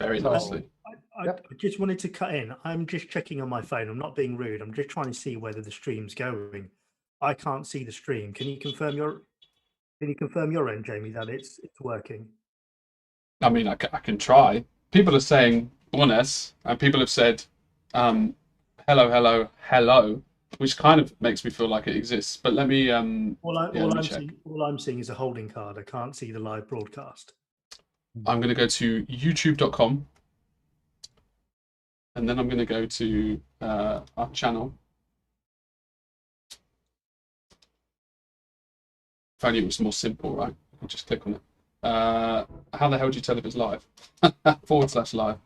Very So, nicely. I yep. just wanted to cut in. I'm just checking on my phone. I'm not being rude. I'm just trying to see whether the stream's going. I can't see the stream. Can you confirm your end, Jamie, that it's working? I mean, I can try. People are saying buenas, and people have said hello, hello, hello, which kind of makes me feel like it exists. But let me let me check. All I'm seeing is a holding card. I can't see the live broadcast. I'm going to go to youtube.com, and then I'm going to go to our channel. If only it was more simple, right? I can just click on it. How the hell do you tell if it's live? /live.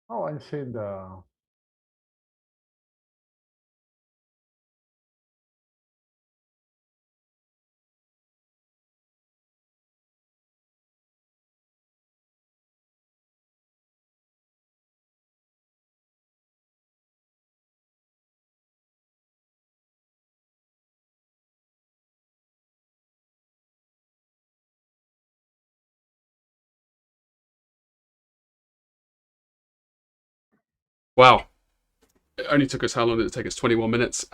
Oh, I'm seeing the. Wow. It only took us, how long did it take us? 21 minutes.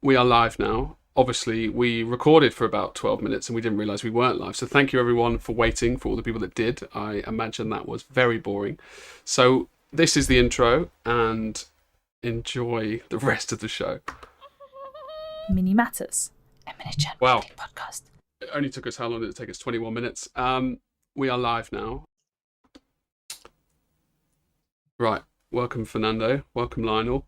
We are live now. Obviously, we recorded for about 12 minutes and we didn't realize we weren't live. So thank you everyone for waiting, for all the people that did. I imagine that was very boring. So this is the intro, and enjoy the rest of the show. Mini Matters, a miniature podcast. It only took us, how long did it take us? 21 minutes. We are live now. Right. Welcome, Fernando. Welcome, Lionel.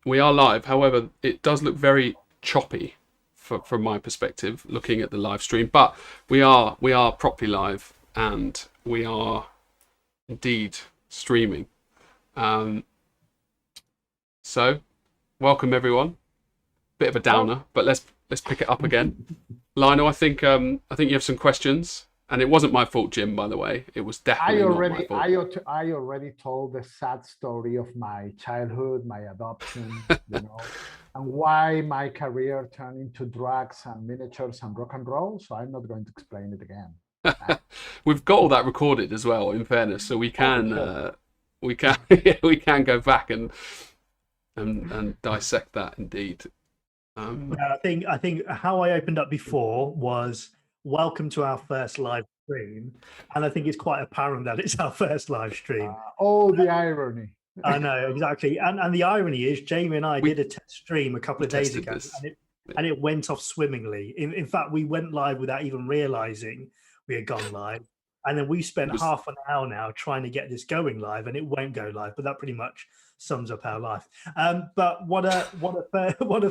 We are live. However, it does look very choppy from my perspective, looking at the live stream. But we are properly live, and we are indeed streaming. So, welcome everyone. Bit of a downer, but let's pick it up again. Lionel, I think you have some questions. And it wasn't my fault, Jim, by the way. It was definitely not my fault. I already told the sad story of my childhood, my adoption, and why my career turned into drugs and miniatures and rock and roll. So I'm not going to explain it again. We've got all that recorded as well, in fairness, so we can we can go back and dissect that indeed. I think how I opened up before was, welcome to our first live stream, and I think it's quite apparent that it's our first live stream. The irony. I know, exactly. And the irony is, Jamie and I did a test stream a couple of days ago, and it went off swimmingly. In fact, we went live without even realizing we had gone live, and then we spent half an hour now trying to get this going live, and it won't go live. But that pretty much sums up our life. But what a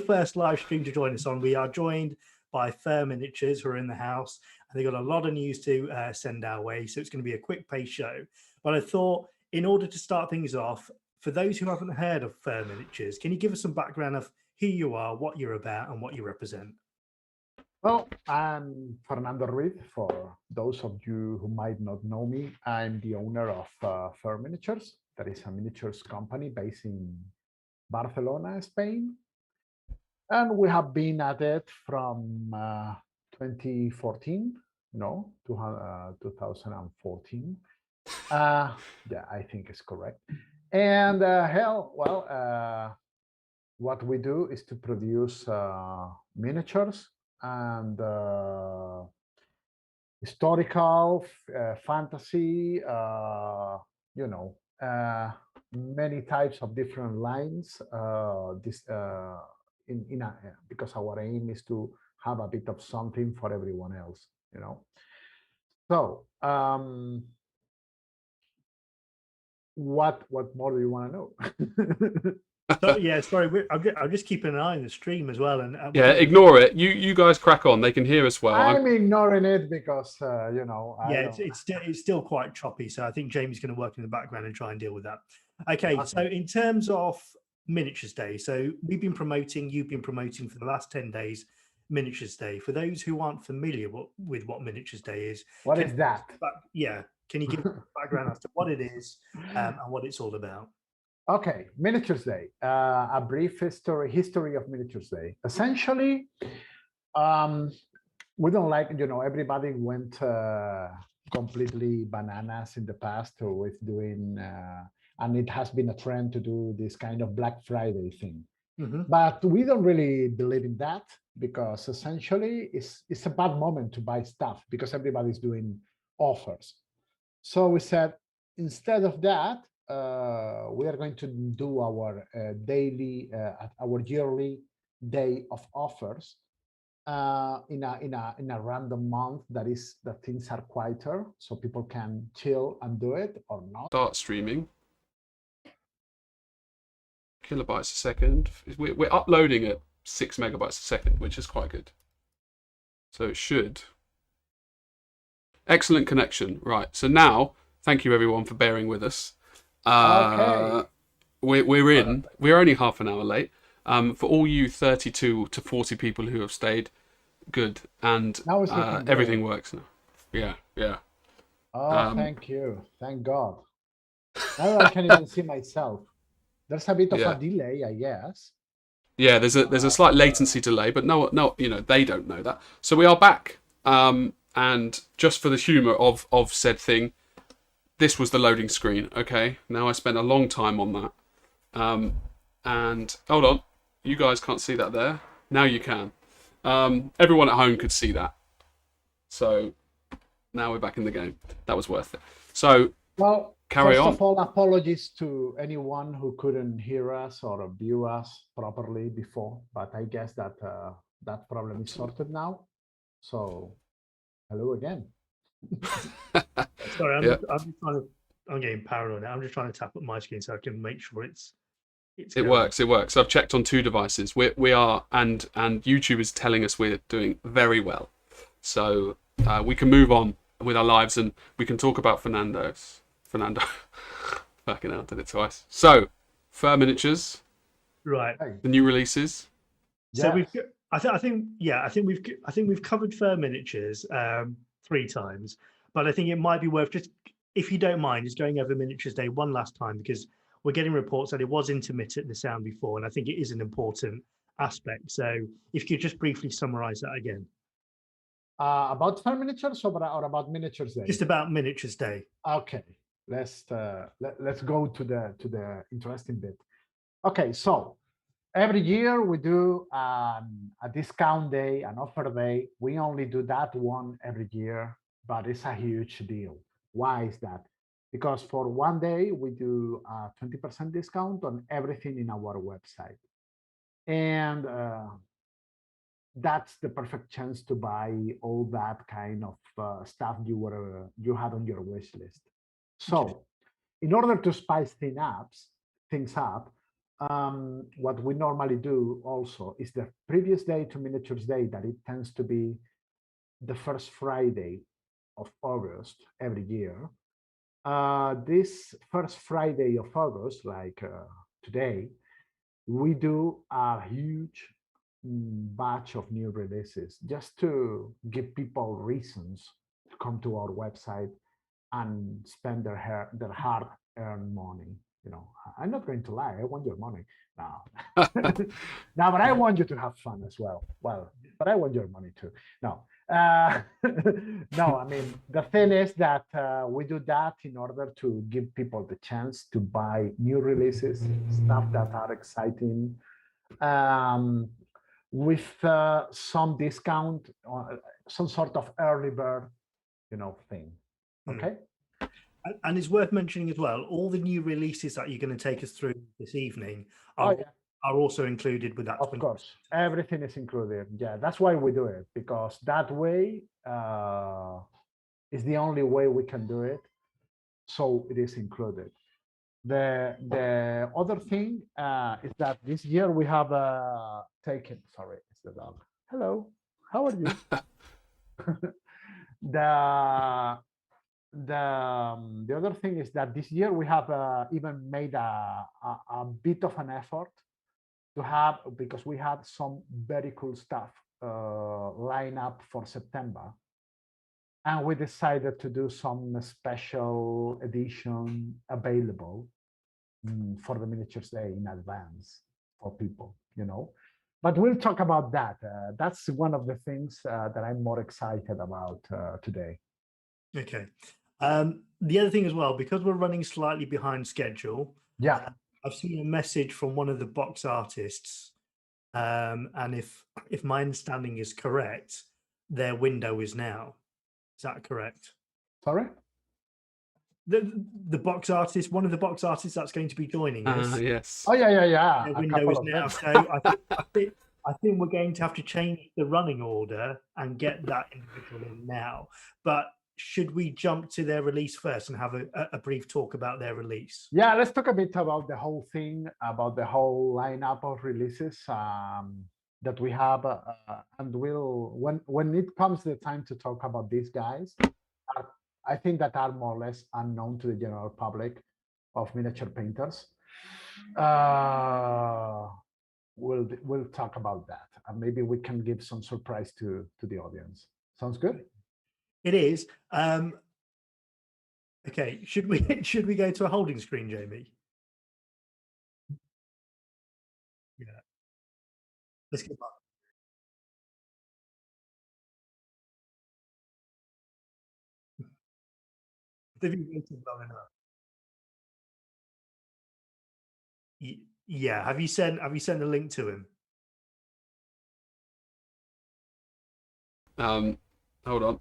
first live stream to join us on. We are joined by Fer Miniatures, who are in the house, and they got a lot of news to send our way, so it's going to be a quick-paced show. But I thought, in order to start things off, for those who haven't heard of Fer Miniatures, can you give us some background of who you are, what you're about, and what you represent? Well, I'm Fernando Ruiz. For those of you who might not know me, I'm the owner of Fer Miniatures. That is a miniatures company based in Barcelona, Spain. And we have been at it from 2014, 2014. Yeah, I think it's correct. And what we do is to produce miniatures and historical, fantasy, many types of different lines. Because our aim is to have a bit of something for everyone else, So, what more do you want to know? Sorry, I'm just keeping an eye on the stream as well. And ignore it. You guys crack on. They can hear us well. I'm ignoring it because it's still quite choppy. So I think Jamie's going to work in the background and try and deal with that. Okay. So in terms of Miniatures Day, so you've been promoting for the last 10 days Miniatures Day. For those who aren't familiar with what Miniatures Day is, what is that? Can you give background as to what it is and what it's all about? Okay, Miniatures Day. A brief history of Miniatures Day. Essentially, we don't like, everybody went completely bananas in the past with doing, and it has been a trend to do this kind of Black Friday thing. But we don't really believe in that because essentially it's a bad moment to buy stuff because everybody's doing offers. So we said, instead of that, we are going to do our our yearly day of offers in a random month that things are quieter, so people can chill and do it or not. Start streaming. Kilobytes a second. We're uploading at 6 megabytes a second, which is quite good. So it should. Excellent connection. Right. So now, thank you everyone for bearing with us. Okay. We're in. We're only half an hour late. For all you 32 to 40 people who have stayed, good. And Now it's looking good. everything works now. Yeah, yeah. Oh, thank you. Thank God. Now I can even see myself. There's a bit of a delay, I guess. Yeah, there's a slight latency delay, but no, they don't know that. So we are back. And just for the humour of said thing, this was the loading screen. Okay, now I spent a long time on that. And hold on, you guys can't see that there. Now you can. Everyone at home could see that. So now we're back in the game. That was worth it. So well, carry on. First of all, apologies to anyone who couldn't hear us or view us properly before, but I guess that that problem is sorted now. So hello again. Sorry, I'm getting paranoid now. I'm just trying to tap up my screen so I can make sure it works. It works. I've checked on 2 devices. We are, and YouTube is telling us we're doing very well. So we can move on with our lives and we can talk about Fernando. Fucking hell, did it twice. So, Fer Miniatures. Right. The new releases. So I think we've covered Fer Miniatures 3 times, but I think it might be worth just, if you don't mind, just going over Miniatures Day one last time, because we're getting reports that it was intermittent, the sound before, and I think it is an important aspect. So if you could just briefly summarize that again. About Fer Miniatures or about Miniatures Day? Just about Miniatures Day. Okay, let's go to the interesting bit. Okay, so every year we do a discount day, an offer day. We only do that one every year, but it's a huge deal. Why is that? Because for one day we do a 20% discount on everything in our website, and that's the perfect chance to buy all that kind of stuff you had on your wish list. So, in order to spice things up, what we normally do also is the previous day to Miniatures Day, that it tends to be the first Friday of August every year. This first Friday of August, like today, we do a huge batch of new releases just to give people reasons to come to our website and spend their hard-earned money. You know, I'm not going to lie, I want your money. No. No, but I want you to have fun as well. Well, but I want your money too. No. No, I mean, the thing is that we do that in order to give people the chance to buy new releases, stuff that are exciting, with some discount, some sort of early bird, thing. Okay. And it's worth mentioning as well, all the new releases that you're going to take us through this evening are also included with that. Of course, everything is included. Yeah, that's why we do it, because that way is the only way we can do it. So it is included. The other thing is that this year we have taken. Sorry, it's the dog. Hello, how are you? The other thing is that this year we have even made a bit of an effort to have, because we had some very cool stuff line up for September, and we decided to do some special edition available for the Miniatures Day in advance for people, But we'll talk about that. That's one of the things that I'm more excited about today. Okay. The other thing as well, because we're running slightly behind schedule, I've seen a message from one of the box artists, and if my understanding is correct, their window is now. Is that correct? Sorry? The box artist, one of the box artists that's going to be joining us. Yes. Oh, yeah. Their A window couple is of now. them. So I think we're going to have to change the running order and get that individual in now. But should we jump to their release first and have a brief talk about their release? Yeah, let's talk a bit about the whole thing, about the whole lineup of releases that we have, and when it comes the time to talk about these guys, I think that are more or less unknown to the general public of miniature painters. We'll talk about that, and maybe we can give some surprise to the audience. Sounds good? It is. Okay, should we go to a holding screen, Jamie? Yeah. Let's get back. They've been waiting long enough. Yeah. Have you sent a link to him? Hold on.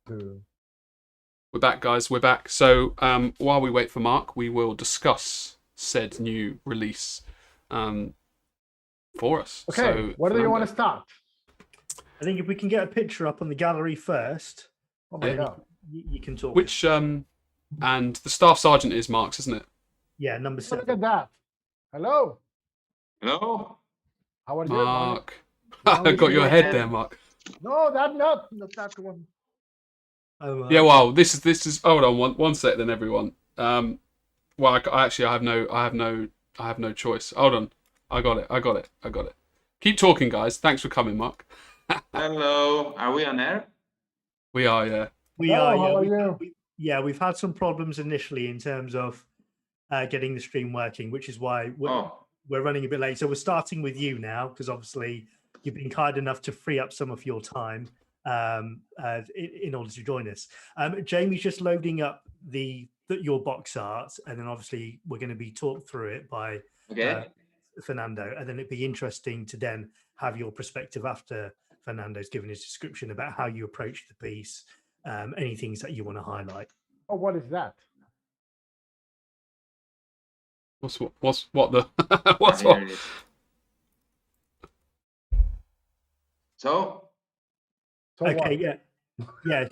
We're back, guys. We're back. So while we wait for Mark, we will discuss said new release for us. Okay, so, where do you want to start? I think if we can get a picture up on the gallery first, oh my God. You can talk. Which and the staff sergeant is Mark's, isn't it? Yeah, number 7. Look at that. Hello. Hello. How are you, Mark? I got your head there, Mark. No, not that one. Oh, yeah, well, this is. Hold on, one sec, then everyone. Well, I have no choice. Hold on, I got it. Keep talking, guys. Thanks for coming, Mark. Hello. Are we on air? We are, yeah. We Hello, are. Yeah, how are you? We've had some problems initially in terms of getting the stream working, which is why we're running a bit late. So we're starting with you now, because obviously you've been kind enough to free up some of your time in order to join us. Jamie's just loading up your box art, and then obviously we're going to be talked through it by Fernando, and then it'd be interesting to then have your perspective after Fernando's given his description about how you approach the piece, any things that you want to highlight. Oh, what is that? What's what? So okay, what?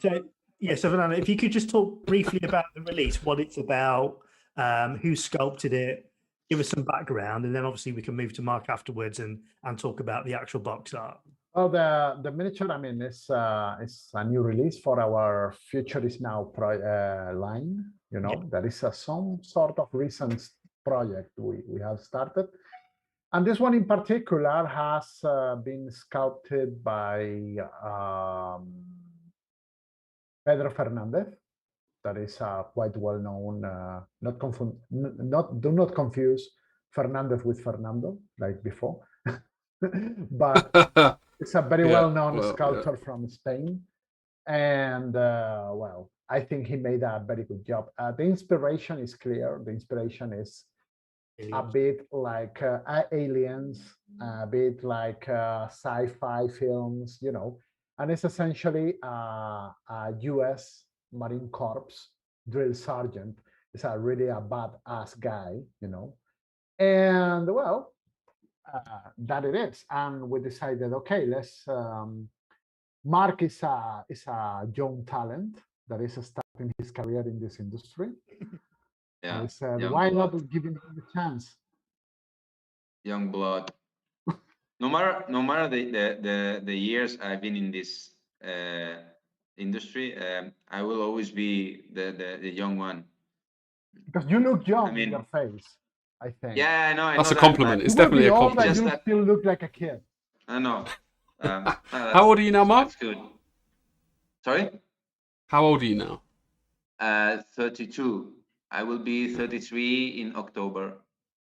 So Fernando, if you could just talk briefly about the release, what it's about, who sculpted it, give us some background, and then obviously we can move to Mark afterwards and talk about the actual box art. Oh, the miniature, I mean, it's a new release for our Future is Now line. You know, there is some sort of recent project we have started. And this one in particular has been sculpted by Pedro Fernandez. That is quite well known. Do not confuse Fernandez with Fernando like before, but it's a very well-known sculptor from Spain, and well, I think he made a very good job. The inspiration is clear. The inspiration is a bit like aliens, a bit like sci-fi films, you know, and it's essentially a U.S. Marine Corps drill sergeant. Is a really a badass guy, you know, and well, that it is. And we decided, okay, let's. Mark is a young talent that is starting his career in this industry. Yeah. I said, why not give him a chance? Young blood. No matter the years I've been in this industry, I will always be the young one. Because you look young in your face, I think. Yeah, I know. That's a compliment. It's definitely a compliment. You still look like a kid. I know. How old are you now, Mark? That's good. Sorry? How old are you now? 32. I will be 33 in October.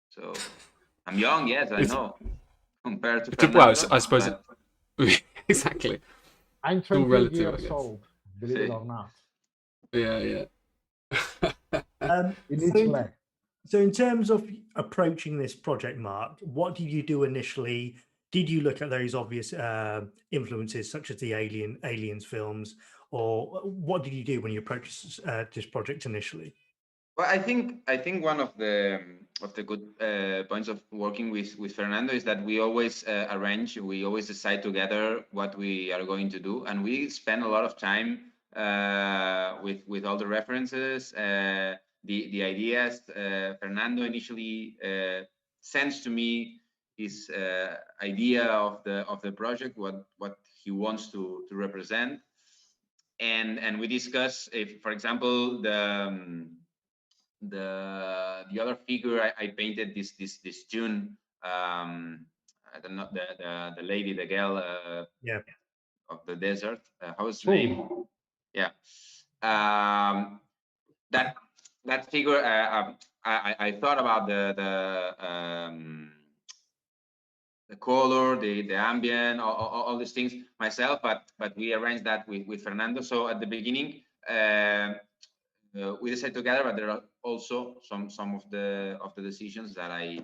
So I'm young, yes, I know. Compared to Fernando, well, I suppose exactly. I'm 20 years old, believe it or not. Yeah. So in terms of approaching this project, Mark, what did you do initially? Did you look at those obvious influences such as the Aliens films, or what did you do when you approached this project initially? Well, I think one of the good points of working with Fernando is that we always we always decide together what we are going to do, and we spend a lot of time with all the references, the ideas. Fernando initially sends to me his idea of the project, what he wants to represent, and we discuss if, for example, the other figure I painted this June. I don't know, the lady, the girl of the desert. How is her name? Yeah. That figure. I thought about the color, the ambient, all these things myself, but we arranged that with Fernando. So at the beginning, we decide together, but there are also some of the decisions that I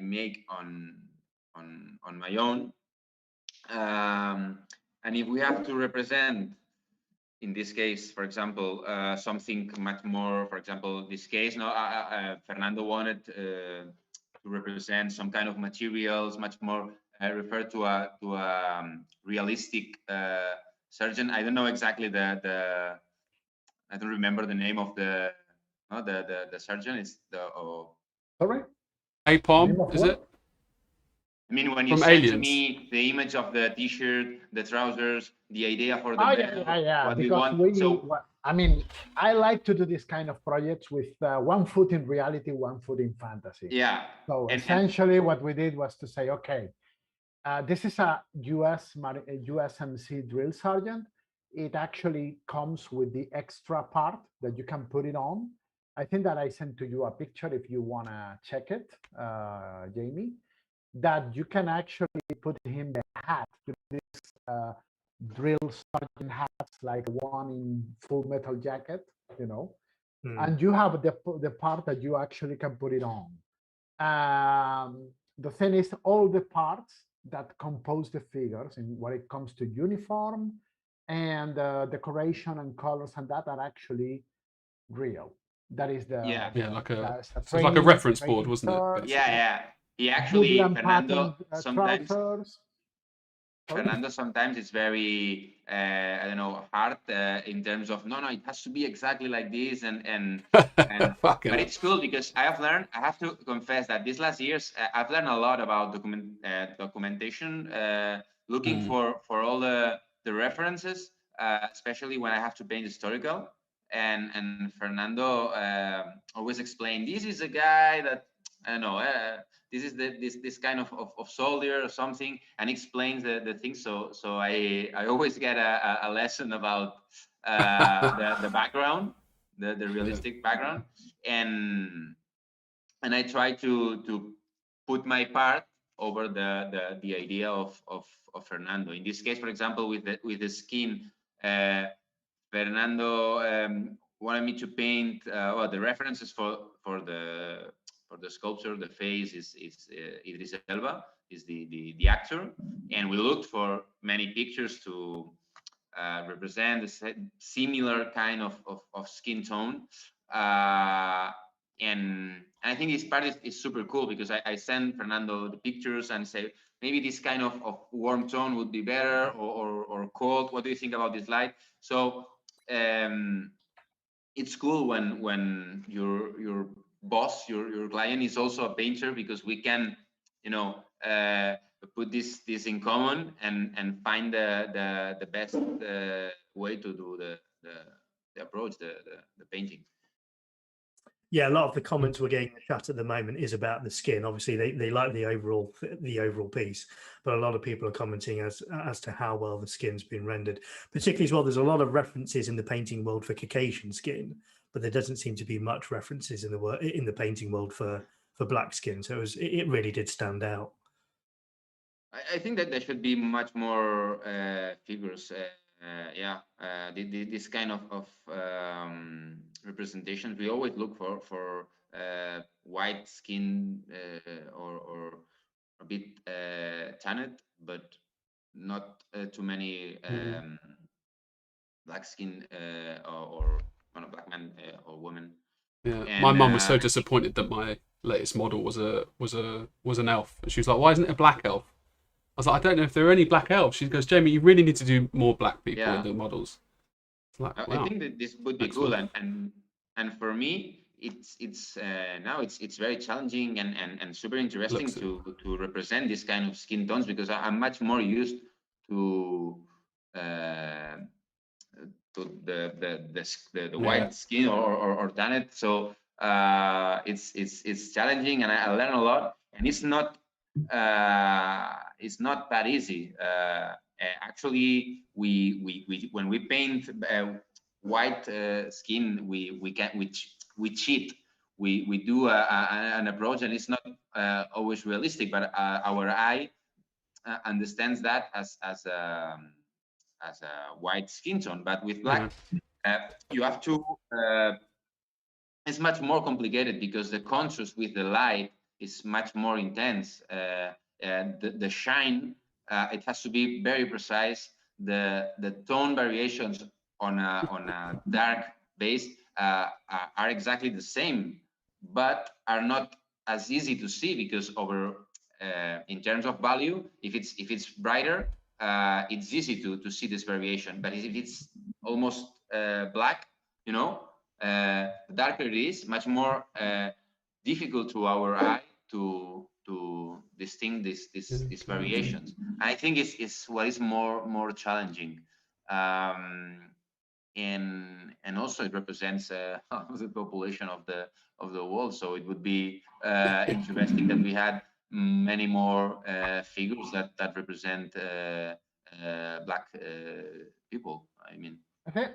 make on my own. And if we have to represent, in this case, for example, something much more, for example, this case, Fernando wanted to represent some kind of materials, much more referred to a realistic surgeon. I don't know exactly I don't remember the name of the surgeon. It's sorry, Apom, is it? I mean, when you sent to me the image of the T-shirt, the trousers, the idea for the what we want. I mean, I like to do this kind of projects with 1 foot in reality, 1 foot in fantasy. Yeah. So essentially, what we did was to say, okay, this is a USMC drill sergeant. It actually comes with the extra part that you can put it on. I think that I sent to you a picture if you want to check it, Jamie, that you can actually put him the hat, this drill sergeant hats, like one in Full Metal Jacket, you know, and you have the part that you actually can put it on. The thing is, all the parts that compose the figures, and when it comes to uniform and decoration and colors and that, are actually real. That is like a reference board, wasn't it? Basically. Yeah. He actually, Fernando, sometimes it's very I don't know, hard in terms of no, it has to be exactly like this, and but it's cool because I have to confess that these last years I've learned a lot about documentation, looking for all the references, especially when I have to paint historical. and Fernando always explained, this is a guy that I don't know. This is this kind of soldier or something, and explains the thing. So I always get a lesson about the background, the realistic background, and I try to put my part over the idea of Fernando. In this case, for example, with the skin, Fernando wanted me to paint. Well, the references for the sculpture, the face is Idris Elba, is the actor, and we looked for many pictures to represent a similar kind of skin tone. And I think this part is super cool because I send Fernando the pictures and say, maybe this kind of warm tone would be better, or cold. What do you think about this light? So it's cool when your boss, your client is also a painter, because we can, put this in common and find the best way to do the approach, the painting. Yeah, a lot of the comments we're getting in the chat at the moment is about the skin. Obviously, they like the overall piece, but a lot of people are commenting as to how well the skin's been rendered. Particularly as well, there's a lot of references in the painting world for Caucasian skin, but there doesn't seem to be much references in the painting world for black skin. So it really did stand out. I think that there should be much more figures. This kind of representations. We always look for white skin or a bit tanned, but not too many black skin or black man or woman. Yeah, and my mum was so disappointed that my latest model was an elf. She was like, "Why isn't it a black elf?" I was like, "I don't know if there are any black elves." She goes, "Jamie, you really need to do more black people in the models." Like, wow. I think that this would be cool, and for me, it's now it's very challenging and super interesting to represent this kind of skin tones, because I'm much more used to the white skin or tanned. So it's challenging, and I learn a lot, and it's not that easy. Actually, we when we paint white skin, we cheat. We do an approach, and it's not always realistic, but our eye understands that as a white skin tone. But with black, you have to. It's much more complicated because the contrast with the light is much more intense. The shine, it has to be very precise. The tone variations on a dark base are exactly the same, but are not as easy to see, because in terms of value, if it's brighter, it's easy to see this variation. But if it's almost black, the darker it is, much more difficult to our eye to distinguish these variations. I think it's what is more challenging, and also it represents the population of the world. So it would be interesting that we had many more figures that represent black people. I mean, I think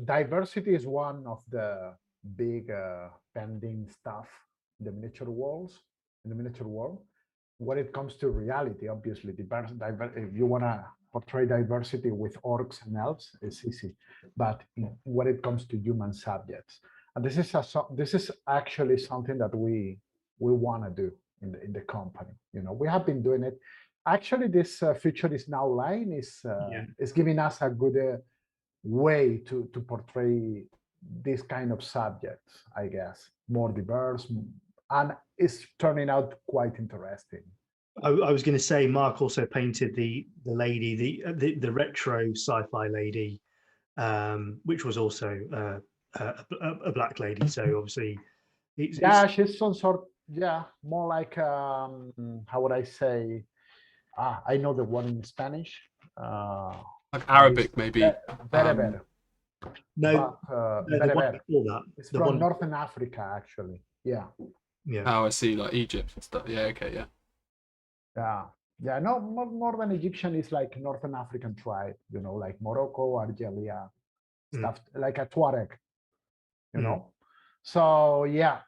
diversity is one of the big pending stuff in the miniature world. When it comes to reality, obviously, if you want to portray diversity with orcs and elves, it's easy. But when it comes to human subjects, and this is actually something that we want to do in the company. We have been doing it. Actually, this feature is now live. Is giving us a good way to portray this kind of subjects, I guess, more diverse, and it's turning out quite interesting. I was going to say, Mark also painted the lady, the retro sci-fi lady, which was also a black lady. So obviously, she's some sort. Yeah, more like how would I say? I know the word in Spanish. Like Arabic, maybe. Better. No, but no, the one before that. It's The from one, Northern Africa, actually. Yeah. yeah. Oh, I see, like Egypt and stuff. Yeah, okay, yeah. Yeah. Yeah, no, Northern Egyptian is like Northern African tribe, like Morocco, Algeria, stuff like a Tuareg, you know. So yeah,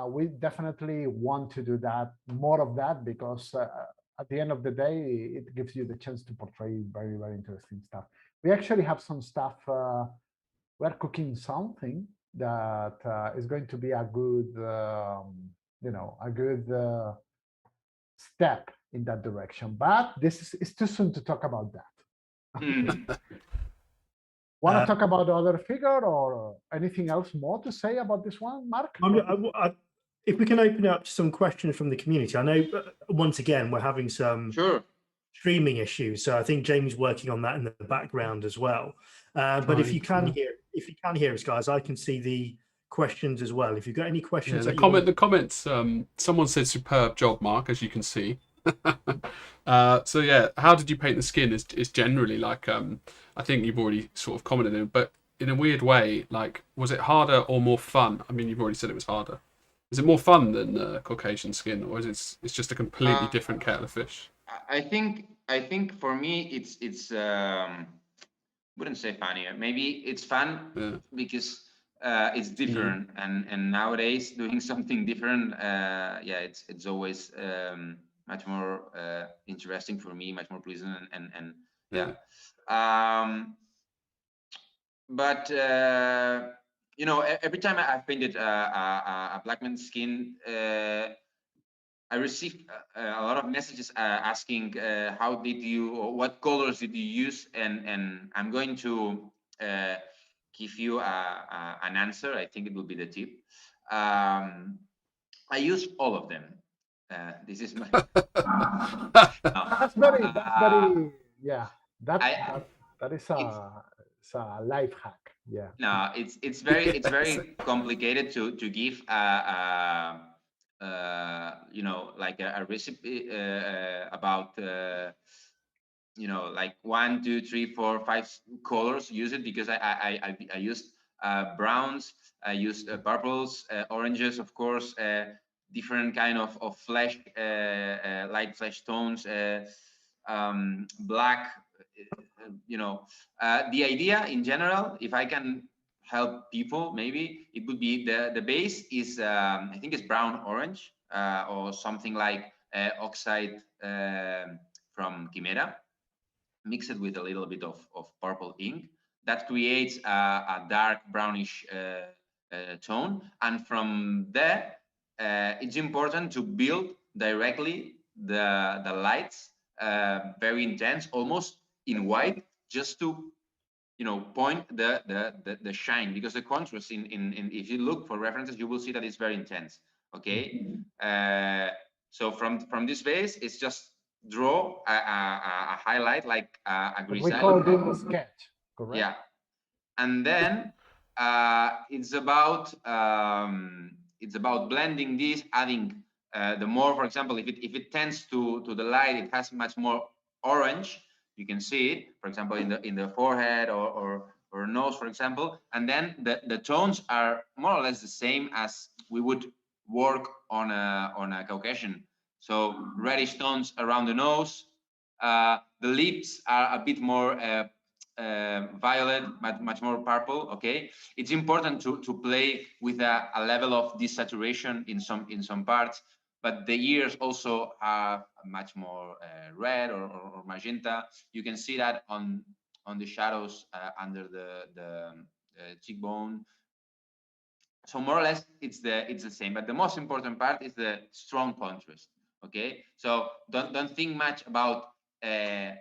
we definitely want to do that, more of that, because at the end of the day, it gives you the chance to portray very, very interesting stuff. We actually have some stuff. We're cooking something that is going to be a good, a good step in that direction. But this is it's too soon to talk about that. Want to talk about the other figure or anything else more to say about this one, Mark? If we can open up to some questions from the community. I know once again we're having some streaming issues, so I think Jamie's working on that in the background as well. But if you can hear us, guys, I can see the questions as well. If you've got any questions, the comments. Someone said superb job, Mark, as you can see. So yeah, how did you paint the skin is generally like I think you've already sort of commented on it, but in a weird way, like, was it harder or more fun? I mean, you've already said it was harder. Is it more fun than Caucasian skin, or is it's just a completely different kettle of fish? I think for me it's wouldn't say funnier. Maybe it's fun because it's different, and nowadays doing something different, it's always much more interesting for me, much more pleasant, and but every time I've painted a black man's skin, I received a lot of messages asking how did you, or what colors did you use, and I'm going to give you an answer. I think it will be the tip. I use all of them. This is my. That's very. Yeah. That is a life hack. Yeah. No, it's very complicated to give like a recipe about like 1, 2, 3, 4, 5 colors. Use it because I used browns, I used purples, oranges, of course, different kind of flesh, light flesh tones, black. The idea in general, if I can help people, maybe it would be the base is I think it's brown orange or something like oxide from Chimera, mixed with a little bit of purple ink that creates a dark brownish tone, and from there it's important to build directly the lights very intense, almost in white, just to point the shine, because the contrast in if you look for references, you will see that it's very intense. Okay, so from this base, it's just draw a highlight like a grisaille. We call it a sketch, correct? Yeah, and then it's about blending this, adding the more, for example, if it tends to the light, it has much more orange. You can see it, for example, in the forehead or nose, for example, and then the tones are more or less the same as we would work on a Caucasian. So reddish tones around the nose. The lips are a bit more violet, but much more purple. Okay, it's important to play with a level of desaturation in some parts, but the ears also are much more red or magenta. You can see that on the shadows under the cheekbone. So more or less it's the same, but the most important part is the strong contrast. Okay, so don't think much about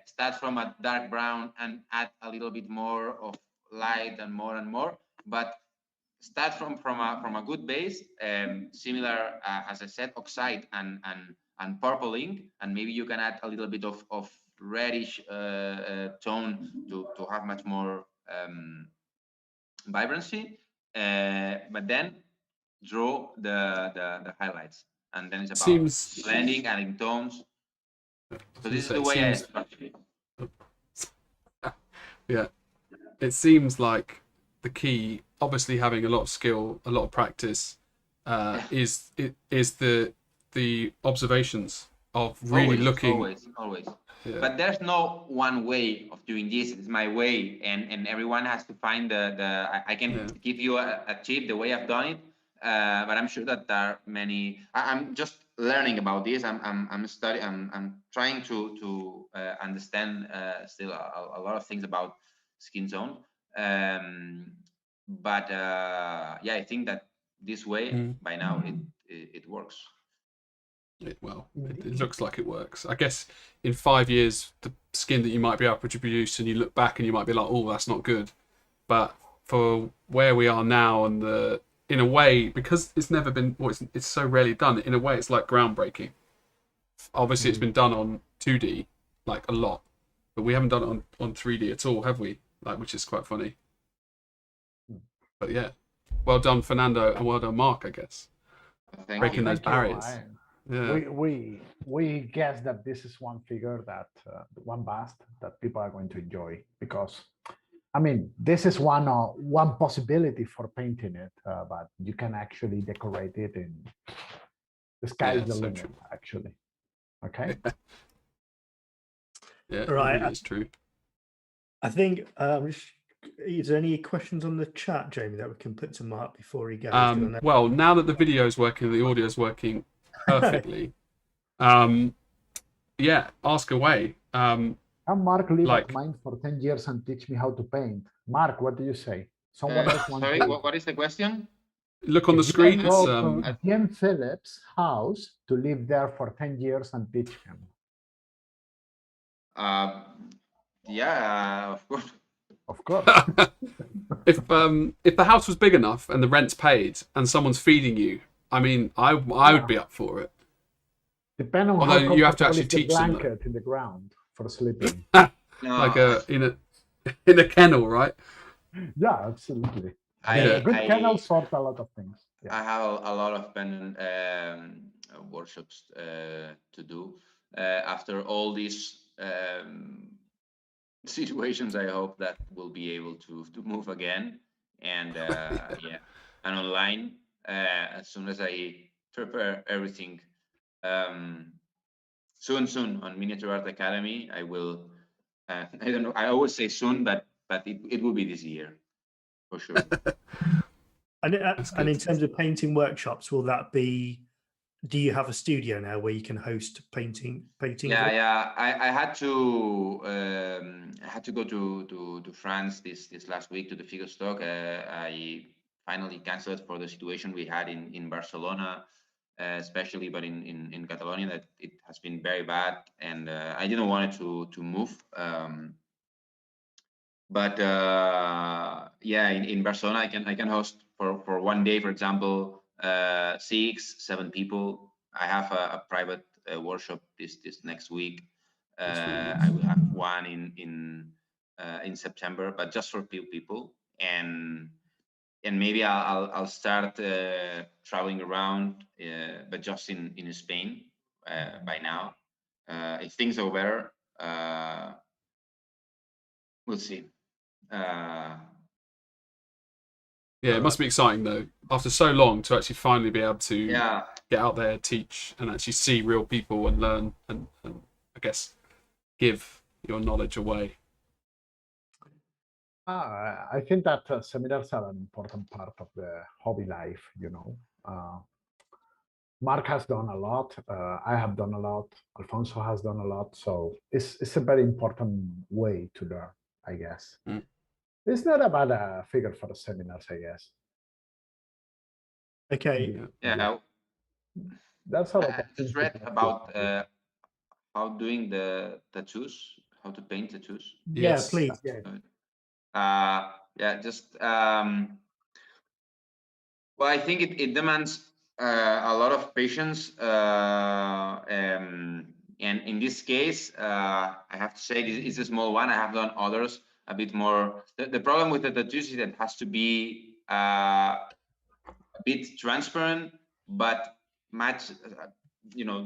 start from a dark brown and add a little bit more of light and more, but start from a good base, similar as I said, oxide and purple ink, and maybe you can add a little bit of reddish tone to have much more vibrancy, but then draw the highlights, and then it's about blending, adding tones. So this is the way I structure it. Yeah, it seems like the key, obviously having a lot of skill, a lot of practice, is the observations of really looking. Always. Yeah. But there's no one way of doing this. It's my way, and everyone has to find I can give you a tip, the way I've done it, but I'm sure that there are many. I'm just learning about this. I'm studying. I'm trying to understand still a lot of things about skin zone. But yeah, I think that this way by now it works. It looks like it works. I guess in 5 years, the skin that you might be able to produce, and you look back and you might be like, "Oh, that's not good." But for where we are now, and in a way, because it's never been, it's so rarely done. In a way, it's like groundbreaking. Obviously, it's been done on 2D, like a lot, but we haven't done it on 3D at all, have we? Like, which is quite funny. But yeah, well done, Fernando, and well done, Mark. I guess breaking those barriers. Yeah. We guess that this is one figure that one bust that people are going to enjoy, because I mean, this is one possibility for painting it, but you can actually decorate it, and the sky is the limit. True. Actually, okay. Yeah, right. It really is true. I think. Is there any questions on the chat, Jamie, that we can put to Mark before he goes? Well, now that the video is working, the audio is working perfectly. Yeah, ask away. Can Mark live at mine for 10 years and teach me how to paint? Mark, what do you say? Someone else wants. Sorry, what is the question? Look on the screen. It's Jim Phillips' house to live there for 10 years and teach him. Yeah, of course. Of course. If the house was big enough and the rent's paid and someone's feeding you, I mean, I would be up for it. Depending on how you have to actually teach them. Blanket in the ground for sleeping. Like in a kennel, right? Yeah, absolutely. A good kennel sorts a lot of things. Yeah. I have a lot of pendant workshops to do. After all these situations, I hope that we'll be able to move again, and yeah, and online as soon as I prepare everything. Soon on Miniature Art Academy, I will. I don't know. I always say soon, but it will be this year for sure. And in terms of painting workshops, will that be? Do you have a studio now where you can host painting? Yeah. I had to go to France this last week to the figure stock. I finally canceled for the situation we had in Barcelona, especially, but in Catalonia, that it has been very bad, and I didn't want it to move. But yeah, in Barcelona, I can host for one day, for example, 6-7 people. I have a private workshop this next week. I will have one in September, but just for few people, and maybe I'll start traveling around, but just in Spain by now. If things are better, we'll see. Yeah, it must be exciting though, after so long, to actually finally be able to get out there, teach, and actually see real people and learn, and I guess give your knowledge away. I think that seminars are an important part of the hobby life, you know. Mark has done a lot. I have done a lot. Alfonso has done a lot. So it's a very important way to learn, I guess. It's not a bad figure for the seminars, I guess. Okay. Yeah. That's all. I just read about how doing the tattoos, how to paint tattoos. Yes, please. Yeah, just well, I think it demands a lot of patience, and in this case, I have to say it's a small one. I have done others a bit more. The problem with the tattoos is that it has to be a bit transparent, but much,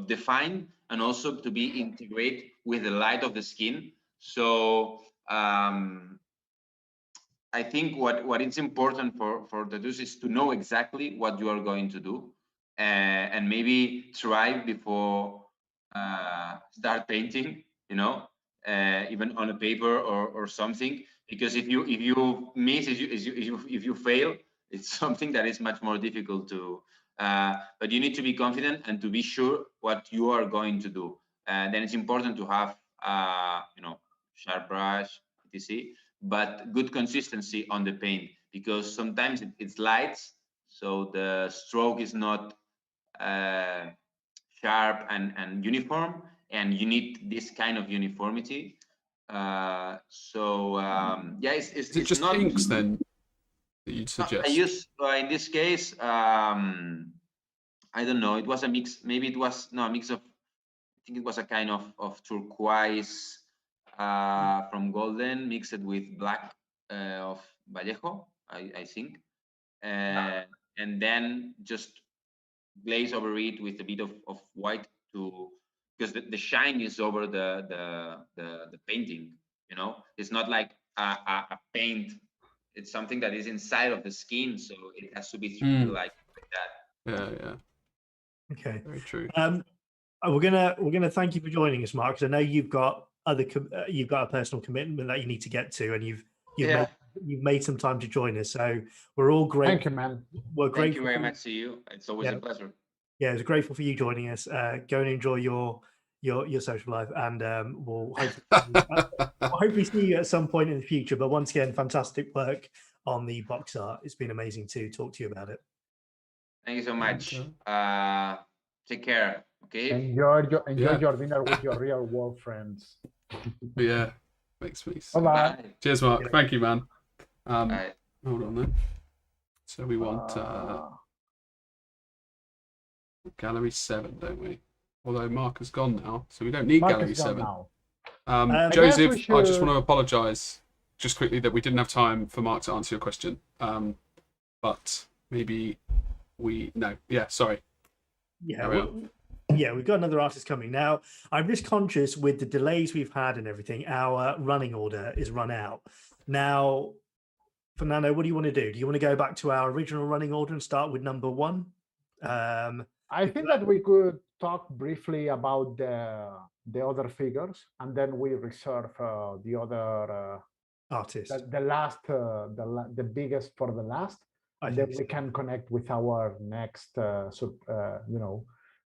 defined, and also to be integrated with the light of the skin. So I think what it's important for the tattoos is to know exactly what you are going to do, and maybe try before start painting. Even on a paper or something. Because if you miss, if you fail, it's something that is much more difficult to. But you need to be confident and to be sure what you are going to do. Then it's important to have sharp brush, etc, but good consistency on the paint, because sometimes it slides, so the stroke is not sharp and uniform, and you need this kind of uniformity. Yeah, Is it it's just not inks then that you'd I suggest? use in this case, I don't know, it was a mix, maybe it was a mix of, I think it was a kind of turquoise from golden mixed with black of Vallejo, I think. And then just glaze over it with a bit of white, to because the shine is over the painting. It's not like a paint. It's something that is inside of the skin, so it has to be treated like that. Yeah. Okay. Very true. We're gonna thank you for joining us, Mark, because I know you've got a personal commitment that you need to get to, and you've made some time to join us. So we're all grateful. Thank you, man. We're Thank you grateful. very much to you. It's always a pleasure. Yeah, it's grateful for you joining us. Go and enjoy your social life, and we'll hopefully see you at some point in the future. But once again, fantastic work on the box art. It's been amazing to talk to you about it. Thank you so much. Take care. Okay. Enjoy your dinner with your real world friends. Yeah, makes me. Bye. Cheers, Mark. Yeah. Thank you, man. Bye. Hold on then. So we want Gallery 7, don't we? Although Mark has gone now, so we don't need Gallery 7. Joseph, I just want to apologise just quickly that we didn't have time for Mark to answer your question. But maybe sorry. Yeah, we've got another artist coming now. I'm just conscious with the delays we've had and everything, our running order is run out. Now, Fernando, what do you want to do? Do you want to go back to our original running order and start with number 1? I think that we could talk briefly about the other figures, and then we reserve the other artist, the last, the biggest for the last, and then we can connect with our next,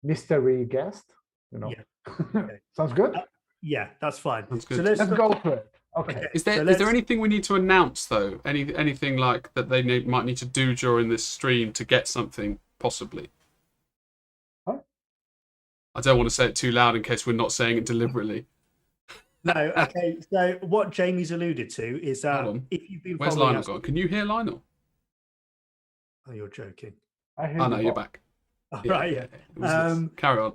mystery guest. Okay. Sounds good. Yeah, that's fine. Sounds good. So let's go for it. Okay. Is there anything we need to announce though? Anything like that they might need to do during this stream to get something possibly? Huh? I don't want to say it too loud in case we're not saying it deliberately. No. Okay. So what Jamie's alluded to is that if you've been where's Lionel gone? Can you hear Lionel? Oh, you're joking. Oh no, you're back. Right. Carry on.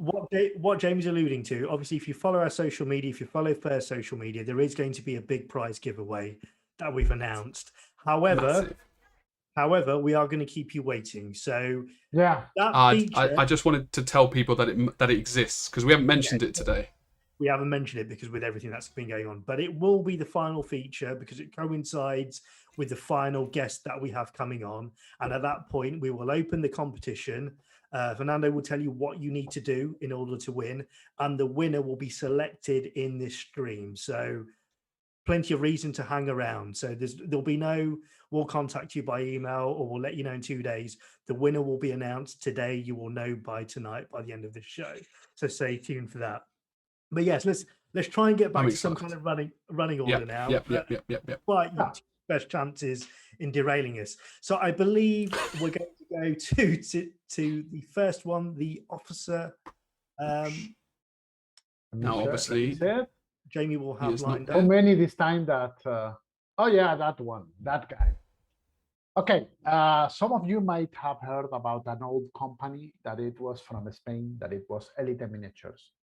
What Jamie's alluding to, obviously, if you follow our social media, if you follow Fer social media, there is going to be a big prize giveaway that we've announced. However, we are going to keep you waiting. So I just wanted to tell people that it exists because we haven't mentioned it today. We haven't mentioned it because with everything that's been going on, but it will be the final feature because it coincides with the final guest that we have coming on. And at that point, we will open the competition. Fernando will tell you what you need to do in order to win, and the winner will be selected in this stream. So plenty of reason to hang around. So there'll be we'll contact you by email or we'll let you know in 2 days. The winner will be announced today. You will know by tonight, by the end of this show. So stay tuned for that. But yes, let's try and get back to some kind of running order now. Yep. But best chances in derailing us. So I believe we're going to go to the first one, the officer. Now, obviously, Jamie will have lined up. How many this time that? That one, that guy. Okay, some of you might have heard about an old company that it was from Spain, that it was Elite Miniaturas.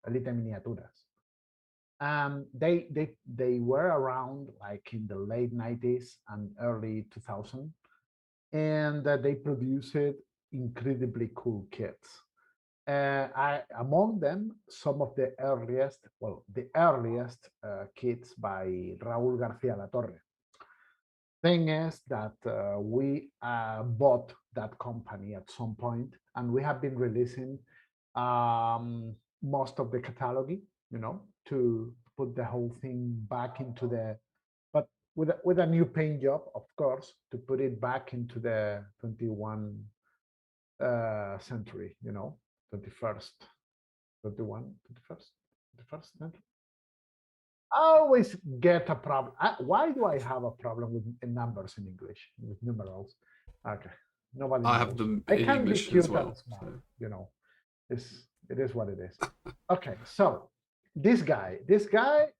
They were around like in the late 90s and early 2000, and they produced incredibly cool kits. Among them, some of the earliest kits by Raúl García Latorre. Thing is that we bought that company at some point, and we have been releasing most of the catalog, to put the whole thing back into the, but with a new paint job, of course, to put it back into the 21 century, 21st, 21st century. I always get a problem. Why do I have a problem with numbers in English, with numerals? Okay, nobody I knows. have them I in can English be cute as well. and smart, it is what it is. Okay, so this guy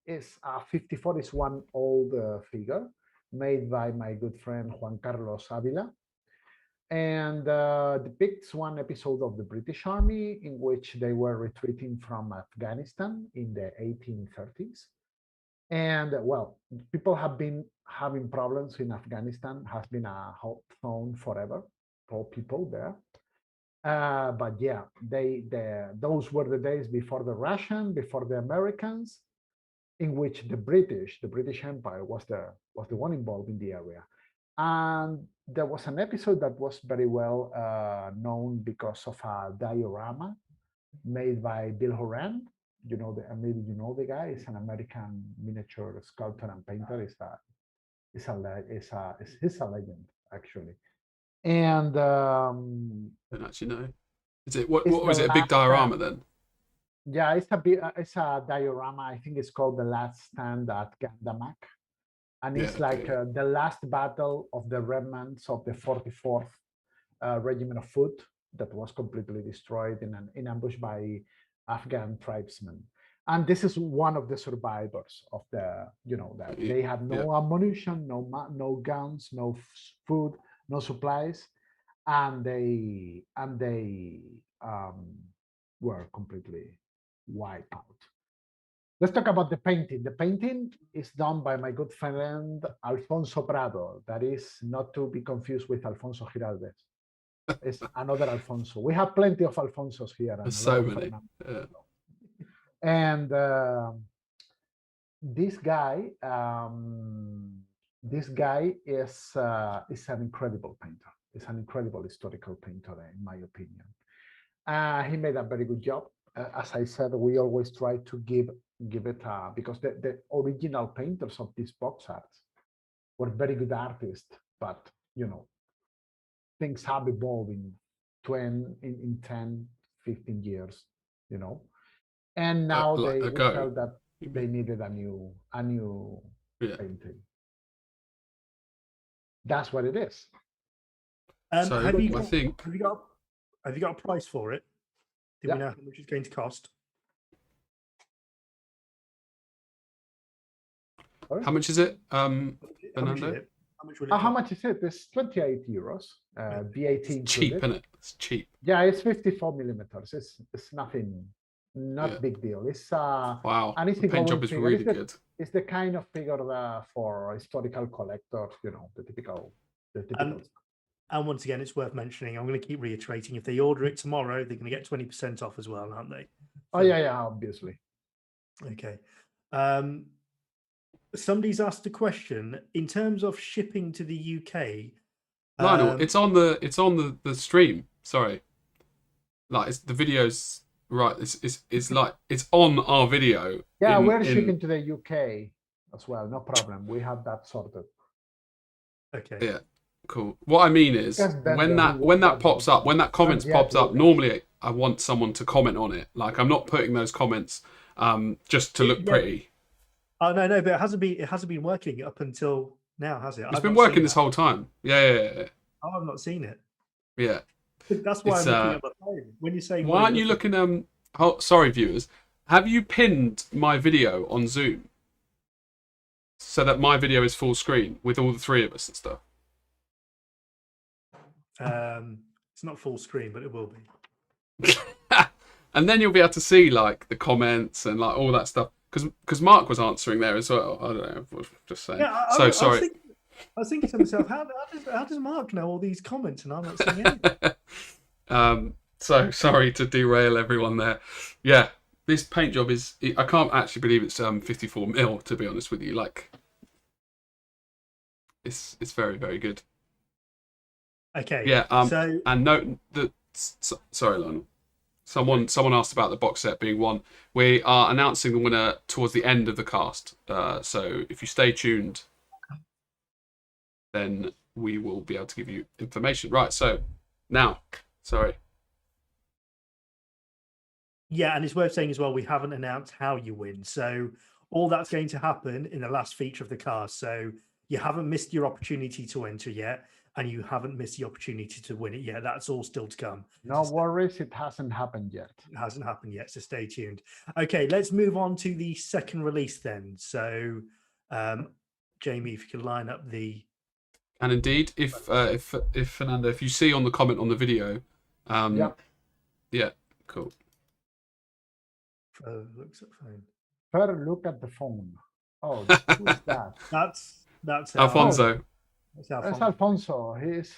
is a 54, is one old figure made by my good friend Juan Carlos Avila, and depicts one episode of the British Army in which they were retreating from Afghanistan in the 1830s. And well, people have been having problems in Afghanistan, has been a hot zone forever for people there. But yeah, those were the days before the Russian, before the Americans, in which the British Empire was the one involved in the area. And there was an episode that was very well known because of a diorama made by Bill Horan. Maybe you know the guy. He's an American miniature sculptor and painter. He's a legend, actually. And I don't actually know. Is it what it's was the it? A big last diorama stand. then? Yeah, it's a diorama. I think it's called The Last Stand at Gandamak. And it's Yeah, like okay. the last battle of the remnants of the 44th Regiment of Foot that was completely destroyed in ambush by Afghan tribesmen. And this is one of the survivors of that they had no ammunition, no guns, no food, no supplies, and they were completely wiped out. Let's talk about the painting. The painting is done by my good friend Alfonso Prado. That is not to be confused with Alfonso Giraldes. It's another Alfonso. We have plenty of Alfonsos here. There's so many. And this guy is an incredible painter. He's an incredible historical painter, in my opinion. He made a very good job. As I said, we always try to give it because the original painters of these box arts were very good artists, but things have evolved in 10, 15 years, and now we felt that they needed a new painting. That's what it is. So have you got a price for it? Do we know how much it's going to cost? How much is it, Fernando? How much is it? It's 28 euros. VAT included. Cheap, isn't it? It's cheap. Yeah, it's 54 millimeters. It's nothing, big deal. It's wow. The paint job is really good. It's the kind of figure for historical collectors, the typical. And once again, it's worth mentioning, I'm going to keep reiterating, if they order it tomorrow, they're going to get 20% off as well, aren't they? Oh, yeah, obviously. Okay. Somebody's asked a question in terms of shipping to the UK. Lionel, it's on the stream. Sorry, like the video's right. It's like it's on our video. Yeah, we're shipping to the UK as well. No problem. We have that sorted. Okay. Yeah. Cool. What I mean is when that pops up, when that comments pops up, normally I want someone to comment on it. Like I'm not putting those comments just to look pretty. Oh no, but it hasn't been working up until now, has it? It's been working this whole time. Yeah. Oh, I've not seen it. Yeah. That's why I'm looking at my phone. When you say why aren't you looking sorry viewers, have you pinned my video on Zoom so that my video is full screen with all the three of us and stuff? It's not full screen, but it will be. And then you'll be able to see like the comments and like all that stuff. Because Mark was answering there as well. I don't know. Just saying. Yeah, sorry. I was thinking to myself, how does Mark know all these comments and I'm not seeing anything? So sorry to derail everyone there. Yeah, this paint job is. I can't actually believe it's 54 mil. To be honest with you, like it's very, very good. Okay. Yeah. So And note that. Sorry, Lionel. Someone asked about the box set being won. We are announcing the winner towards the end of the cast. So if you stay tuned, then we will be able to give you information. Right. So now, sorry. yeah, and it's worth saying as well, we haven't announced how you win. So all that's going to happen in the last feature of the cast. So you haven't missed your opportunity to enter yet, and you haven't missed the opportunity to win it yet. That's all still to come. No worries, it hasn't happened yet. It hasn't happened yet, so stay tuned. Okay, let's move on to the second release then. So, Jamie, if you could line up the. And indeed, if Fernando, if you see on the comment on the video, yeah, cool. Looks at phone. Fer, look at the phone. Oh, who is that? That's Alfonso. That's Alfonso. He's.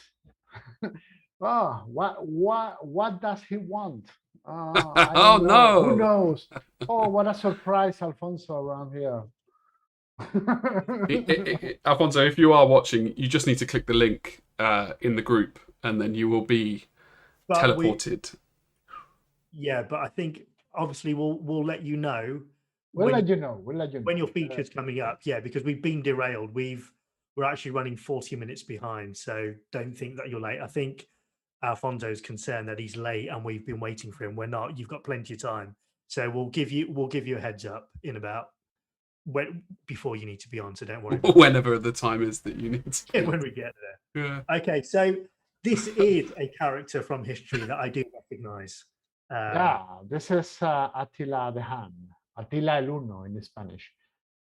Oh, what does he want? Oh no! Who knows? Oh, what a surprise, Alfonso, around here. Alfonso, if you are watching, you just need to click the link in the group, and then you will be teleported. Yeah, but I think obviously we'll let you know. We'll let you know when your feature's coming up. Yeah, because we've been derailed. We're actually running 40 minutes behind, so don't think that you're late. I think Alfonso's concerned that he's late and we've been waiting for him. We're not. You've got plenty of time, so we'll give you a heads up in about before you need to be on. So don't worry. Whenever the time is that you need to. When we get there. Yeah. Okay, so this is a character from history that I do recognise. This is Attila the Hun, Attila el Uno in Spanish.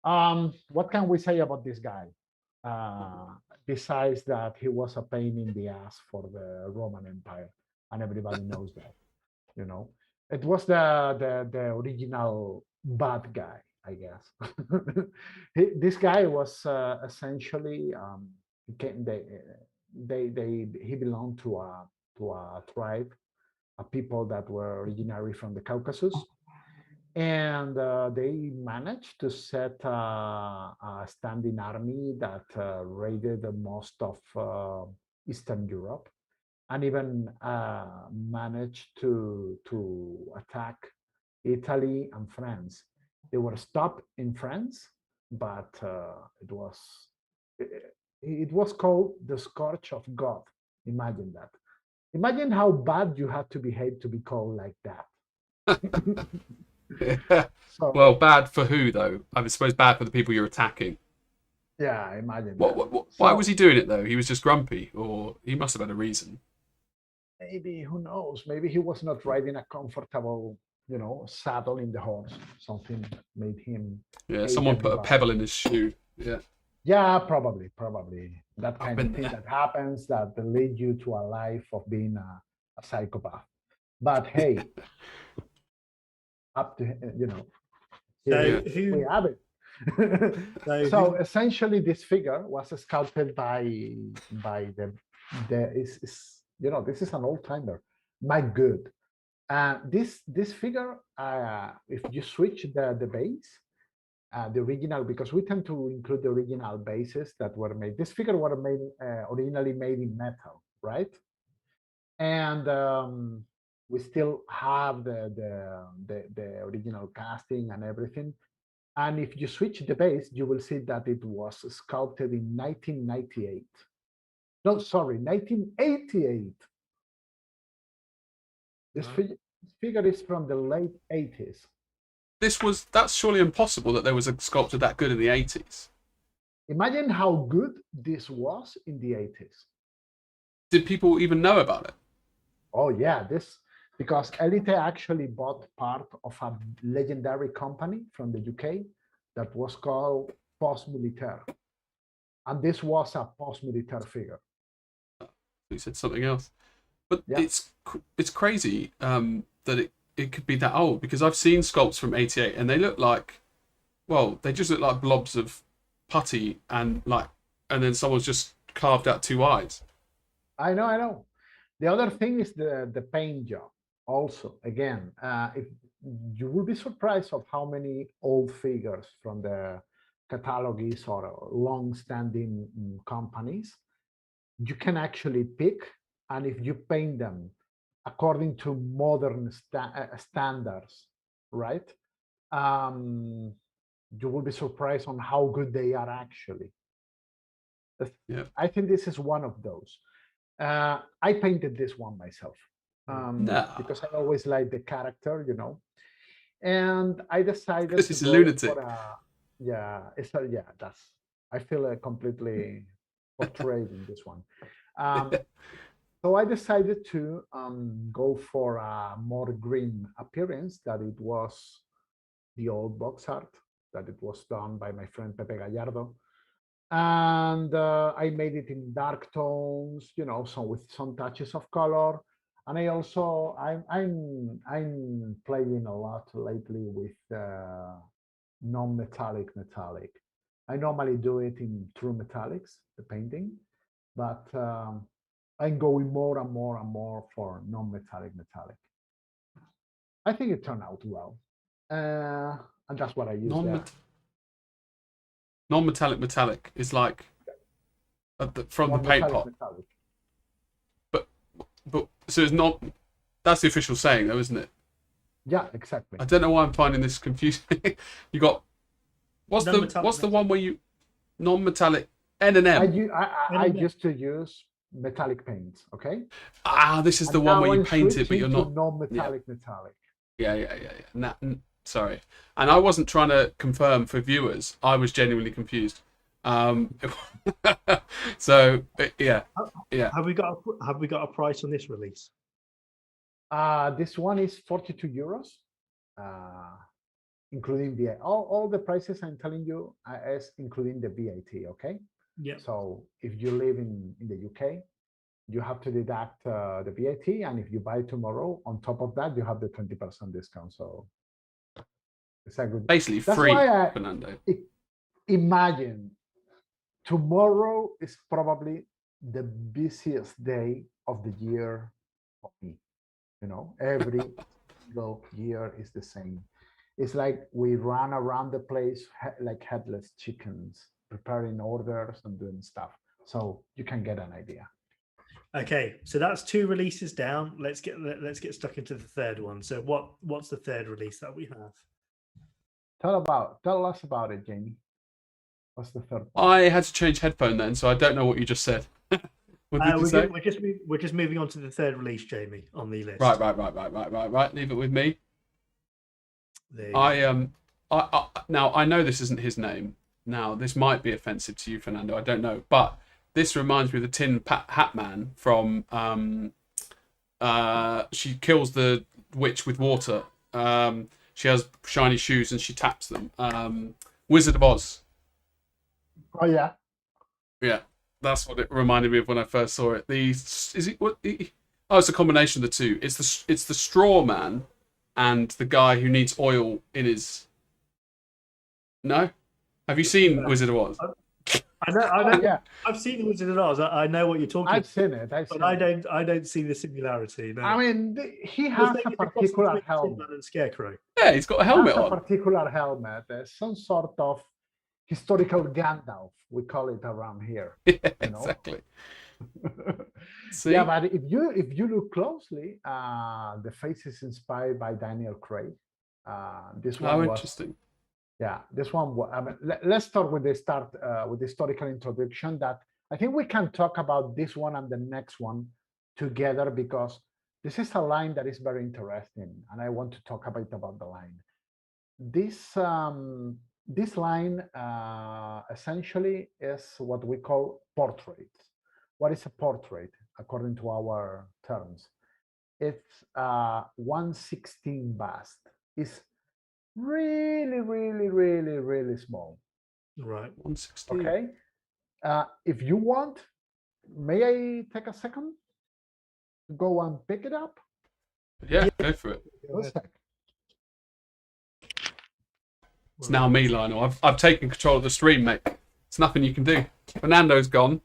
What can we say about this guy? Besides that, he was a pain in the ass for the Roman Empire, and everybody knows that. You know, it was the original bad guy, I guess. This guy was essentially he belonged to a tribe, a people that were originary from the Caucasus. And they managed to set a standing army that raided most of Eastern Europe, and even managed to attack Italy and France. They were stopped in France, but it was called the Scourge of God. Imagine that. Imagine how bad you have to behave to be called like that. Yeah. So, well, bad for who though? I suppose bad for the people you're attacking. Yeah, I imagine. Why was he doing it though? He was just grumpy, or he must have had a reason. Maybe, who knows? Maybe he was not riding a comfortable, saddle in the horse. Something made him. Yeah, someone put a pebble in his shoe. Yeah. Yeah, probably that kind of thing that happens that lead you to a life of being a psychopath. But hey. Up to so we have it. So essentially, this figure was sculpted by this is an old timer, Mike Good. This figure, if you switch the base, the original, because we tend to include the original bases that were made. This figure was originally made in metal, right? And we still have the original casting and everything. And if you switch the base, you will see that it was sculpted in 1998. No, sorry, 1988. This figure is from the late 80s. That's surely impossible that there was a sculptor that good in the 80s. Imagine how good this was in the 80s. Did people even know about it? Oh yeah, because Elite actually bought part of a legendary company from the UK that was called Post Militaire. And this was a Post Militaire figure. You said something else. But yeah. It's crazy that it could be that old, because I've seen sculpts from 88 and they look like, they just look like blobs of putty and then someone's just carved out two eyes. I know. The other thing is the paint job. Also, again, if you will be surprised of how many old figures from the catalogs or long-standing companies, you can actually pick, and if you paint them according to modern standards, right? You will be surprised on how good they are actually. Yeah. I think this is one of those. I painted this one myself because I always like the character, and I decided This to is a go lunatic. for that's. I feel completely portrayed in this one. So I decided to go for a more green appearance, that it was the old box art, that it was done by my friend Pepe Gallardo. And I made it in dark tones, so with some touches of color. And I also, I'm playing a lot lately with non-metallic metallic. I normally do it in true metallics, the painting, but I'm going more and more and more for non-metallic metallic. I think it turned out well, and that's what I use there. Non-metallic metallic is like from the paint pot. Metallic. But so it's not. That's the official saying, though, isn't it? Yeah, exactly. I don't know why I'm finding this confusing. You got what's the one where you non-metallic N&M? I used to use metallic paints. Okay. This is the one where you paint it, but you're not non-metallic metallic. Yeah. Sorry, and I wasn't trying to confirm for viewers. I was genuinely confused. So yeah. Have we got a price on this release? This one is 42 euros, including the all the prices I'm telling you is including the VAT. Okay. Yeah. So if you live in the UK, you have to deduct the VAT, and if you buy tomorrow, on top of that, you have the 20% discount. So it's a good. Basically free, Fernando. Imagine tomorrow is probably the busiest day of the year for me. Every single year is the same. It's like we run around the place like headless chickens, preparing orders and doing stuff. So you can get an idea. Okay, so that's 2 releases down. Let's get stuck into the third one. So what's the third release that we have? Tell us about it, Jamie. What's the third one? I had to change headphone then, so I don't know what you just said. What did you say? We're just moving on to the third release, Jamie, on the list. Right. Leave it with me. Now I know this isn't his name. Now this might be offensive to you, Fernando. I don't know, but this reminds me of the Tin Hat Man from. She kills the witch with water. She has shiny shoes and she taps them. Wizard of Oz. Oh yeah. Yeah, that's what it reminded me of when I first saw it. It's a combination of the two. It's the straw man and the guy who needs oil in his. No, have you seen Wizard of Oz? I know. Yeah, I've seen Wizard of Oz. I know what you're talking about. I've seen it. But I don't see the similarity. No. I mean, he has a particular helmet. And Scarecrow. Yeah, he's got a helmet on. A particular helmet. Some sort of historical Gandalf, we call it around here. Yeah, exactly. Yeah, but if you look closely, the face is inspired by Daniel Craig. This one was interesting. Yeah, this one. Let's start with the historical introduction. That I think we can talk about this one and the next one together, because this is a line that is very interesting, and I want to talk a bit about the line. This line essentially is what we call portraits. What is a portrait according to our terms? It's 1/16 bust. It's really small. Right. 1/16. Okay. If you want, may I take a second to go and pick it up? Yeah, go for it. Let's check. It's now me, Lionel. I've taken control of the stream, mate. It's nothing you can do. Fernando's gone.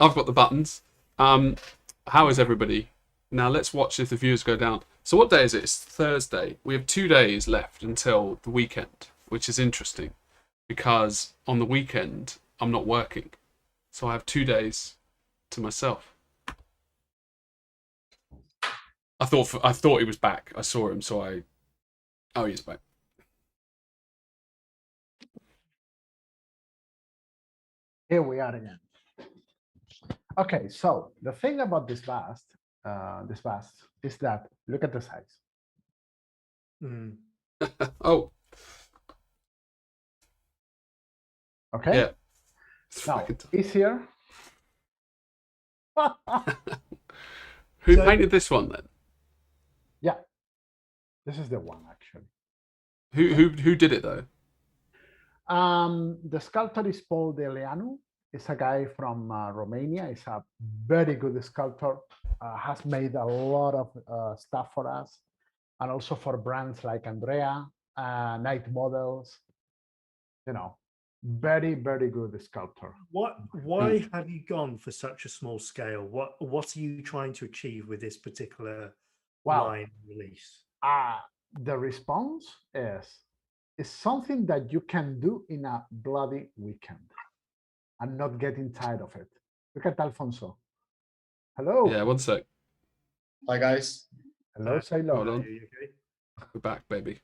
I've got the buttons. How is everybody? Now let's watch if the viewers go down. So what day is it? It's Thursday. We have 2 days left until the weekend, which is interesting. because on the weekend I'm not working, so I have 2 days to myself. I thought he was back. I saw him, so oh, he's back. Here we are again. Okay, so the thing about this vast is that look at the size. Oh, okay. Yeah. Now easier. Who painted this one then? Yeah, this is the one actually. Who did it though? The sculptor is Paul de Leanu. He's a guy from Romania. He's a very good sculptor. Has made a lot of stuff for us, and also for brands like Andrea, Night Models. You know, very good sculptor. Why have you gone for such a small scale? What are you trying to achieve with this particular line release? The response is something that you can do in a bloody weekend and not getting tired of it. Look at Alfonso. Hello. Yeah, 1 sec. Hi guys. Hello, Sailor. Hold on. You okay? We're back, baby.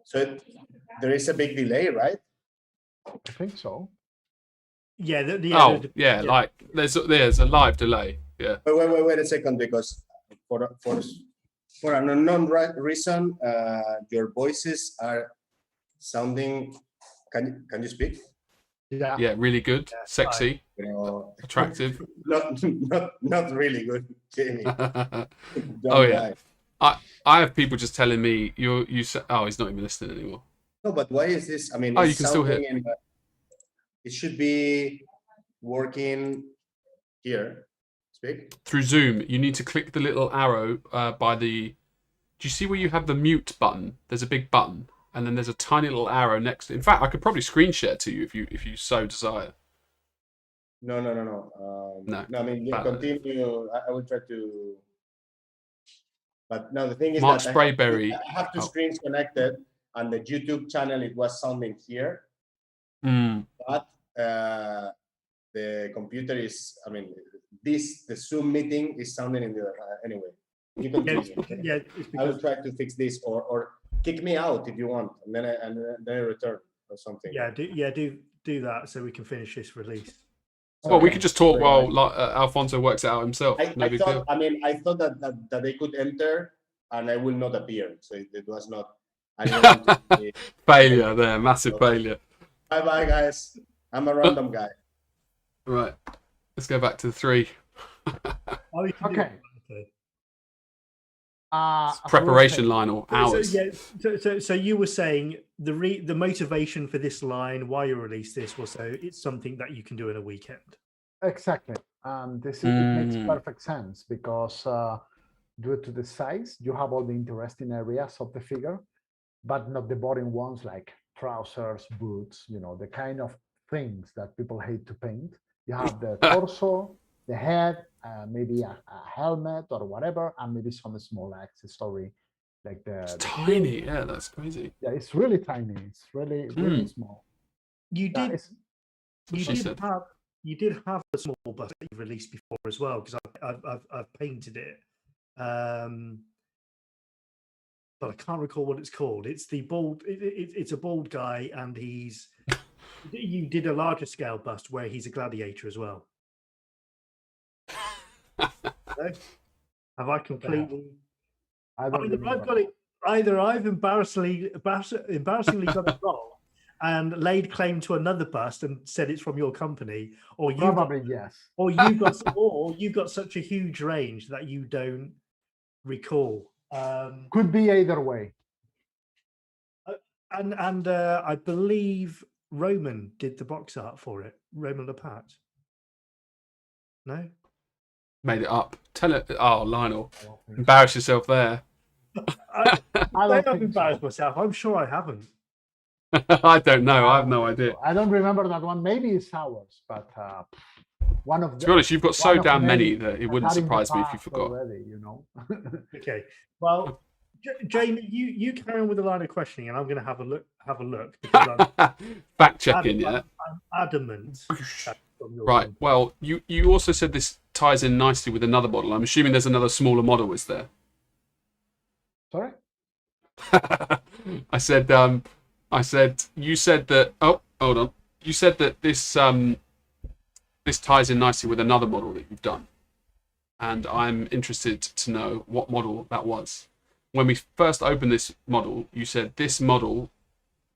So there is a big delay, right? I think so. Yeah. Like there's a live delay. Yeah. Wait a second, because for an unknown reason, your voices are sounding. Can you speak? Yeah. Yeah, really good, sexy, attractive. Not really good, Jamie. Oh yeah. I have people just telling me you. Oh, he's not even listening anymore. No, but why is this? I mean, you can still hear. It should be working here. Speak through Zoom. You need to click the little arrow by the. Do you see where you have the mute button? There's a big button, and then there's a tiny little arrow next. In fact, I could probably screen share to you if you so desire. No. No. I mean, you continue. I will try to. But no, the thing is Mark that Sprayberry. I have two screens connected, and the YouTube channel it was sounding here, but the computer is. I mean, the Zoom meeting is sounding in the anyway. You continue. Yeah, I will try to fix this, or kick me out if you want, and then I return or something. Yeah, do that so we can finish this release. Well, we could just talk while Alfonso works it out himself. I deal. thought that they could enter and I will not appear. So it was not. I didn't want to be, failure there, massive failure. Bye, guys. I'm a random guy. Right, let's go back to the 3. Okay. Preparation line or hours. So you were saying the motivation for this line, why you released this, was so it's something that you can do in a weekend. Exactly. It makes perfect sense because due to the size, you have all the interesting areas of the figure, but not the boring ones like trousers, boots, the kind of things that people hate to paint. You have the torso, the head, maybe a helmet or whatever, and maybe some small accessory like it's tiny. Yeah, that's crazy. Yeah, it's really tiny. It's really small. You did have a small bust that you released before as well, because I've painted it, but I can't recall what it's called. It's the bald. It's a bald guy, and you did a larger scale bust where he's a gladiator as well. Have I completely? Either I've embarrassingly got it wrong and laid claim to another bust and said it's from your company, or yes, or you've got such a huge range that you don't recall. Could be either way. And I believe Roman did the box art for it. Roman Lepat. No. Made it up. Tell it. Oh, Lionel, embarrass yourself there. I don't have embarrassed myself. I'm sure I haven't. I don't know. I have no idea. I don't remember that one. Maybe it's ours, but one of. To be honest, you've got so damn many that it wouldn't surprise me if you forgot. Already, Okay. Well, Jamie, you carry on with the line of questioning, and I'm going to have a look because Fact checking, yeah. I'm adamant. Right. Well, you also said this ties in nicely with another model. I'm assuming there's another smaller model, is there? Sorry? I said you said that. Oh, hold on. You said that this ties in nicely with another model that you've done, and I'm interested to know what model that was. When we first opened this model, you said this model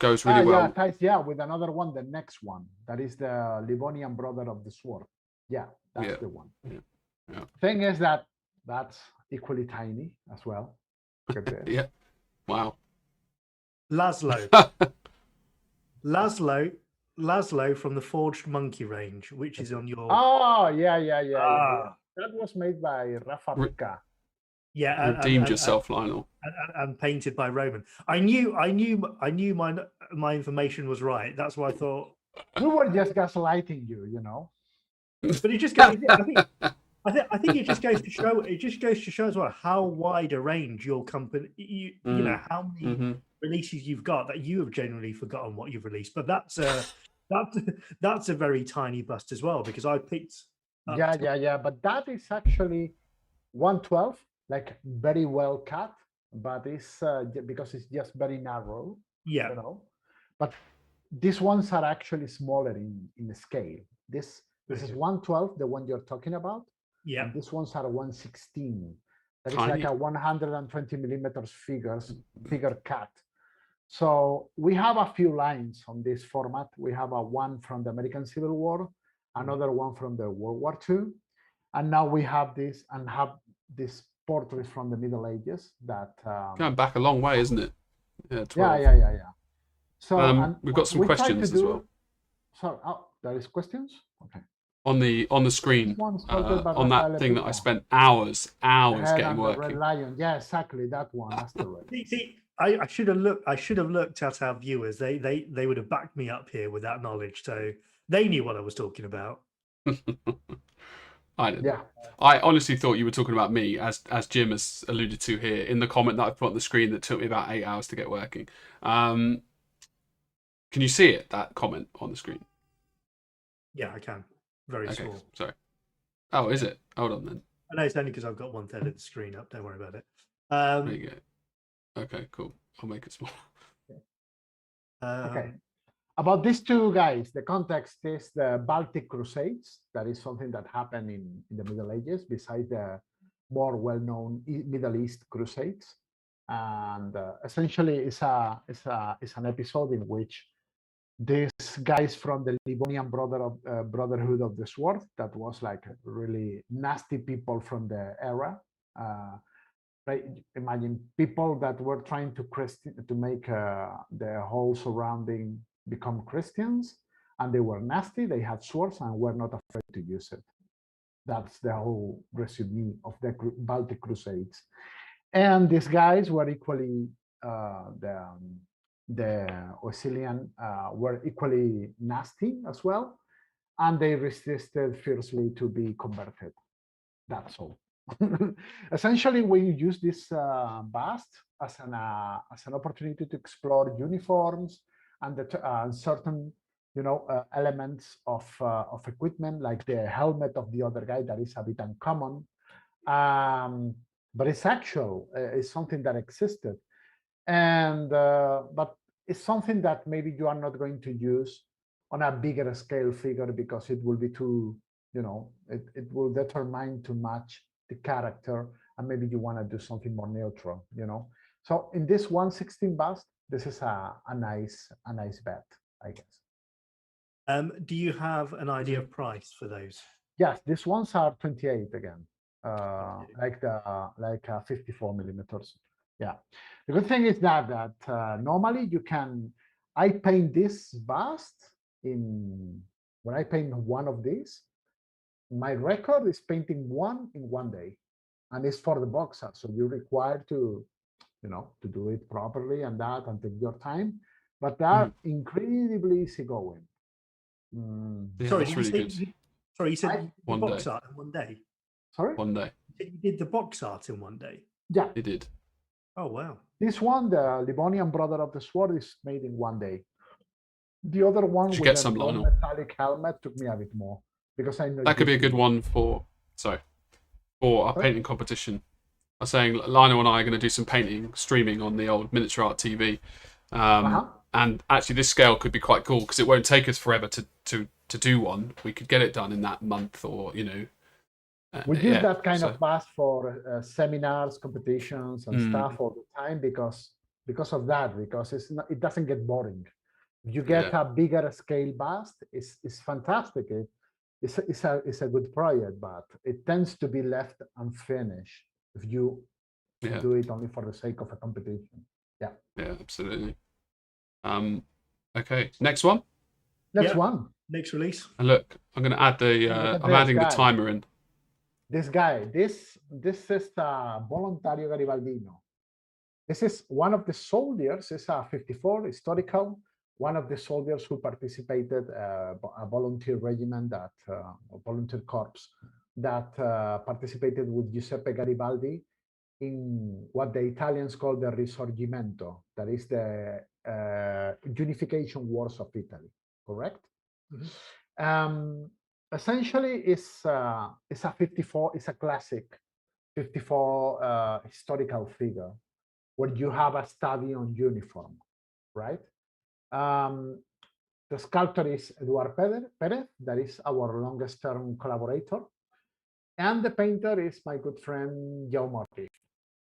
goes really well. Yeah, ties, with another one, the next one. That is the Livonian brother of the sword. Yeah, that's the one. Yeah. Thing is that that's equally tiny as well. Yeah. Wow. Laszlo from the Forged Monkey range, which is on your. Oh, yeah. That was made by Rafa Rica. Yeah, redeemed yourself, Lionel. And painted by Roman. I knew my information was right. That's why I thought we were just gaslighting you, you know. But it just goes. I think it just goes to show. It just goes to show as well how wide a range your company. You know how many releases you've got that you have generally forgotten what you've released. But that's a very tiny bust as well because I picked. Yeah. But that is actually 1/12. Like very well cut, but it's because it's just very narrow. Yeah. You know, but these ones are actually smaller in scale. This is 1/12, the one you're talking about. Yeah. And these ones are 1/16. That is Tiny. like a 120 millimeters figure cut. So we have a few lines on this format. We have a one from the American Civil War, another one from the World War II, and now we have this portraits from the Middle Ages that going back a long way, isn't it? Yeah. 12. Yeah. So we've got some questions as well. So there is questions. Okay. On the screen, on that thing that I spent hours getting working. Red Lion. Yeah, exactly that one. Asteroid. See, I should have looked at our viewers. They would have backed me up here with that knowledge, so they knew what I was talking about. I didn't. Yeah. I honestly thought you were talking about me, as Jim has alluded to here in the comment that I put on the screen that took me about 8 hours to get working. Can you see it? That comment on the screen? Yeah, I can. Very small. Sorry. Oh, is it? Hold on then. I know it's only because I've got 1/3 of the screen up. Don't worry about it. There you go. Okay, cool. I'll make it small. Okay. About these two guys, the context is the Baltic Crusades. That is something that happened in the Middle Ages, besides the more well-known Middle East Crusades. And essentially, it's an episode in which these guys from the Livonian Brotherhood of the Sword, that was like really nasty people from the era. Right? Imagine people that were trying to make the whole surrounding become Christians, and they were nasty. They had swords and were not afraid to use it. That's the whole resume of the Baltic Crusades. And these guys were equally the Osilian were equally nasty as well, and they resisted fiercely to be converted. That's all. Essentially, we use this bust as an opportunity to explore uniforms and certain, elements of equipment, like the helmet of the other guy that is a bit uncommon, but it's actual. It's something that existed, and but it's something that maybe you are not going to use on a bigger scale figure because it will be too, it will determine too much the character, and maybe you want to do something more neutral, So in this 1/16 bust, this is a nice bet, I guess. Do you have an idea of price for those? Yes, these ones are 28 again, like 54 millimeters. Yeah. The good thing is that normally I paint this bust when I paint one of these. My record is painting one in 1 day, and it's for the box art. So you're required to do it properly and take your time, but they're incredibly easygoing. Yeah, Sorry, that's really good. Sorry, you said One box day. art in 1 day. Sorry? 1 day. You did the box art in 1 day. Yeah. He did. Oh, wow. This one, the Livonian Brother of the Sword, is made in 1 day. The other one Should with get a some, Lionel. metallic helmet took me a bit more because I know That could be a good one for our painting competition. I was saying Lionel and I are going to do some painting streaming on the old Miniature Art TV, and actually this scale could be quite cool because it won't take us forever to do one. We could get it done in that month, or we use that kind of bus for seminars, competitions, and stuff all the time because of that. Because it doesn't get boring. If you get a bigger scale bust, it's fantastic. It's a good project, but it tends to be left unfinished if you do it only for the sake of a competition. Yeah, absolutely. Okay, next one. Next release. And look, I'm going to add I'm adding the timer in. This guy, this is Volontario Garibaldino. This is one of the soldiers. It's a 54 historical. One of the soldiers who participated, a volunteer regiment that, volunteer corps that participated with Giuseppe Garibaldi in what the Italians call the Risorgimento, that is the unification wars of Italy, correct? Essentially, it's a 54, it's a classic 54 historical figure where you have a study on uniform, right? The sculptor is Eduard Perez, that is our longest term collaborator. And the painter is my good friend Jaume Ortiz.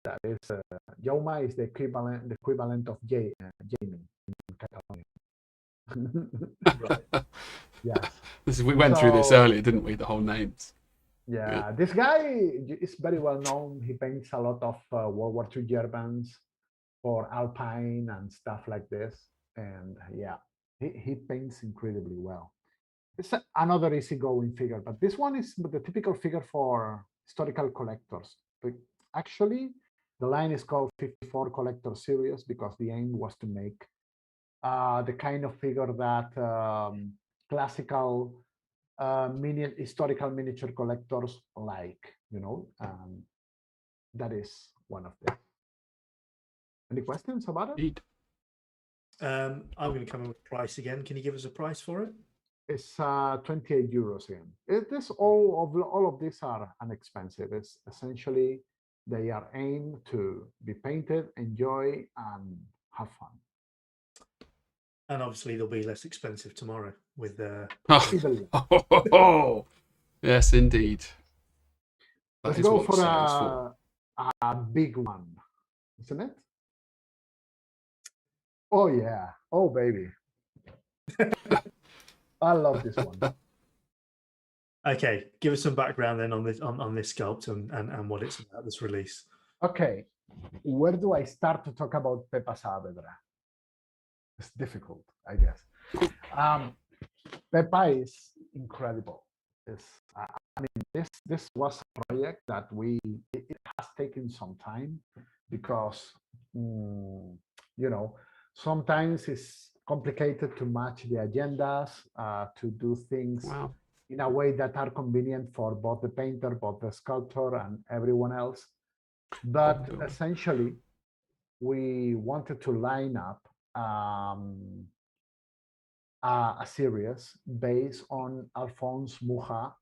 That is, Jaume is the equivalent of Jamie in Catalonia. Right. Yes. We went through this earlier, didn't we? The whole names. Yeah, this guy is very well known. He paints a lot of World War II Germans for Alpine and stuff like this. And he paints incredibly well. It's another easygoing figure, but this one is the typical figure for historical collectors. But actually, the line is called 54 Collector Series because the aim was to make the kind of figure that classical historical miniature collectors like, that is one of them. Any questions about it? I'm going to come in with price again. Can you give us a price for it? It's 28 euros again. All of these are inexpensive. It's essentially they are aimed to be painted, enjoy, and have fun. And obviously they'll be less expensive tomorrow with yes, indeed. Let's go for a big one, isn't it? Oh yeah. Oh baby. I love this one. Okay, give us some background then on this sculpt and what it's about, this release. Okay, where do I start to talk about Pepa Saavedra? It's difficult, I guess. Pepa is incredible. This was a project that it has taken some time because sometimes it's complicated to match the agendas, to do things in a way that are convenient for both the painter, both the sculptor, and everyone else. But essentially, we wanted to line up a series based on Alphonse Mucha,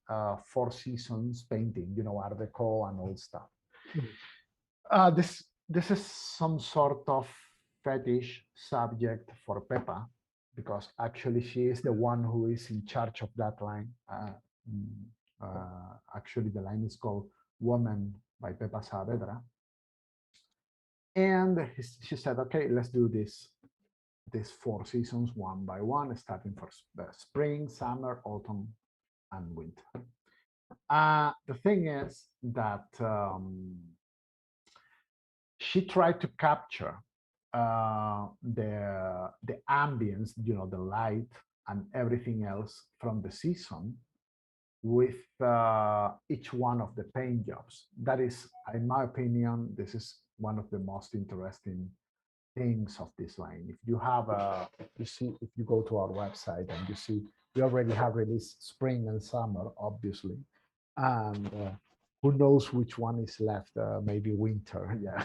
Four Seasons painting, Art Deco and all stuff. This is some sort of fetish subject for Pepa, because actually she is the one who is in charge of that line. Actually, the line is called Woman by Pepa Saavedra. And she said, okay, let's do these 4 seasons one by one, starting for spring, summer, autumn, and winter. The thing is that she tried to capture the ambience, the light and everything else from the season with each one of the paint jobs. That is, in my opinion, this is one of the most interesting things of this line. If you have if you go to our website and you see, we already have released spring and summer, obviously, and who knows which one is left? Maybe winter. Yeah.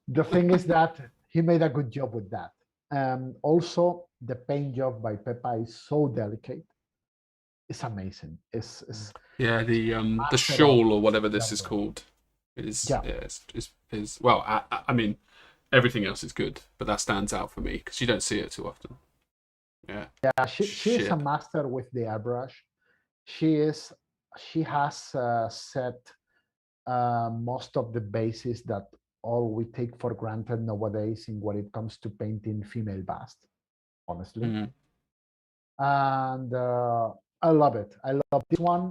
The thing is that he made a good job with that. Also, the paint job by Pepa is so delicate. It's amazing. It's Yeah, the master shawl of or whatever this is Jumbo. called is Yeah. is well. I mean, everything else is good, but that stands out for me because you don't see it too often. Yeah. Yeah, she is a Shit. master with the airbrush. She has set most of the bases that all we take for granted nowadays in when it comes to painting female bust, honestly. Mm. And I love it. I love this one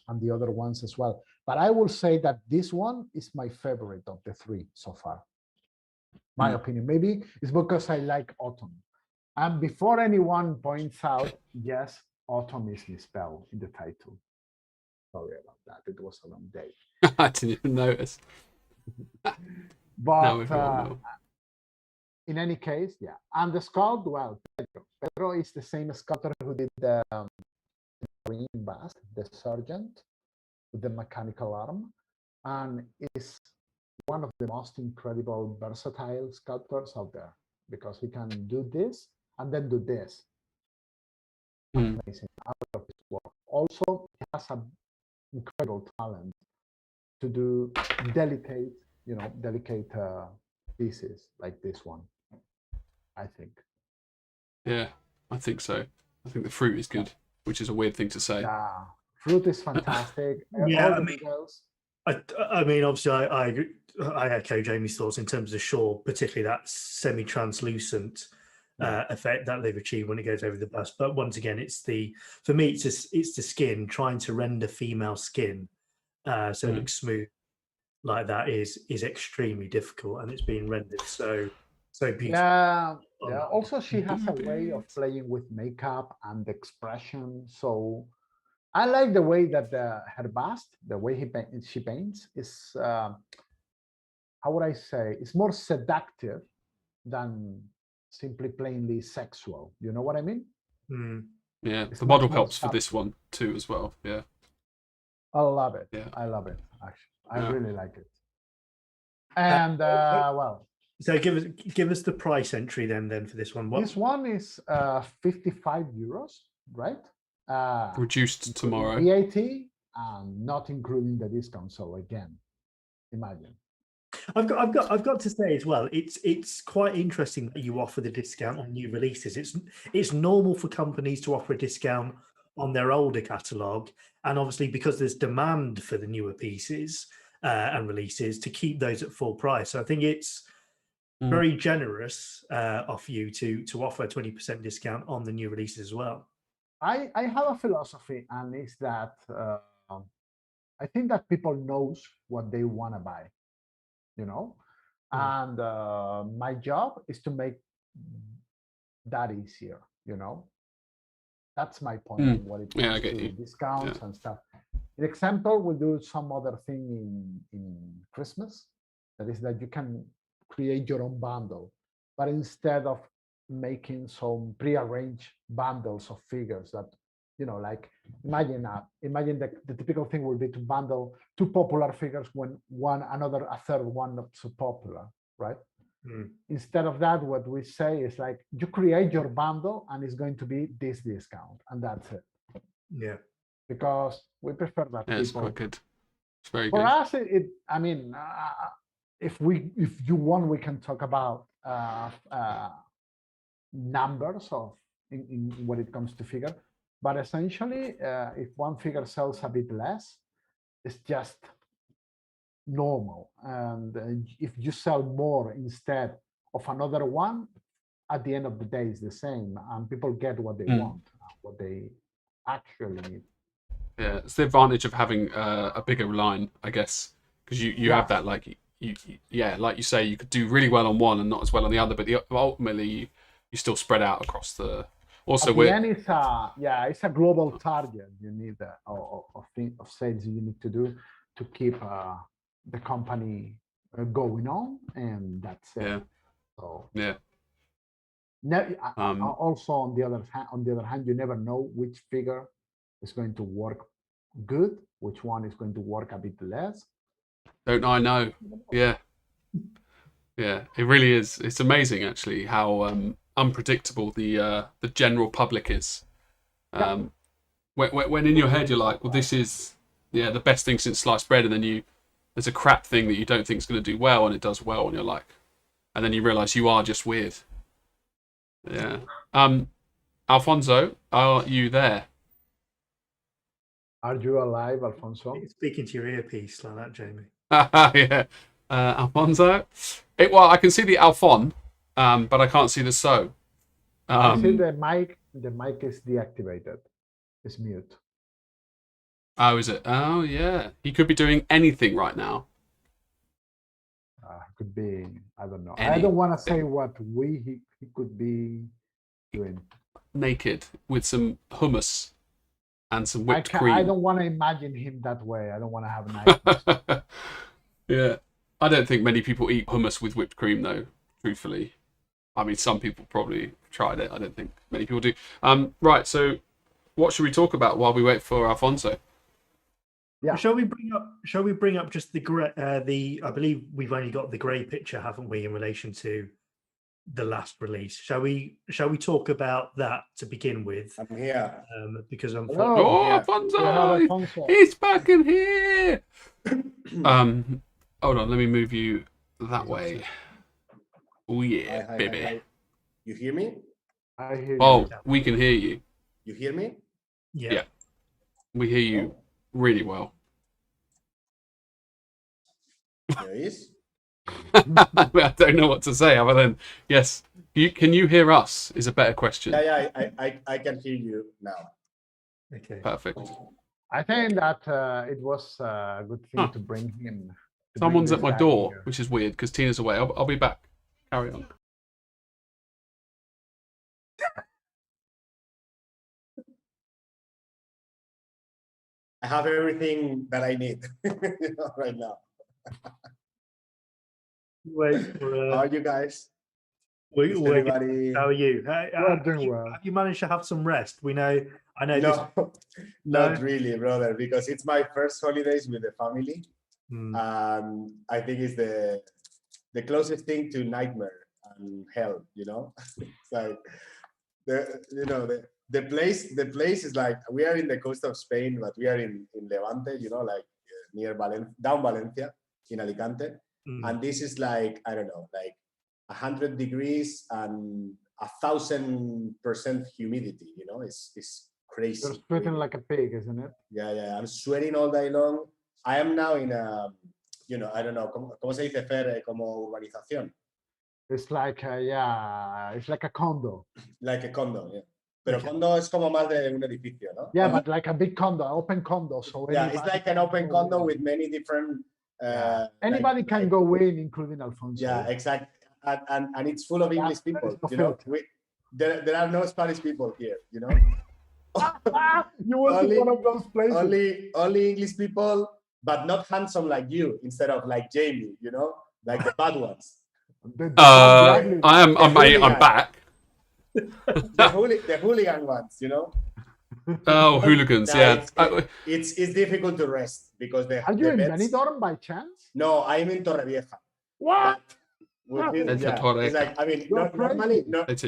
and the other ones as well. But I will say that this one is my favorite of the three so far. My opinion. Maybe it's because I like autumn. And before anyone points out, yes, autumn is misspelled in the title. Sorry about that. It was a long day. I didn't even notice. Now But everyone will. in any case, yeah. And the sculpt, well, Pedro is the same sculptor who did the Marine bust, the sergeant with the mechanical arm, and is one of the most incredible, versatile sculptors out there because he can do this and then do this. Amazing. I love his work. Also, he has an incredible talent to do delicate pieces like this one. I think. Yeah, I think so. I think the fruit is good, which is a weird thing to say. Yeah, fruit is fantastic. Yeah, All I the mean, details. I mean, obviously, I agree. I echo Jamie's thoughts in terms of shore, particularly that semi-translucent effect that they've achieved when it goes over the bust. But once again, for me, it's the skin trying to render female skin so it looks smooth like that is extremely difficult, and it's being rendered so beautiful. Yeah, yeah. Also, she has a way of playing with makeup and expression. So I like the way that her bust, the way she paints, is how would I say? It's more seductive than simply plainly sexual. You know what I mean? Yeah, It's the model much more helps for this one too as well. Yeah. I love it. Yeah. I love it. Actually, I Yeah. really like it. And well, so give us the price entry then for this one. this one is 55 euros, right? Reduced tomorrow. VAT and not including the discount. So again, imagine. I've got to say as well, it's quite interesting that you offer the discount on new releases. It's normal for companies to offer a discount on their older catalogue, and obviously because there's demand for the newer pieces and releases to keep those at full price. So I think it's very generous of you to offer a 20% discount on the new releases as well. I have a philosophy, and it's that I think that people knows what they want to buy, you know, and my job is to make that easier, you know. That's my point in what it comes to discounts and stuff. In example, we'll do some other thing in Christmas. That is that you can create your own bundle, but instead of making some prearranged bundles of figures that, you know, like imagine the typical thing would be to bundle two popular figures when a third one not so popular, right? Instead of that, what we say is like you create your bundle and it's going to be this discount, and that's it. Yeah, because we prefer that. Yeah, it's quite good. It's very For good. us, I mean, if you want, we can talk about numbers of in when it comes to figure. But essentially, if one figure sells a bit less, it's just normal. And if you sell more instead of another one, at the end of the day, it's the same, and people get what they want, what they actually need. Yeah, it's the advantage of having a bigger line, I guess, because you have that like like you say, you could do really well on one and not as well on the other, but ultimately you still spread out across the. Also, at the end, it's a global target. You need of sales you need to do to keep the company going on, and that's it. Yeah. So yeah. Also, on the other hand, you never know which figure is going to work good, which one is going to work a bit less. Don't I know? Yeah. Yeah, it really is. It's amazing, actually, how unpredictable the general public is. When in your head you're like, well, this is the best thing since sliced bread, and then there's a crap thing that you don't think is going to do well, and it does well, and you're like, and then you realise you are just weird. Yeah. Alfonso, are you there? Are you alive, Alfonso? Speaking to your earpiece like that, Jamie. Yeah. Alfonso? Well, I can see the Alfon, but I can't see the so. I see the mic is deactivated. It's mute. Oh, is it? Oh, yeah. He could be doing anything right now. Could be, I don't know. I don't want to say what he could be doing. Naked with some hummus and some whipped cream. I don't want to imagine him that way. I don't want to have nightmares. Yeah. I don't think many people eat hummus with whipped cream, though, truthfully. I mean, some people probably tried it. I don't think many people do. Right, so what should we talk about while we wait for Alfonso? Yeah. Shall we bring up just the I believe we've only got the grey picture, haven't we, in relation to the last release? Shall we talk about that to begin with? I'm here. Because I'm Alfonso! He's back in here. Hold on, let me move you that way. Oh yeah, Hi, baby. hi. You hear me? I hear Oh, we can hear you. You hear me? Yeah. We hear you really well. There is. I don't know what to say other than yes. Can you hear us? Is a better question. Yeah, I can hear you now. Okay. Perfect. I think that it was a good thing to bring him. Someone's at my door, which is weird because Tina's away. I'll be back. Carry on. I have everything that I need right now. Wait for, How are you guys? everybody. How are you? Doing well. Have you managed to have some rest? I know. No, not really, brother, because it's my first holidays with the family. I think it's the closest thing to nightmare and hell. It's like the place is like we are in the coast of Spain, but we are in Levante, like near down Valencia in Alicante, and this is like I don't know, like 100 degrees and 1,000% humidity. It's crazy. You're sweating like a pig, isn't it? Yeah. I'm sweating all day long. I am now in a, I don't know, ¿cómo se dice, Fer, como urbanización? It's like, it's like a condo. Like a condo, yeah. Pero condo es como más de un edificio, ¿no? Yeah, but like a big condo, open condo. So yeah, it's like an open condo with many different... anybody can go in, including Alfonso. Yeah, exactly. And it's full of English people, there are no Spanish people here, You went to one of those places. Only English people, but not handsome like you, instead of like Jamie, like the bad ones. I'm back. the hooligan ones, Oh, hooligans, yeah. It's difficult to rest because Are you in Benidorm by chance? No, I'm in Torrevieja. What? It's like, I mean,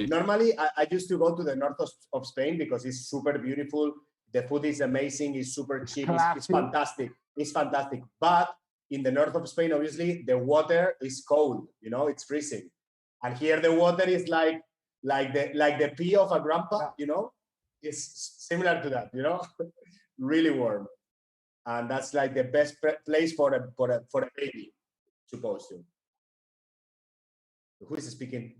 normally I used to go to the north of Spain because it's super beautiful. The food is amazing. It's super cheap. It's fantastic. It's fantastic. But in the north of Spain, obviously, the water is cold. It's freezing. And here the water is like the pee of a grandpa. It's similar to that. Really warm. And that's like the best place for a baby, supposed to. Who is speaking?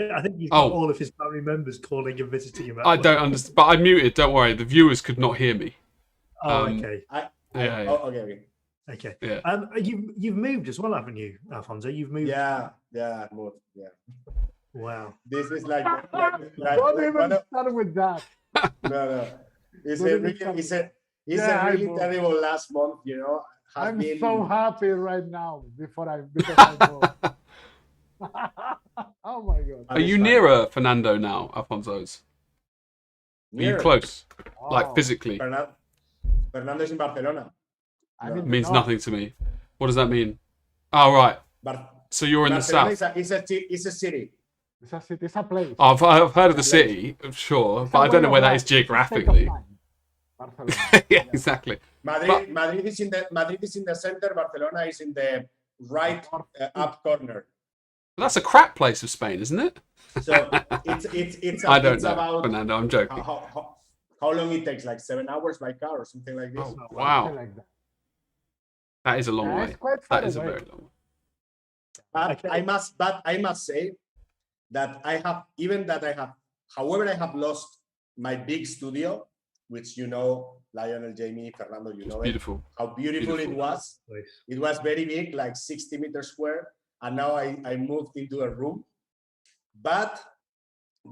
I think you've got all of his family members calling and visiting him. I don't understand, but I muted. Don't worry, the viewers could not hear me. Oh, okay. Okay. Okay. Yeah. You've moved as well, haven't you, Alfonso? You've moved. Yeah, moved. Yeah. Wow. This is like Don't even start with that. No. It's a really terrible last month. I'm so happy right now. Because I know. Oh my god. Are you nearer Fernando now, Alfonso's? Are you close? Like physically? Fernando is in Barcelona. It means nothing to me. What does that mean? Oh, right. So you're in Barcelona the south. It's a city. It's a city. It's a place. I've heard of the city, sure, but I don't know where that is geographically. Yeah, exactly. Madrid is in the center. Barcelona is in the right up corner. But that's a crap place of Spain, isn't it? So it's I don't know, about Fernando. I'm joking. How long it takes? Like 7 hours by car or something like this. Oh, wow. That is a long way. That is a very long way. But I must say that however, I have lost my big studio, which Lionel, Jamie, Fernando, Beautiful. how beautiful it was. It was very big, like 60 meters square, and now I moved into a room. But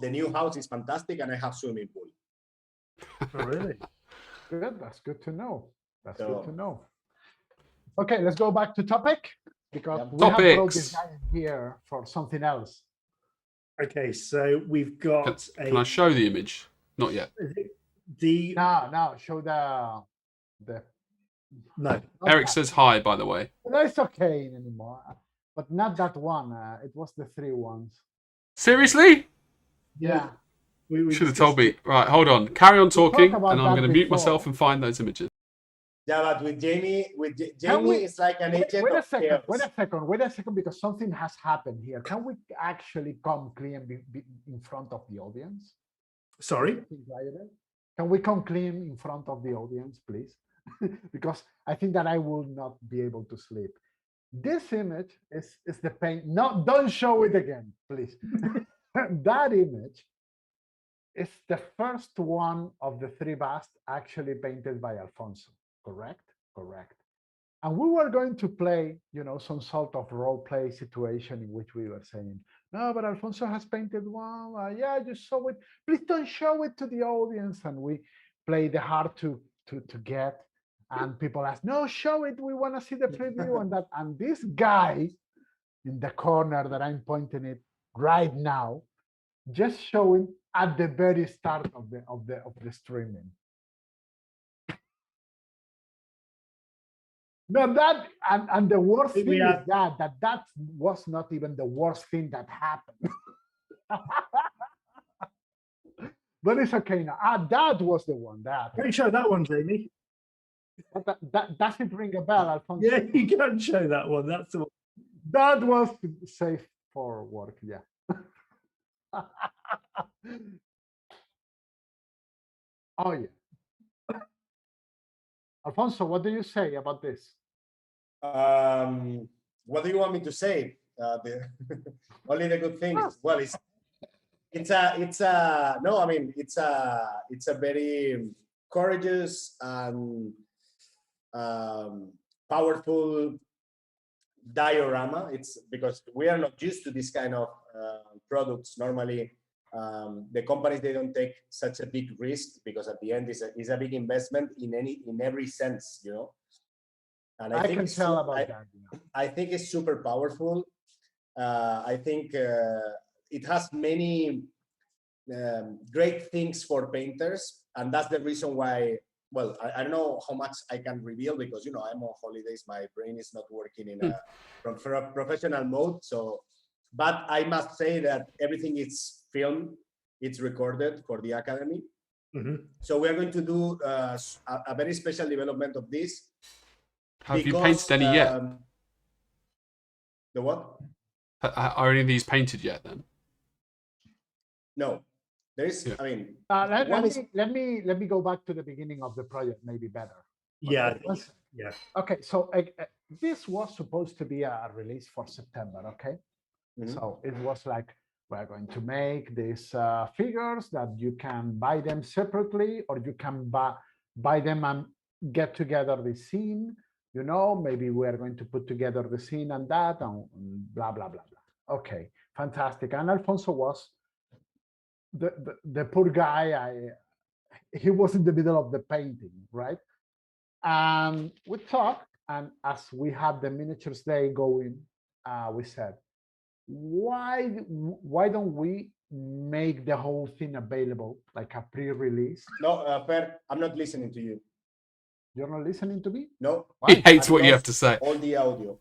the new house is fantastic, and I have swimming pool. Oh, really? Good. That's good to know. Good to know. Okay, let's go back to topic because we have brought this guy here for something else. Okay, so we've got. Can I show the image? Not yet. No, show the. No. Eric says hi, by the way. No, it's okay anymore, but not that one. It was the 3 ones. Seriously? Yeah. We should have told me. Right, hold on. Carry on talking, and I'm going to mute myself and find those images. Yeah, but with Jamie, it's like an agent wait a of second, chaos. Wait a second, because something has happened here. Can we actually come clean in front of the audience? Sorry? Can we come clean in front of the audience, please? Because I think that I will not be able to sleep. This image is the paint. No, don't show it again, please. That image is the first one of the 3 busts actually painted by Alfonso. Correct. And we were going to play, some sort of role play situation in which we were saying, no, but Alfonso has painted one. Yeah, I just saw it. Please don't show it to the audience. And we play the hard to get. And people ask, no, show it. We want to see the preview and that. And this guy in the corner that I'm pointing it right now, just showing at the very start of the streaming. No, that and the worst thing is that was not even the worst thing that happened. But it's okay now. That was the one. Can you show that one, Jamie? That doesn't ring a bell, Alfonso. Yeah, you can show that one. That's the one. That was safe for work. Yeah. Oh yeah. Alfonso, what do you say about this? What do you want me to say? Only the good things. Well, it's a very courageous and powerful diorama. It's because we are not used to this kind of products. Normally, the companies, they don't take such a big risk because at the end is a big investment in every sense, And I think can tell about that. I think it's super powerful. I think it has many great things for painters, and that's the reason why. Well, I don't know how much I can reveal because I'm on holidays. My brain is not working in a professional mode. So, but I must say that everything is filmed. It's recorded for the academy. Mm-hmm. So we are going to do a very special development of this. Have you painted any yet? The what? Are any of these painted yet then? No. There is, Yeah. I mean, let me go back to the beginning of the project, maybe better. Yeah. Okay. Yeah. Okay, so this was supposed to be a release for September, okay? Mm-hmm. So it was like, we're going to make these figures that you can buy them separately, or you can buy them and get together the scene. Maybe we're going to put together the scene and that, and blah, blah, blah, blah. Okay, fantastic. And Alfonso was the poor guy. He was in the middle of the painting, right? And we talked, and as we had the miniatures day going, we said, why don't we make the whole thing available like a pre-release? No, Fer, I'm not listening to you. You're not listening to me? No. He hates what you have to say. All the audio.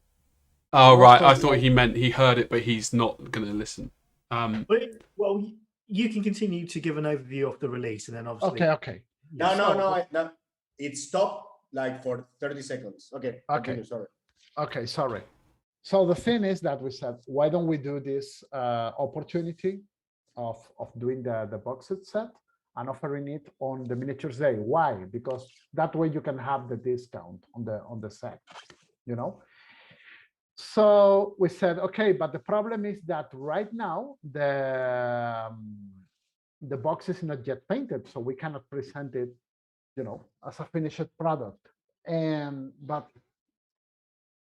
Oh, right. I thought he meant he heard it, but he's not going to listen. Well, you can continue to give an overview of the release, and then obviously. Okay. No. It stopped like for 30 seconds. Okay. Continue, sorry. Okay, sorry. So the thing is that we said, why don't we do this opportunity of doing the box set and offering it on the Miniatures Day? Why? Because that way you can have the discount on the set, you know. So we said, okay, but the problem is that right now the box is not yet painted, so we cannot present it, you know, as a finished product. But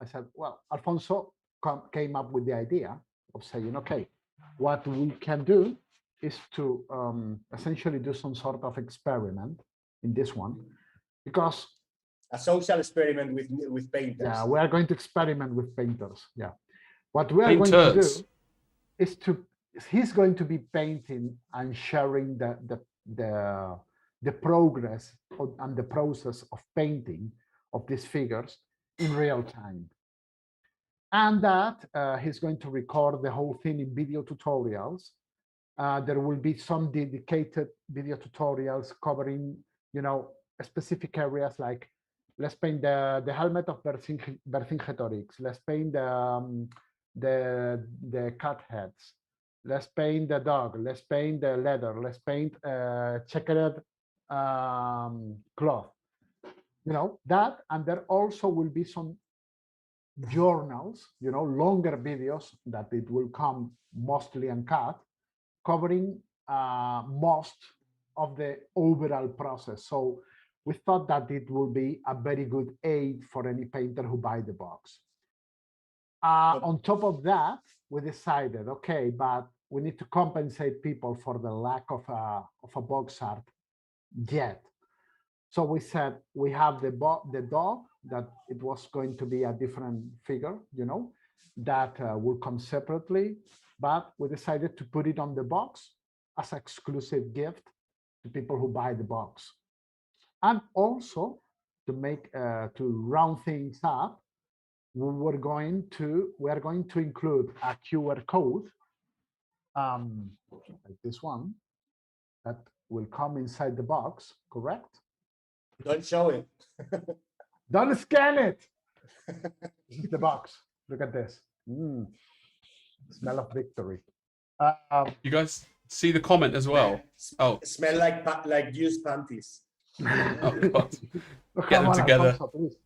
I said, well, Alfonso came up with the idea of saying, okay, what we can do is to essentially do some sort of experiment in this one, because a social experiment with painters. Yeah, we are going to experiment with painters. Yeah, what we are going to do is he's going to be painting and sharing the progress and the process of painting of these figures in real time. And that he's going to record the whole thing in video tutorials. There will be some dedicated video tutorials covering, you know, specific areas like, let's paint the helmet of Vercingetorix. Let's paint the cat heads. Let's paint the dog. Let's paint the leather. Let's paint checkered cloth. You know, that, and there also will be some journals, you know, longer videos that it will come mostly uncut, covering most of the overall process. So we thought that it will be a very good aid for any painter who buy the box. On top of that, we decided, okay, but we need to compensate people for the lack of a box art yet. So we said we have the dog, that it was going to be a different figure, you know, that will come separately, but we decided to put it on the box as an exclusive gift to people who buy the box. And also to make to round things up, we are going to include a QR code, like this one, that will come inside the box, correct? Don't show it. Don't scan it. This is the box. Look at this. Smell of victory. You guys see the comment as well? Smell like used panties. Oh God. Get them together. Alfonso,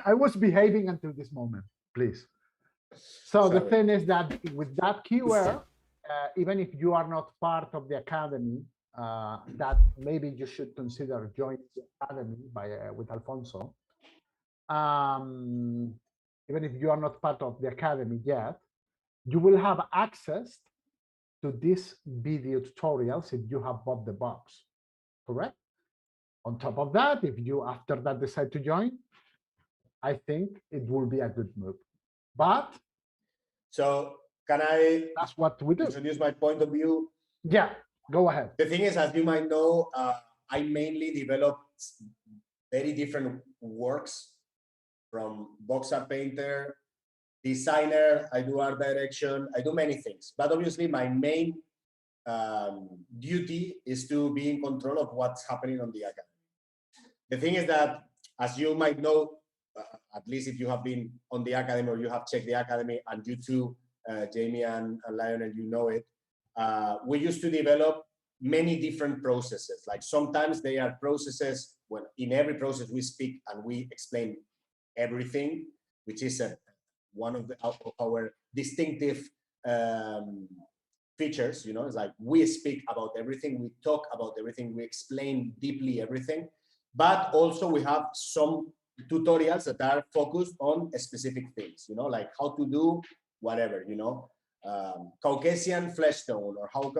I was behaving until this moment, please. So the thing is that with that QR, even if you are not part of the academy, that maybe you should consider joining the academy with Alfonso. Even if you are not part of the academy yet, you will have access to these video tutorials if you have bought the box, correct? On top of that, if you after that decide to join, I think it will be a good move. But so can I? That's what we do. Introduce my point of view. Yeah, go ahead. The thing is, as you might know, I mainly developed very different works, from box art painter, designer. I do art direction. I do many things, but obviously my main duty is to be in control of what's happening on the academy. The thing is that, as you might know, at least if you have been on the academy or you have checked the academy, and you too, Jamie and Lionel, you know it, we used to develop many different processes. Like sometimes they are processes when in every process we speak and we explain everything, which is one of our distinctive features. You know, it's like we speak about everything, we talk about everything, we explain deeply everything. But also we have some tutorials that are focused on specific things, you know, like how to do whatever, you know, Caucasian flesh tone, or how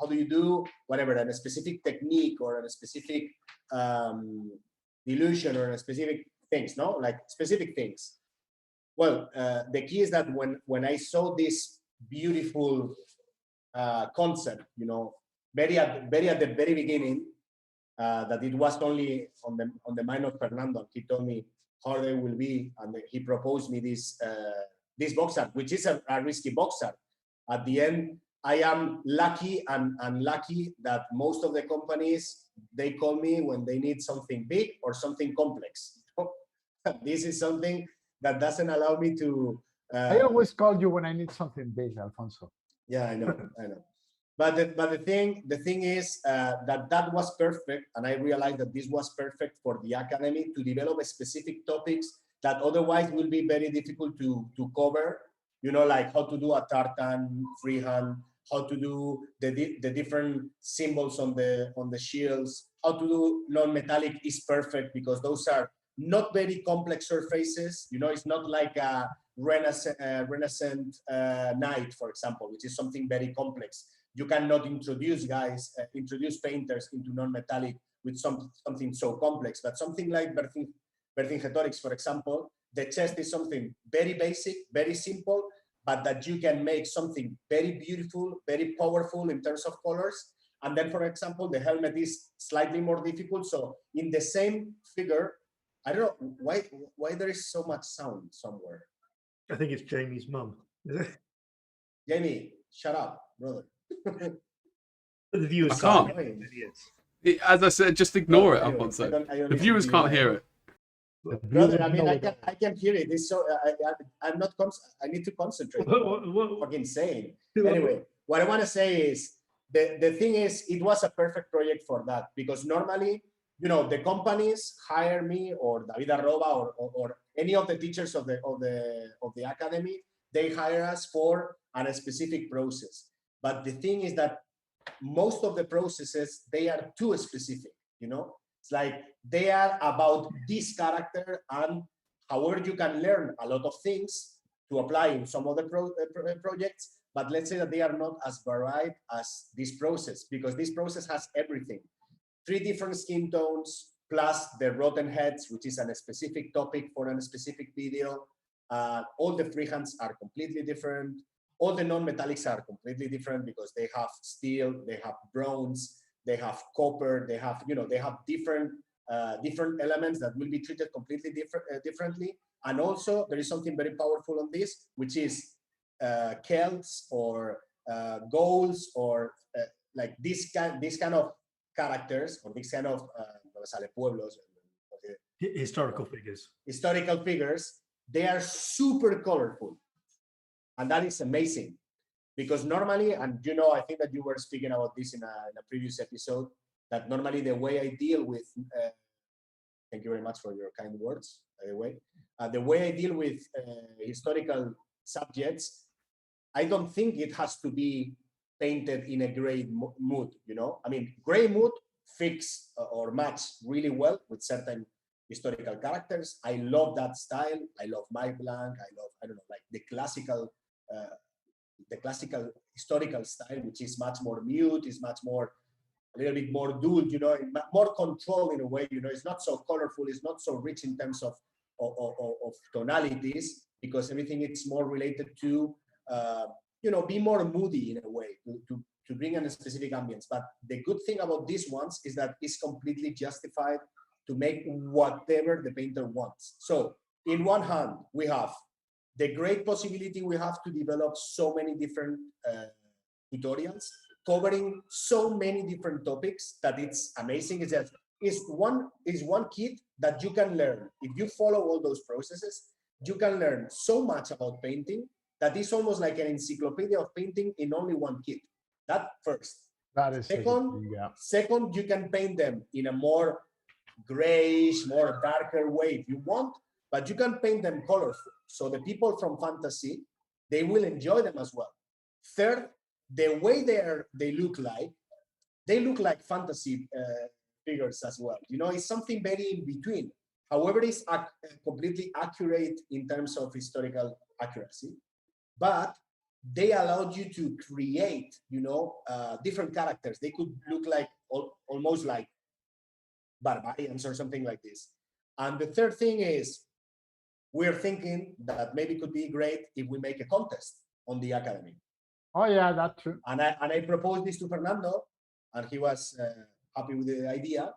do you do whatever, and a specific technique or a specific illusion or a specific things, no, like specific things. Well, the key is that when I saw this beautiful concept, you know, very at the very beginning, that it was only on the mind of Fernando. He told me how they will be, and he proposed me this box art, which is a risky box art. At the end, I am lucky and unlucky that most of the companies, they call me when they need something big or something complex. This is something that doesn't allow me to. I always call you when I need something big, Alfonso. Yeah, I know. But the thing is that was perfect, and I realized that this was perfect for the academy to develop specific topics that otherwise will be very difficult to cover. You know, like how to do a tartan freehand, how to do the different symbols on the shields, how to do non-metallic is perfect because those are not very complex surfaces. You know, it's not like a Renaissance knight, for example, which is something very complex. You cannot introduce painters into non-metallic with something so complex. But something like Vercingetorix, for example, the chest is something very basic, very simple, but that you can make something very beautiful, very powerful in terms of colors. And then, for example, the helmet is slightly more difficult. So in the same figure, I don't know why there is so much sound somewhere. I think it's Jamie's mum. Jamie, shut up, brother. The viewers can't. As I said, just ignore it, Alfonso. The viewers can't hear it. Brother, I mean, I can hear it. It's so I'm not. I need to concentrate. What fucking saying. Anyway, what I want to say is the thing is it was a perfect project for that because normally, you know, the companies hire me or David Arroba or any of the teachers of the academy. They hire us for a specific process. But the thing is that most of the processes, they are too specific, you know? It's like they are about this character and however you can learn a lot of things to apply in some other projects, but let's say that they are not as varied as this process because this process has everything. 3 different skin tones, plus the rotten heads, which is a specific topic for a specific video. All the freehands are completely different. All the non-metallics are completely different because they have steel, they have bronze, they have copper, they have, you know, they have different elements that will be treated completely differently. And also there is something very powerful on this, which is Celts or Gauls or like this kind of characters or this kind of pueblos, historical figures. Historical figures, they are super colorful. And that is amazing because normally, and you know, I think that you were speaking about this in a previous episode, that normally the way I deal with, thank you very much for your kind words, by the way, the way I deal with historical subjects, I don't think it has to be painted in a gray mood, you know? I mean, gray mood fits or match really well with certain historical characters. I love that style. I love Mike Blanc. I love, I don't know, like the classical historical style, which is much more mute, is much more, a little bit more dull, you know, more control in a way, you know, it's not so colorful, it's not so rich in terms of tonalities, because everything is more related to, you know, be more moody in a way, to bring in a specific ambience. But the good thing about these ones is that it's completely justified to make whatever the painter wants. So in one hand, we have the great possibility we have to develop so many different tutorials covering so many different topics that it's amazing. It's just one kit that you can learn. If you follow all those processes, you can learn so much about painting that is almost like an encyclopedia of painting in only one kit. That first. That is second, you can paint them in a more grayish, more darker way if you want, but you can paint them colorful. So the people from fantasy, they will enjoy them as well. Third, the way they look like fantasy figures as well. You know, it's something very in between. However, it's completely accurate in terms of historical accuracy, but they allowed you to create, you know, different characters. They could look like almost like barbarians or something like this. And the third thing is, we're thinking that maybe it could be great if we make a contest on the academy. Oh yeah, that's true. And I proposed this to Fernando, and he was happy with the idea.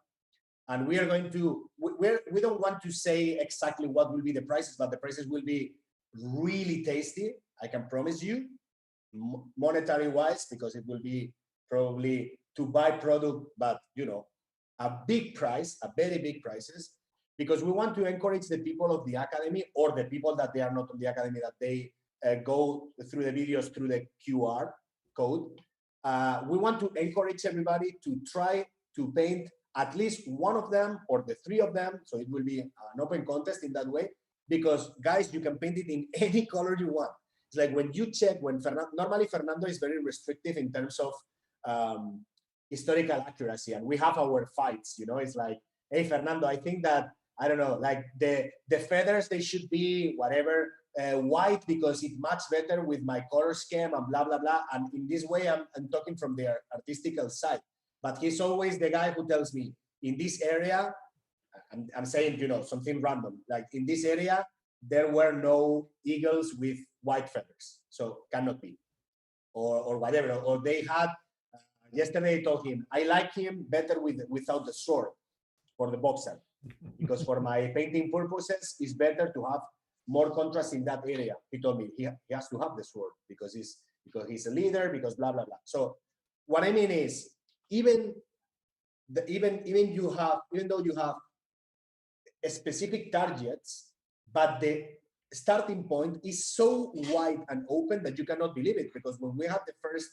And we are going to, we don't want to say exactly what will be the prices, but the prices will be really tasty. I can promise you, monetary wise, because it will be probably to buy product, but you know, a big price, a very big prices, because we want to encourage the people of the academy or the people that they are not on the academy, that they go through the videos through the QR code. We want to encourage everybody to try to paint at least one of them or the three of them. So it will be an open contest in that way, because guys, you can paint it in any color you want. It's like when you check, normally Fernando is very restrictive in terms of historical accuracy, and we have our fights, you know, it's like, hey, Fernando, I think that, I don't know, like the feathers, they should be whatever, white because it matches better with my color scheme and blah, blah, blah. And in this way, I'm talking from the artistical side. But he's always the guy who tells me, in this area, I'm saying, you know, something random, like in this area, there were no eagles with white feathers, so cannot be, or whatever. Or they had, yesterday I told him, I like him better without the sword for the boxer, because for my painting purposes, it's better to have more contrast in that area. He told me he has to have the sword because he's a leader, because blah, blah, blah. So what I mean is, even though you have specific targets, but the starting point is so wide and open that you cannot believe it. Because when we have the first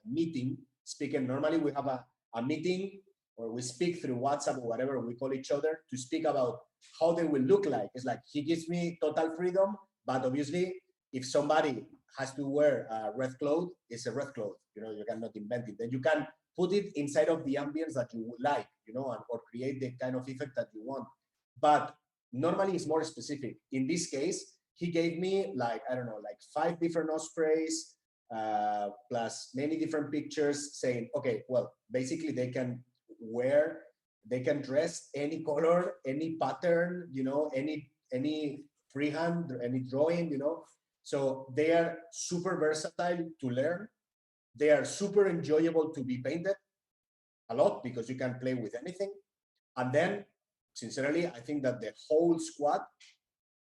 meeting, speaking, normally we have a meeting, or we speak through WhatsApp or whatever we call each other, to speak about how they will look like. It's like he gives me total freedom, but obviously if somebody has to wear a red cloth, it's a red cloth, you know, you cannot invent it. Then you can put it inside of the ambience that you would like, you know, or create the kind of effect that you want. But normally it's more specific. In this case, he gave me like, I don't know, like 5 different ospreys, plus many different pictures saying, okay, well, basically they can dress any color, any pattern, you know, any freehand, any drawing, you know. So they are super versatile to learn. They are super enjoyable to be painted a lot, because you can play with anything. And then, sincerely, I think that the whole squad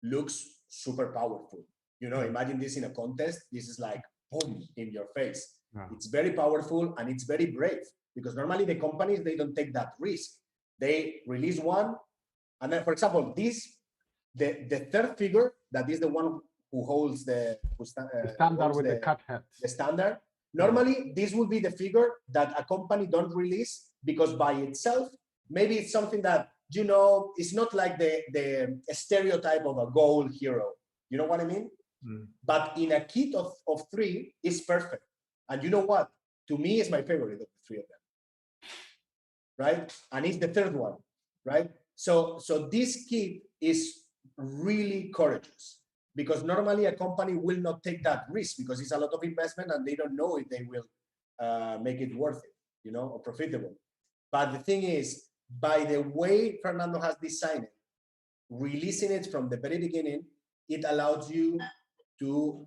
looks super powerful. You know, imagine this in a contest. This is like, boom, in your face. Yeah. It's very powerful and it's very brave, because normally the companies, they don't take that risk. They release one. And then, for example, the third figure, that is the one who holds the standard with the cut heads. The standard. Normally, this would be the figure that a company don't release, because by itself, maybe it's something that, you know, it's not like the stereotype of a goal hero. You know what I mean? Mm. But in a kit of 3, it's perfect. And you know what? To me, it's my favorite of the 3 of them. Right? And it's the third one, right? So this kit is really courageous, because normally a company will not take that risk, because it's a lot of investment and they don't know if they will make it worth it, you know, or profitable. But the thing is, by the way Fernando has designed it, releasing it from the very beginning, it allows you to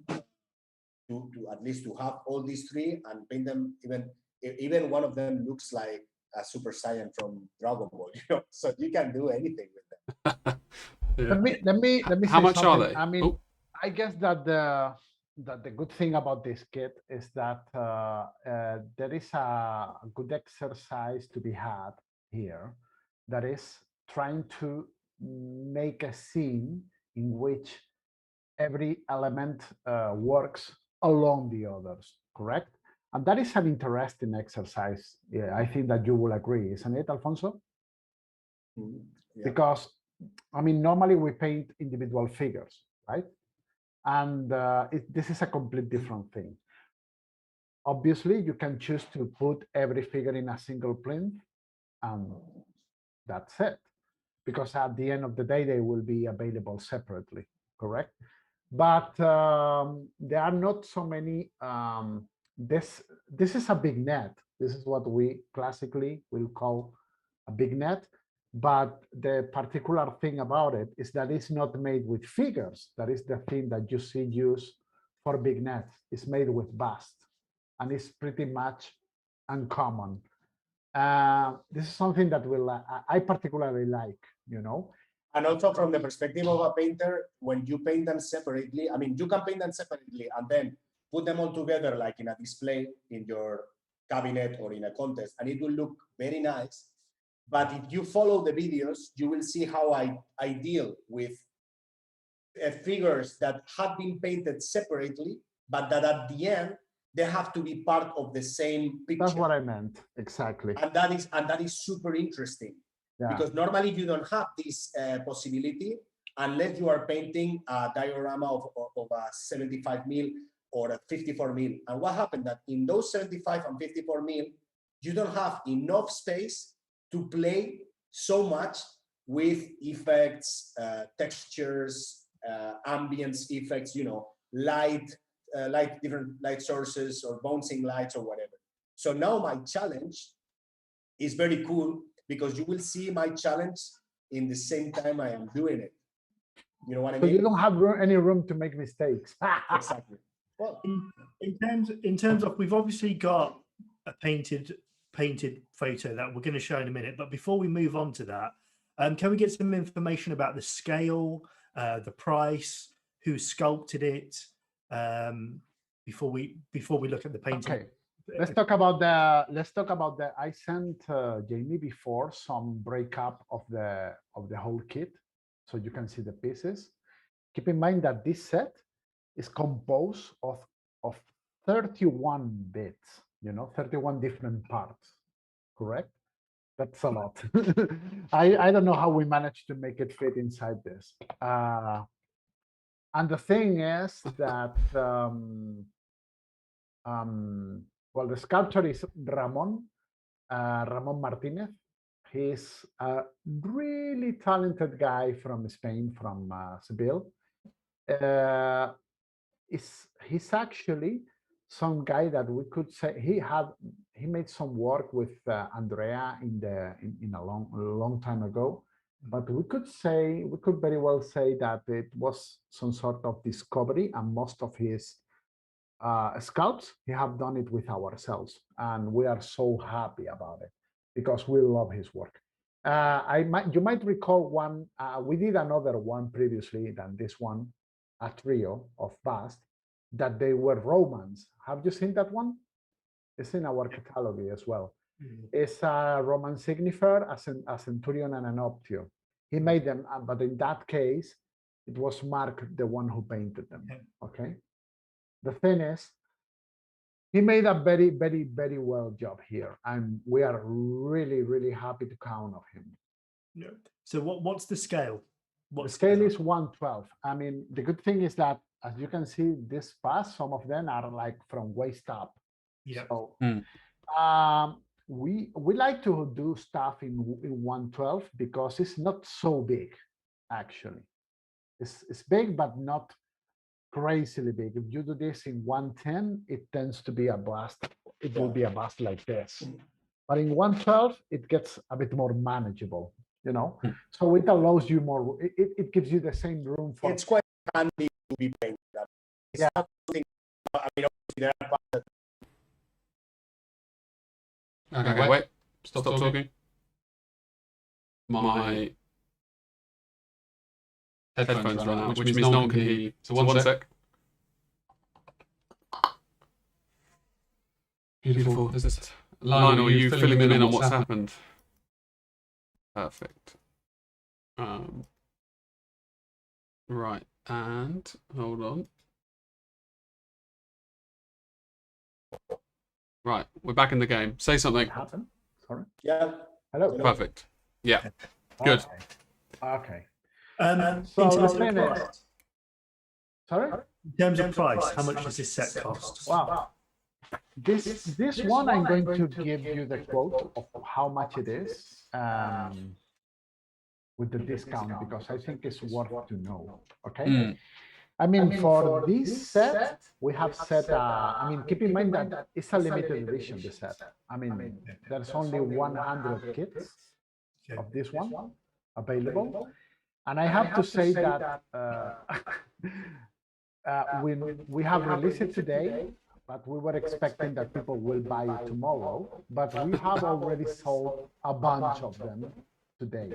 at least to have all these 3 and paint them. Even one of them looks like a Super Saiyan from Dragon Ball, you know, so you can do anything with them. Yeah. Let me How much something. are they? I mean, I guess that the good thing about this kit is that there is a good exercise to be had here, that is trying to make a scene in which every element works along the others, correct? And that is an interesting exercise. Yeah, I think that you will agree, isn't it, Alfonso? Mm-hmm. Yeah. Because, I mean, normally we paint individual figures, right? And this is a complete different thing. Obviously, you can choose to put every figure in a single plinth, and that's it. Because at the end of the day, they will be available separately, correct? But there are not so many. This is a big net. This is what we classically will call a big net. But the particular thing about it is that it's not made with figures. That is the thing that you see used for big nets. It's made with bust, and it's pretty much uncommon. This is something that I particularly like, And also from the perspective of a painter, when you paint them separately, I mean, you can paint them separately and then put them all together, like in a display in your cabinet or in a contest, and it will look very nice. But if you follow the videos, you will see how I deal with figures that have been painted separately, but that at the end, they have to be part of the same picture. That's what I meant, exactly. And that is super interesting. Yeah. Because normally you don't have this possibility unless you are painting a diorama of a 75 mil or a 54 mil. And what happened that in those 75 and 54 mil, you don't have enough space to play so much with effects, textures, ambience effects, light, different light sources or bouncing lights or whatever. So now my challenge is very cool, because you will see my challenge in the same time I am doing it. You know what I mean? So you don't have any room to make mistakes. Exactly. Well, in terms of, we've obviously got a painted photo that we're going to show in a minute. But before we move on to that, can we get some information about the scale, the price, who sculpted it, before we look at the painting? Okay. Let's talk about the. I sent Jamie before some breakup of the whole kit, so you can see the pieces. Keep in mind that this set is composed of 31 bits. 31 different parts. Correct? That's a lot. I don't know how we managed to make it fit inside this. And the thing is that. Well, the sculptor is Ramon Martinez. He's a really talented guy from Spain, from Seville. He's actually some guy that we could say he made some work with Andrea in a long time ago. But we could very well say that it was some sort of discovery, and most of his sculpts, we have done it with ourselves, and we are so happy about it because we love his work. You might recall one. We did another one previously than this one, a trio of bust that they were Romans. Have you seen that one? It's in our catalog as well. Mm-hmm. It's a Roman signifer, a centurion, and an optio. He made them, but in that case, it was Mark, the one who painted them. Okay. The thing is, he made a very, very, very well job here, and we are really, really happy to count on him. Yeah. So what's the scale? The scale is 1/12. I mean, the good thing is that, as you can see, this pass, some of them are like from waist up. Yeah. So we like to do stuff in 1/12 because it's not so big, actually. It's big, but not crazily big. If you do this in 1/10, it tends to be a bust. It will be a bust like this. But in 1/12, it gets a bit more manageable, So it allows you more. It gives you the same room for. It's quite handy to be painted. Yeah. I mean, there are parts that... Okay, wait. Stop talking. My headphones run out, which means no one can hear you. So one sec. Beautiful. Is this Lionel? Are you filling me in on what's happened? Perfect. Right, and hold on. Right, we're back in the game. Say something. What happened? Sorry. Yeah. Hello. Perfect. Yeah. Good. Okay. So sorry? In terms of price, how much does this set cost? Wow. This one, I'm going to give you the quote of how much it is with the discount, because I think it's worth to know. Okay. I mean, for this set, we have set. Keep in mind that it's a limited edition. The set. I mean, there's only 100 kits of this one available. And I have to say that when we have released it today, but we were expecting that people will buy it tomorrow. But we have already sold a bunch of them today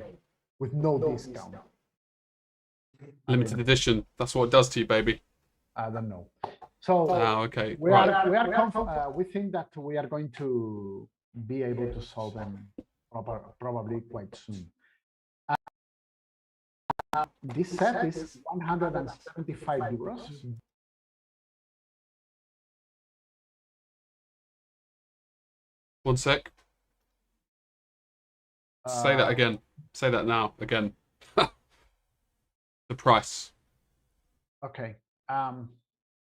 with no discount. Limited edition. That's what it does to you, baby. I don't know. So okay. We think that we are going to be able to solve them probably quite soon. This set is 175 euros. One sec. Say that again. Say that now again. The price. Okay.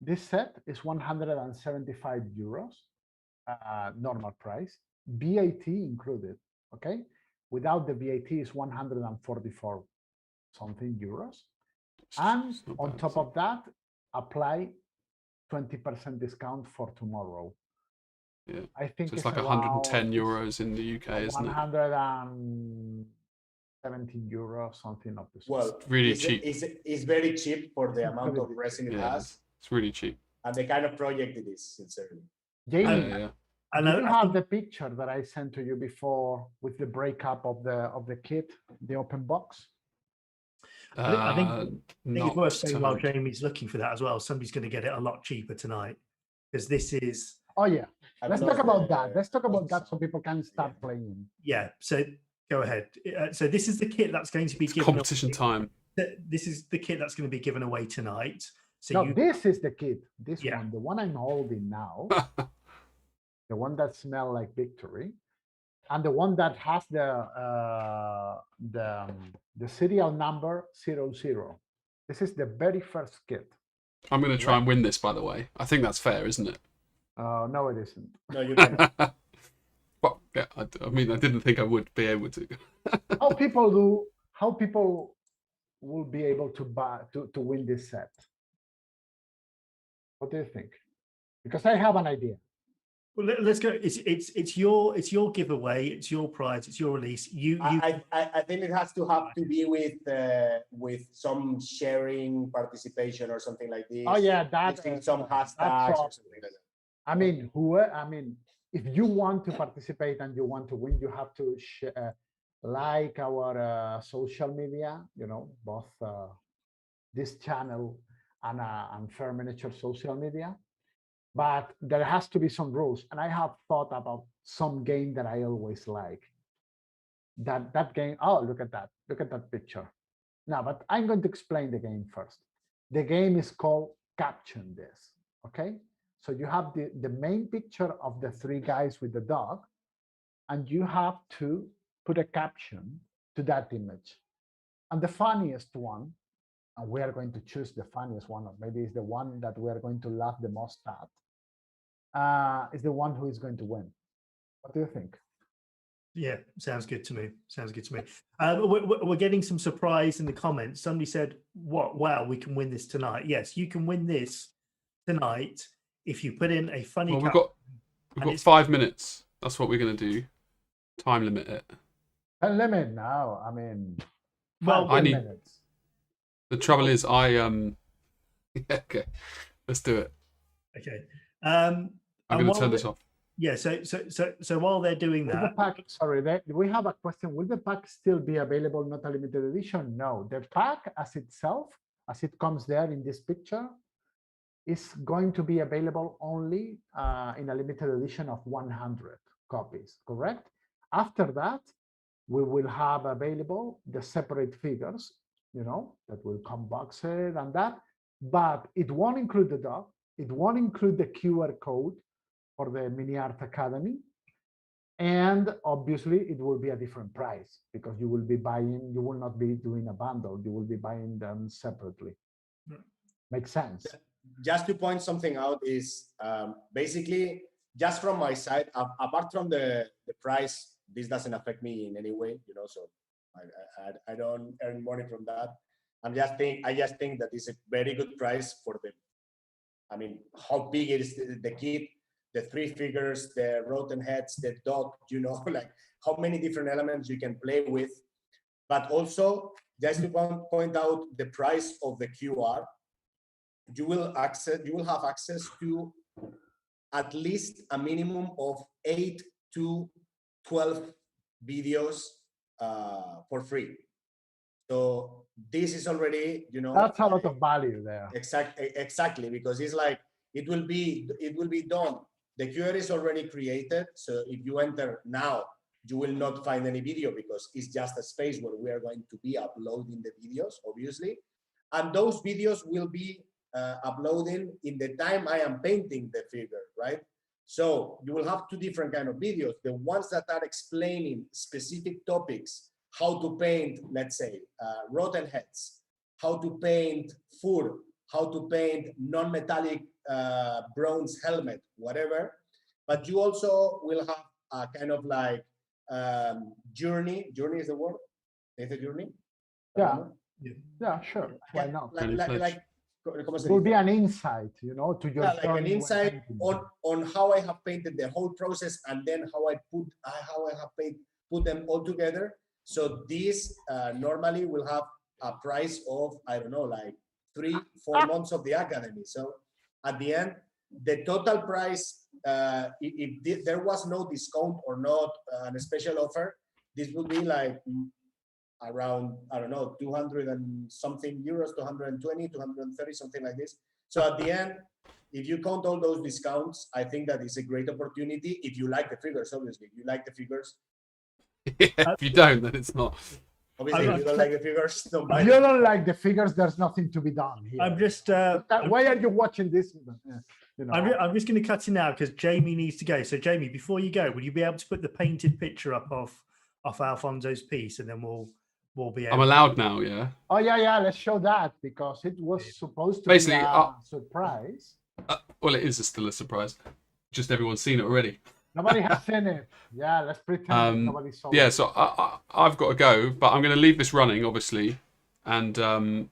This set is 175 euros, normal price, VAT included. Okay. Without the VAT is 144 something euros. And on top of that, apply 20% discount for tomorrow. Yeah. I think so it's like 110 euros in the UK, isn't it? 170 euros, something of this. Well, it's really cheap. It's very cheap for the amount of resin it has. It's really cheap. And the kind of project it is, sincerely. Jamie, and you have the picture that I sent to you before with the breakup of the kit, the open box. I think it's worth saying while Jamie's looking for that as well, somebody's going to get it a lot cheaper tonight because this is. Oh yeah, let's talk about that. Let's talk about that so people can start playing. Yeah, so go ahead. So this is the kit that's going to be given. Competition time. This is the kit that's going to be given away tonight. So no, this is the kit. This one, the one I'm holding now, the one that smells like victory, and the one that has the serial number 00. This is the very first kit. I'm going to try and win this, by the way. I think that's fair, isn't it? No, it isn't. No, you can't. Well, yeah, I mean, I didn't think I would be able to. How people will be able to buy to win this set? What do you think? Because I have an idea. Well, let's go. It's your giveaway. It's your prize. It's your release. I think it has to have to be with some sharing participation or something like this. Oh yeah, that's some hashtags or something like that. I mean, if you want to participate and you want to win, you have to like our social media. You know, both this channel and Fer Miniatures social media. But there has to be some rules, and I have thought about some game that I always like. That game. Oh, look at that! Look at that picture. Now, but I'm going to explain the game first. The game is called Caption This. Okay, so you have the main picture of the three guys with the dog, and you have to put a caption to that image. And the funniest one, and we are going to choose the funniest one, or maybe it's the one that we are going to laugh the most at, is the one who is going to win. What do you think? Yeah, sounds good to me. Sounds good to me. We're getting some surprise in the comments. Somebody said, "What? Wow, we can win this tonight." Yes, you can win this tonight if you put in a funny. Well, we've got 5 minutes. That's what we're going to do. Time limit it. Time limit now. I mean, well, I need. Minutes. The trouble is, yeah, okay, let's do it. Okay. I'm going to turn this off. Yeah. So while they're doing that, the pack, sorry, we have a question. Will the pack still be available? Not a limited edition? No. The pack as itself, as it comes there in this picture, is going to be available only in a limited edition of 100 copies. Correct. After that, we will have available the separate figures. You know, that will come boxed and that, but it won't include the dog. It won't include the QR code for the Mini Art Academy. And obviously it will be a different price because you will be buying, you will not be doing a bundle. You will be buying them separately. Makes sense. Just to point something out is basically just from my side, apart from the price, this doesn't affect me in any way, you know, so I don't earn money from that. I just think that it's a very good price for them. I mean, how big is the kit, the 3 figures, the rotten heads, the dog, you know, like how many different elements you can play with. But also, just to point out the price of the QR, you will have access to at least a minimum of 8 to 12 videos for free. So this is already, that's a lot of value there. Exactly, because it's like it will be done. The QR is already created, so if you enter now, you will not find any video because it's just a space where we are going to be uploading the videos, obviously, and those videos will be uploading in the time I am painting the figure, right? So you will have two different kind of videos: the ones that are explaining specific topics, how to paint, let's say, rotten heads, how to paint fur, how to paint non-metallic bronze helmet, whatever. But you also will have a kind of like journey. Journey is the word? Is it journey? Yeah, sure. Why not? It will be an insight, to your like an insight on how I have painted the whole process, and then how I have put them all together. So this normally will have a price of, I don't know, like 3-4 months of the academy. So at the end, the total price, if there was no discount or not a special offer, this would be like around, I don't know, 200 and something euros, 220, 230, something like this. So at the end, if you count all those discounts, I think that is a great opportunity. If you like the figures, obviously, if you like the figures. If you don't, then it's not. Obviously, if you don't like the figures, don't buy them. If you don't like the figures, there's nothing to be done here. I'm just. Why are you watching this? I'm just going to cut in now because Jamie needs to go. So, Jamie, before you go, will you be able to put the painted picture up of Alfonso's piece, and then we'll be able. I'm allowed now, yeah. Oh yeah. Let's show that because it was supposed to be a surprise. Well, it is still a surprise. Just everyone's seen it already. Nobody has seen it. Yeah, let's pretend nobody saw it. Yeah, so I've got to go, but I'm going to leave this running, obviously, and you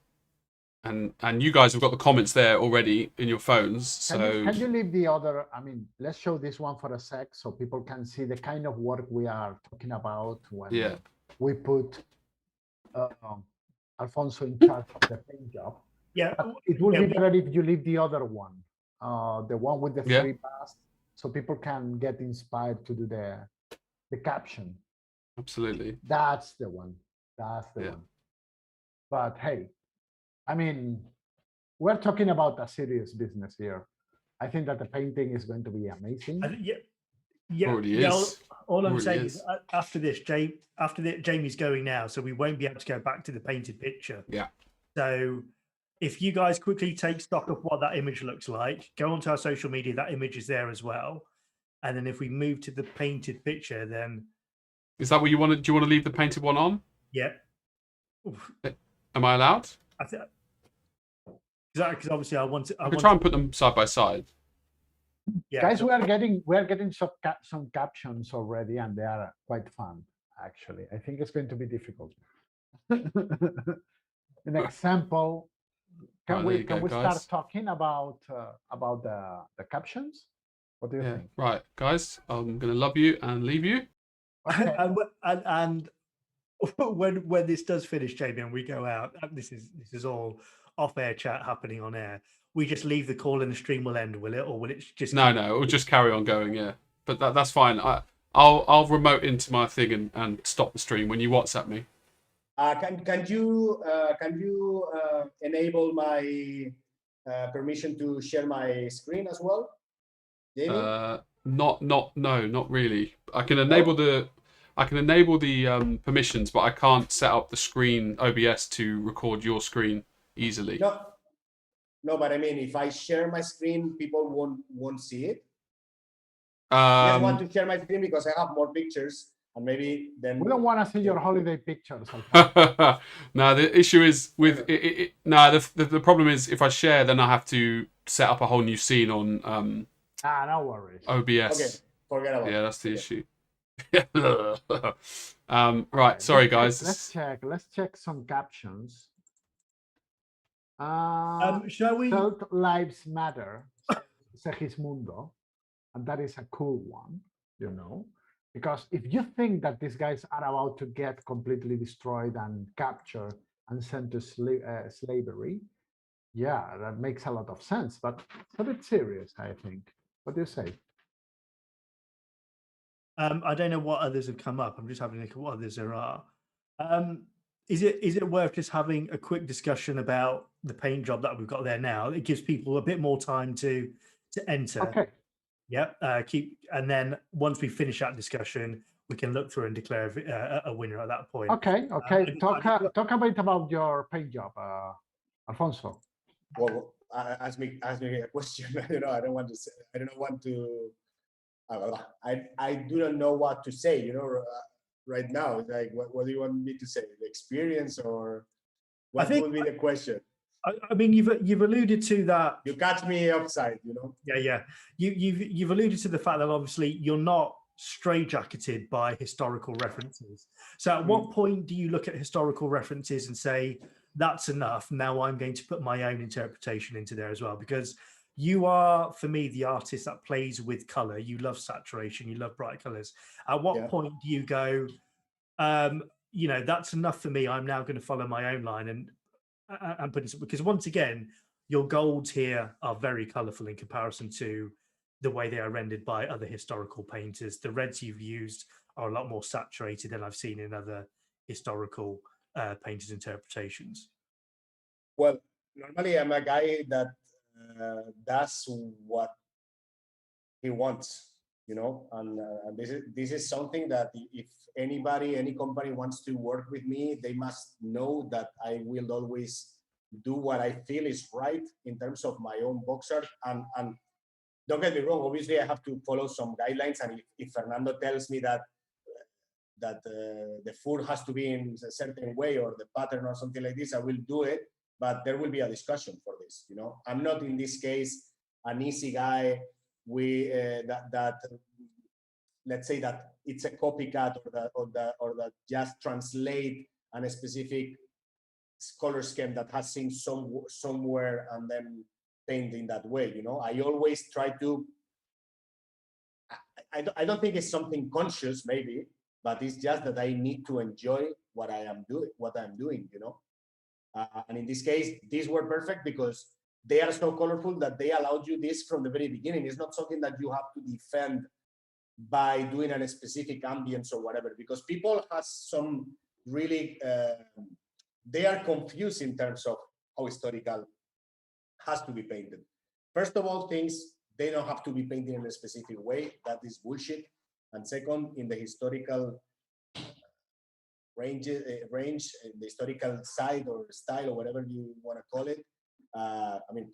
guys have got the comments there already in your phones. Can you leave the other? I mean, let's show this one for a sec so people can see the kind of work we are talking about when we put Alfonso in charge of the paint job. Yeah, but it would be better if you leave the other one, the one with the free pass, so people can get inspired to do the caption. Absolutely. That's the one. That's the one. But hey, I mean, we're talking about a serious business here. I think that the painting is going to be amazing. All I'm saying is after this, Jamie's going now, so we won't be able to go back to the painted picture. Yeah. So if you guys quickly take stock of what that image looks like, go onto our social media, that image is there as well. And then if we move to the painted picture, then is that what you want to? Do you want to leave the painted one on? Yeah. Am I allowed? Because obviously I want to. I can try and put them side by side. Yeah, guys, we are getting some captions already, and they are quite fun. Actually, I think it's going to be difficult. An example. Can we start talking about the captions? What do you think? Right, guys, I'm gonna love you and leave you. Okay. and when this does finish, Jamie, and we go out, this is all off-air chat happening on air. We just leave the call and the stream will end, will it, or will it just? No, it will just carry on going. Yeah, but that's fine. I'll remote into my thing and stop the stream when you WhatsApp me. Can you enable my permission to share my screen as well, Jamie? Not really. I can enable the permissions, but I can't set up the screen OBS to record your screen easily. No, but I mean, if I share my screen, people won't see it. I just want to share my screen because I have more pictures, and maybe then we don't want to see your holiday pictures. No, the issue is with it. No, the problem is if I share, then I have to set up a whole new scene on no worries. OBS. Okay, forget about it. Yeah, that's the issue. Right, sorry guys. Let's check some captions. Shall we? Health Lives Matter, Segismundo, and that is a cool one, because if you think that these guys are about to get completely destroyed and captured and sent to slavery, yeah, that makes a lot of sense, but it's a bit serious, I think. What do you say? I don't know what others have come up. I'm just having a look at what others there are. Is it worth just having a quick discussion about the paint job that we've got there now? It gives people a bit more time to enter. Okay. Yeah. And then once we finish that discussion, we can look through and declare a winner at that point. Okay. Talk a bit about your paint job, Alfonso. Well, ask me a question. I don't want to say. I don't want to. I do not know what to say. Right now, like, what do you want me to say? The experience, or what would be the question? I mean, you've alluded to that. You catch me upside, Yeah. You've alluded to the fact that obviously you're not straitjacketed by historical references. So at what point do you look at historical references and say, that's enough, now I'm going to put my own interpretation into there as well? Because you are, for me, the artist that plays with color. You love saturation, you love bright colors. At what point do you go, that's enough for me, I'm now going to follow my own line and put it, because once again, your golds here are very colorful in comparison to the way they are rendered by other historical painters. The reds you've used are a lot more saturated than I've seen in other historical painters' interpretations. Well, normally I'm a guy that does what he wants, and this is something that if any company wants to work with me, they must know that I will always do what I feel is right in terms of my own box art. And don't get me wrong, obviously I have to follow some guidelines, and if Fernando tells me that the food has to be in a certain way or the pattern or something like this, I will do it, but there will be a discussion for this. I'm not in this case an easy guy. That let's say that it's a copycat or that just translate a specific color scheme that has seen somewhere and then paint in that way. I always try to. I don't think it's something conscious, maybe, but it's just that I need to enjoy what I'm doing. And in this case, these were perfect because they are so colorful that they allowed you this from the very beginning. It's not something that you have to defend by doing a specific ambience or whatever, because people have some really, they are confused in terms of how historical has to be painted. First of all, they don't have to be painted in a specific way. That is bullshit. And second, in the historical range, the historical side or style or whatever you want to call it,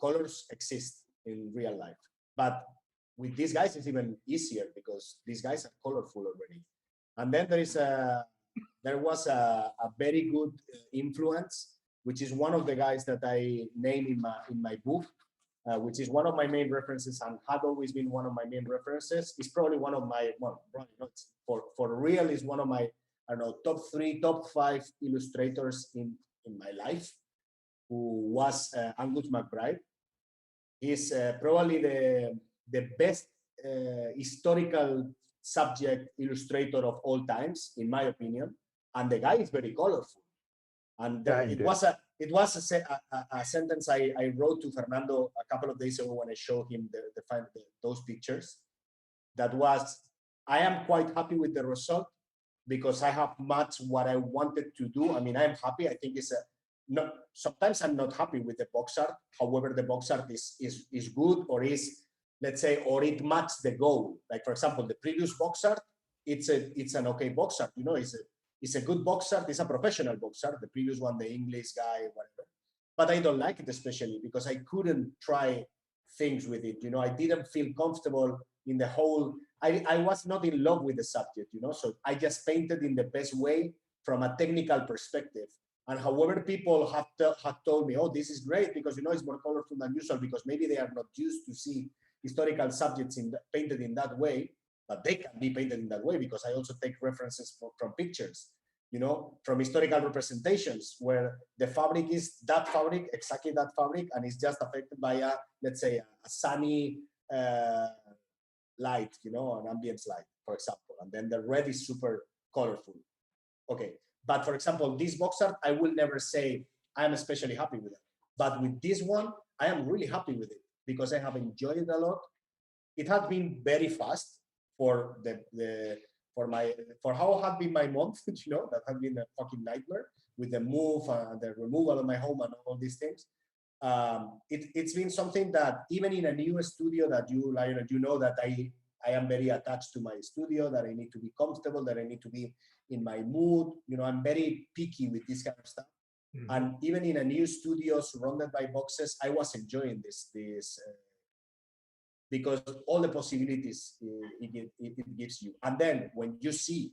colors exist in real life. But with these guys, it's even easier because these guys are colorful already. And then there was a very good influence, which is one of the guys that I name in my book, which is one of my main references and had always been one of my main references. It's probably one of my, probably not, for real, is one of my, top 3, top 5 illustrators in my life, who was Angus McBride. He's probably the best historical subject illustrator of all times, in my opinion. And the guy is very colorful. And it was a sentence I wrote to Fernando a couple of days ago when I showed him those pictures. That was, I am quite happy with the result because I have matched what I wanted to do. I mean, I'm happy. I think sometimes I'm not happy with the box art. However, the box art is good, or or it matched the goal. Like, for example, the previous box art, it's an okay box art. It's a good box art. It's a professional box art. The previous one, the English guy, whatever. But I don't like it, especially because I couldn't try things with it. I didn't feel comfortable in the whole. I was not in love with the subject. So I just painted in the best way from a technical perspective. And however, people have told me, oh, this is great because it's more colorful than usual, because maybe they are not used to see historical subjects painted in that way. But they can be painted in that way because I also take references from pictures, from historical representations where the fabric is that fabric, exactly that fabric, and it's just affected by let's say, a sunny light, an ambience light, for example. And then the red is super colorful. Okay. But for example, this box art, I will never say I'm especially happy with it. But with this one, I am really happy with it because I have enjoyed it a lot. it has been very fast for for how had been my month, that had been a fucking nightmare with the move and the removal of my home and all these things. It's been something that even in a new studio that you know that I am very attached to my studio, that I need to be comfortable, that I need to be in my mood. I'm very picky with this kind of stuff. Mm-hmm. And even in a new studio surrounded by boxes, I was enjoying this because all the possibilities it gives you. And then when you see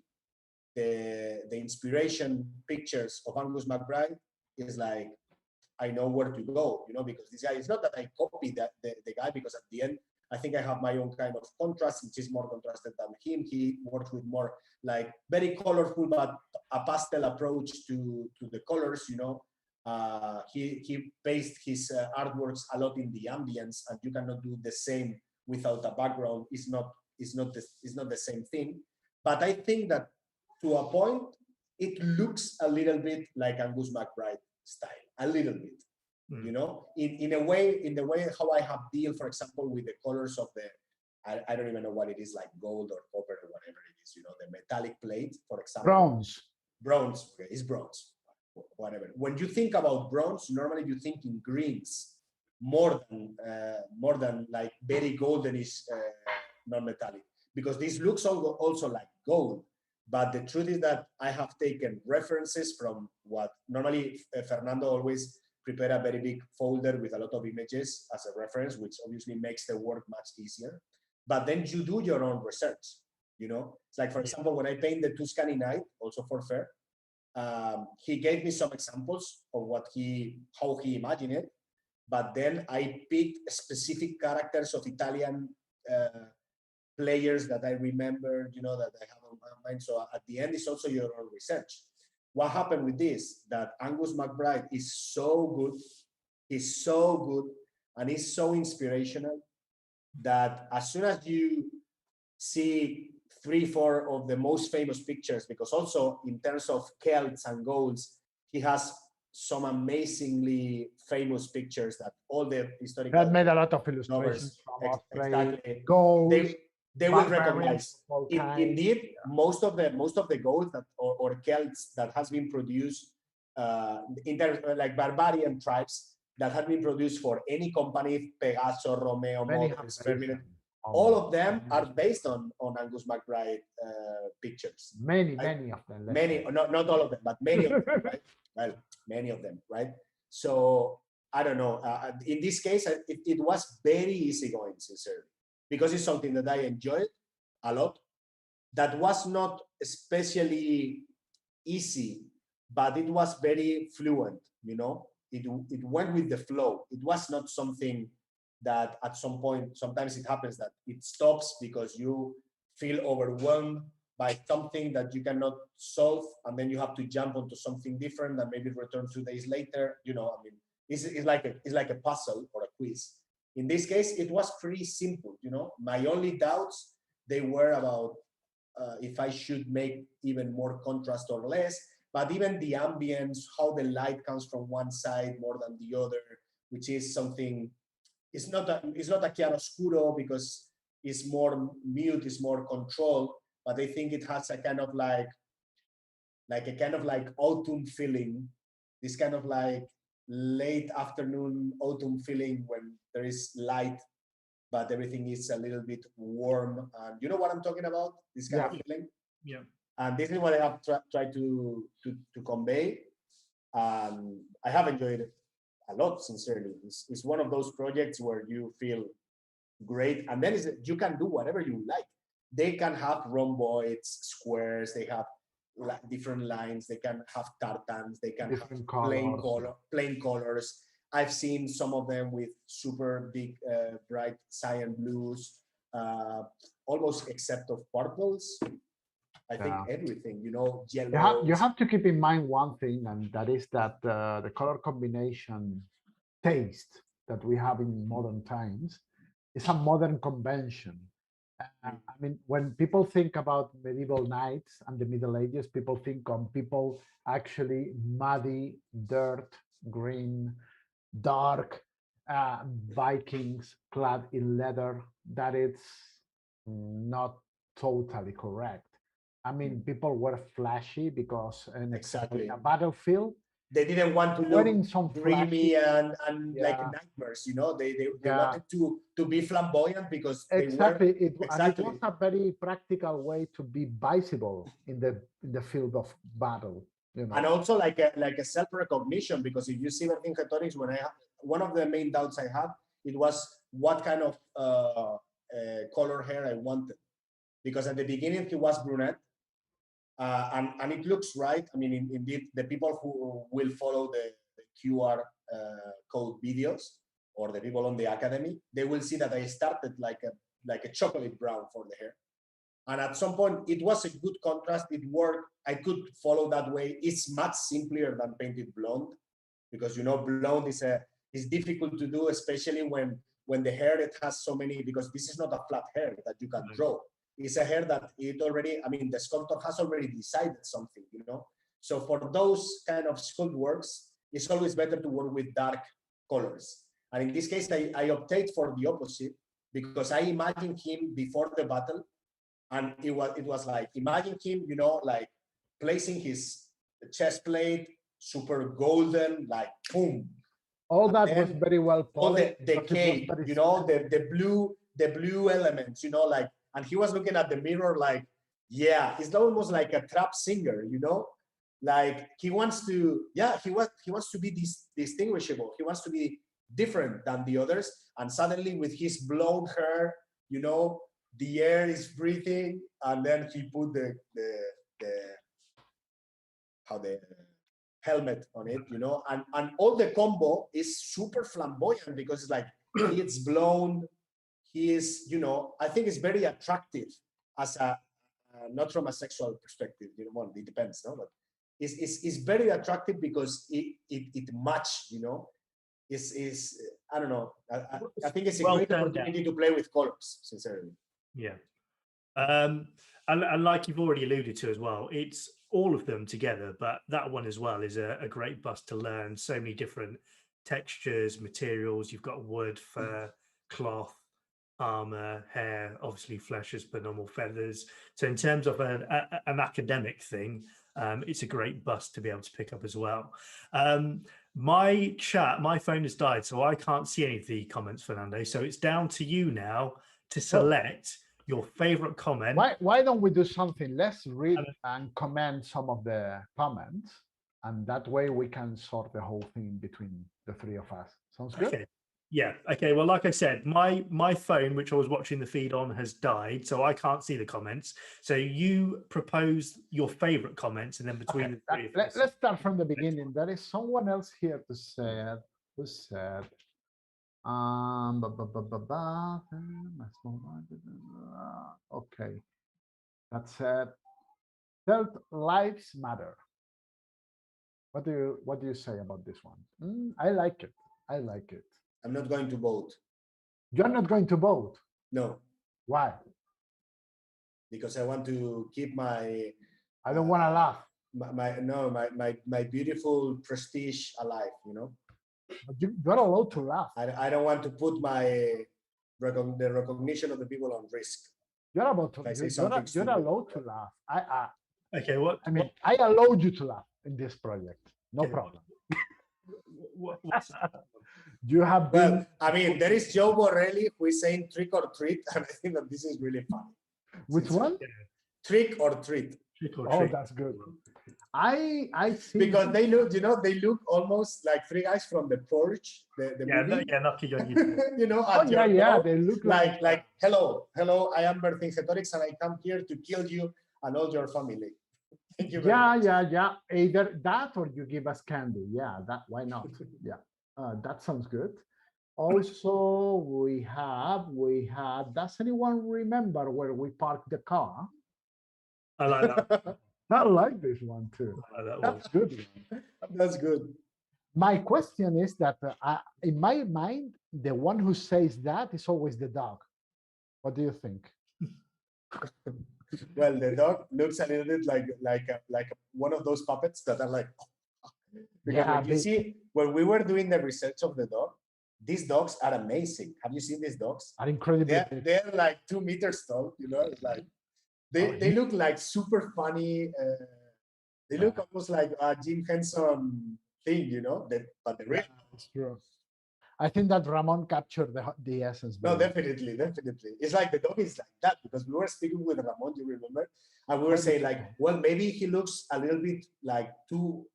the inspiration pictures of Angus McBride, it's like, I know where to go, because this guy, it's not that I copy the guy, because at the end, I think I have my own kind of contrast, which is more contrasted than him. He works with more like very colorful, but a pastel approach to the colors, He based his artworks a lot in the ambience, and you cannot do the same without a background. It's not the same thing. But I think that to a point, it looks a little bit like Angus McBride style, a little bit. In the way how I have deal, for example, with the colors of the, I don't even know what it is, like gold or copper or whatever it is, the metallic plate, for example. Bronze, okay, it's bronze, whatever. When you think about bronze, normally you think in greens, more than like very goldenish non-metallic, because this looks also like gold. But the truth is that I have taken references from what normally Fernando always prepare a very big folder with a lot of images as a reference, which obviously makes the work much easier. But then you do your own research, It's like, for example, when I paint the Tuscany Night, also for Fer, he gave me some examples of how he imagined it. But then I picked specific characters of Italian players that I remember, that I have on my mind. So at the end, it's also your own research. What happened with this, that Angus McBride is so good, and he's so inspirational, that as soon as you see 3-4 of the most famous pictures, because also in terms of Celts and Gauls, he has some amazingly famous pictures that all the historical... That made a lot of illustrations from exactly. Gauls. They will recognize. Indeed, yeah. most of the Gauls that or Celts that has been produced in terms like barbarian tribes that have been produced for any company, Pegaso, Romeo, Models, Fer Miniatures, all of them are based on Angus McBride pictures. Many of them. Many, not all of them, but many of them, right? Well, many of them, right? So I don't know. In this case, it was very easygoing, sincerely, because it's something that I enjoyed a lot. That was not especially easy, but it was very fluent, It went with the flow. It was not something that at some point, sometimes it happens that it stops because you feel overwhelmed by something that you cannot solve, and then you have to jump onto something different and maybe return 2 days later. It's like a puzzle or a quiz. In this case, it was pretty simple. My only doubts, they were about if I should make even more contrast or less, but even the ambience, how the light comes from one side more than the other, which is something. It's not a chiaroscuro because it's more mute, it's more controlled, but I think it has a kind of like autumn feeling, this kind of like late afternoon autumn feeling when there is light, but everything is a little bit warm. And you know what I'm talking about? This kind of feeling. Yeah. And this is what I have tried to convey. I have enjoyed it a lot, sincerely. It's one of those projects where you feel great, and then you can do whatever you like. They can have rhomboids, squares, they have different lines, they can have tartans, they can have plain colors. I've seen some of them with super big, bright cyan blues, almost except of purples. I think everything, yellow. You have to keep in mind one thing, and that is that the color combination taste that we have in modern times is a modern convention. I mean, when people think about medieval knights and the Middle Ages, people think on people actually muddy, dirt, green, dark. Vikings clad in leather, that it's not totally correct. I mean, people were flashy because Exactly. in a battlefield, they didn't want to wearing look some dreamy and Yeah. like nightmares, you know. They Yeah. wanted to be flamboyant because exactly. they were And it was a very practical way to be visible in the field of battle. You know? And also like a self-recognition, because if you see Vercingetorix, one of the main doubts I had, it was what kind of color hair I wanted, because at the beginning he was brunette, and it looks right. I mean, indeed, the people who will follow the QR code videos, or the people on the academy, they will see that I started like a chocolate brown for the hair. And at some point, it was a good contrast. It worked. I could follow that way. It's much simpler than painted blonde, because you know blonde is difficult to do, especially when the hair it has so many. Because this is not a flat hair that you can draw. It's a hair that it already. I mean, the sculptor has already decided something. You know. So for those kind of sculpt works, it's always better to work with dark colors. And in this case, I opted for the opposite, because I imagined him before the battle. And it was like, imagine him, you know, like placing his chest plate, super golden, like boom. All that was very well polished. All the cape, you know, the blue elements, you know, like, and he was looking at the mirror like, yeah, he's almost like a trap singer, you know, like he wants to, yeah, he wants to be distinguishable. He wants to be different than the others. And suddenly with his blonde hair, you know, the air is breathing, and then he put the helmet on it, you know, and all the combo is super flamboyant, because it's like it's blown. He is, you know, I think it's very attractive as a not from a sexual perspective, you know, well, it depends, no, but it's very attractive because it match, you know. Is I don't know. I think it's a great opportunity to play with colors, sincerely. Yeah. And like you've already alluded to as well, it's all of them together, but that one as well is a great bust to learn so many different textures, materials. You've got wood, fur, cloth, armor, hair, obviously flesh as per normal, feathers. So in terms of an academic thing, it's a great bust to be able to pick up as well. My phone has died, so I can't see any of the comments, Fernando. So it's down to you now to select your favorite comment. Why don't we do something? Let's read and comment some of the comments, and that way we can sort the whole thing between the three of us. Sounds good? Okay. Yeah. Okay. Well, like I said, my phone, which I was watching the feed on, has died, so I can't see the comments. So you propose your favorite comments, and then between the three of us. Let's start from the beginning. There is someone else here to say who said. Okay, that said, third lives matter. What do you say about this one? I like it. I like it. I'm not going to vote. You're not going to vote? No. Why? Because I want to keep my. I don't want to laugh. My beautiful prestige alive. You know. You're allowed to laugh. I don't want to put the recognition of the people on risk. You're allowed to laugh. Okay, what? I mean, I allowed you to laugh in this project. No problem. You have been. Well, I mean, there is Joe Borrelli who is saying trick or treat, and I think that this is really funny. Which one? Trick or treat. Oh, that's good. I see. Because they look, you know, almost like three guys from The Purge. The movie. You know, they look like hello, I am Vercingetorix, and I come here to kill you and all your family. Thank you very much. Yeah. Either that or you give us candy. Yeah, why not? Yeah, that sounds good. Also, we had. Does anyone remember where we parked the car? I like that. I like this one too. That's good. That's good. My question is that in my mind, the one who says that is always the dog. What do you think? Well, the dog looks a little bit like one of those puppets that are like. Because you see, when we were doing the research of the dog, these dogs are amazing. Have you seen these dogs? Are incredible. They're like 2 meters tall. You know, it's like they look like super funny. They look almost like a Jim Henson thing, you know. But the real. It's true. I think that Ramon captured the essence. No, definitely. It's like the dog is like that because we were speaking with Ramon, you remember? And we were saying like, well, maybe he looks a little bit like too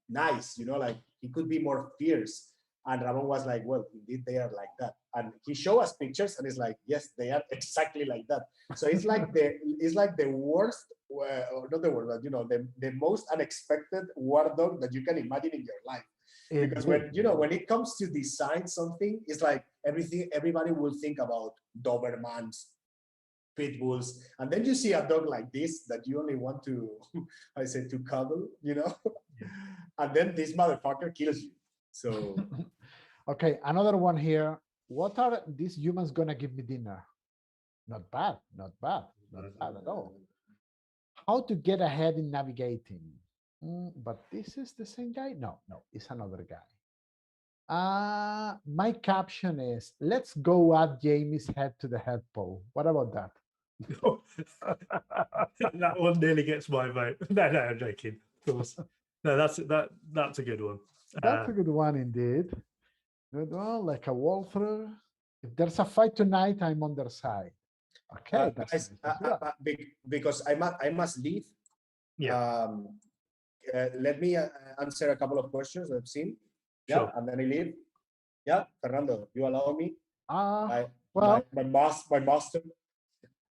nice, you know, like he could be more fierce. And Ramon was like, well, indeed they are like that. And he showed us pictures and it's like, yes, they are exactly like that. So it's like the worst, or not the worst, but you know, the most unexpected war dog that you can imagine in your life. Because when it comes to design something, it's like everybody will think about Dobermans, pit bulls, and then you see a dog like this that you only want to, to cuddle, you know, and then this motherfucker kills you. So, okay, another one here. What are these humans gonna give me dinner? Not bad at all. How to get ahead in navigating? But this is the same guy? No, it's another guy. My caption is, let's go add Jamie's head to the head pole. What about that? That one nearly gets my vote. No, I'm joking. Of course. No, that's a good one. That's a good one indeed. Good one, like a walkthrough. If there's a fight tonight, I'm on their side. Okay, guys, because I must leave. Yeah. Let me answer a couple of questions I've seen. Sure. Yeah, and then I leave. Yeah, Fernando, you allow me? Well, my master.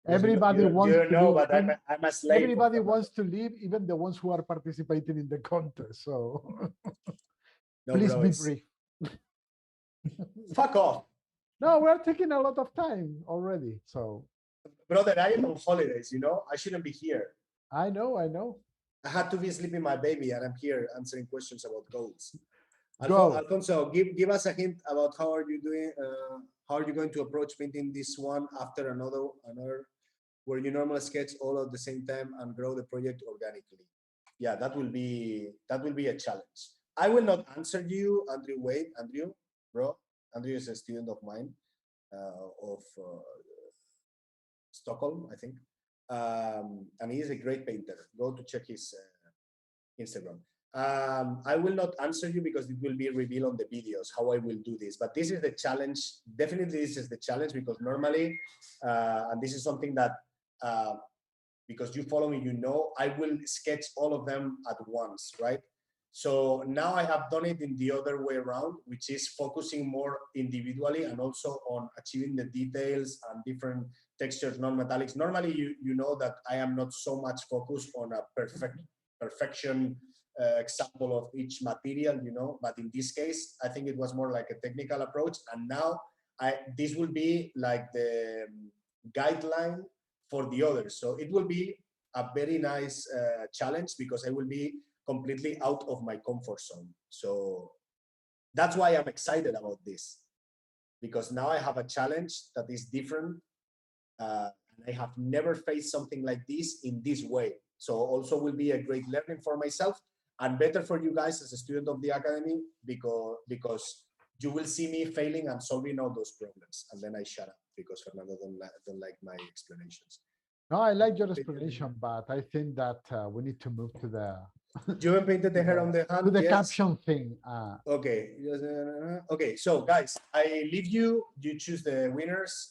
Everybody wants to know, leave. but I'm a slave. Everybody wants to leave, even the ones who are participating in the contest. So please be brief. Fuck off. No, we're taking a lot of time already. So, brother, I am on holidays. You know, I shouldn't be here. I know. I had to be sleeping my baby, and I'm here answering questions about goals. Alfonso, give us a hint about how are you doing? How are you going to approach painting this one after another, where you normally sketch all at the same time and grow the project organically? Yeah, that will be a challenge. I will not answer you, Andrew. Wait, Andrew, bro. Andrew is a student of mine of Stockholm, I think, and he is a great painter. Go to check his Instagram. I will not answer you because it will be revealed on the videos how I will do this. But this is the challenge. Definitely, this is the challenge because normally, and this is something that because you follow me, you know, I will sketch all of them at once, right? So now I have done it in the other way around, which is focusing more individually and also on achieving the details and different textures, non-metallics. Normally, you know that I am not so much focused on a perfection example of each material, you know, but in this case, I think it was more like a technical approach. And now this will be like the guideline for the others. So it will be a very nice challenge because I will be completely out of my comfort zone. So that's why I'm excited about this, because now I have a challenge that is different. And I have never faced something like this in this way. So also will be a great learning for myself and better for you guys as a student of the academy, because you will see me failing and solving all those problems. And then I shut up because Fernando don't like my explanations. No, I like your explanation, but I think that we need to move to the... You haven't painted the hair on the hand? To the caption thing. Okay. Okay, so guys, I leave you. You choose the winners.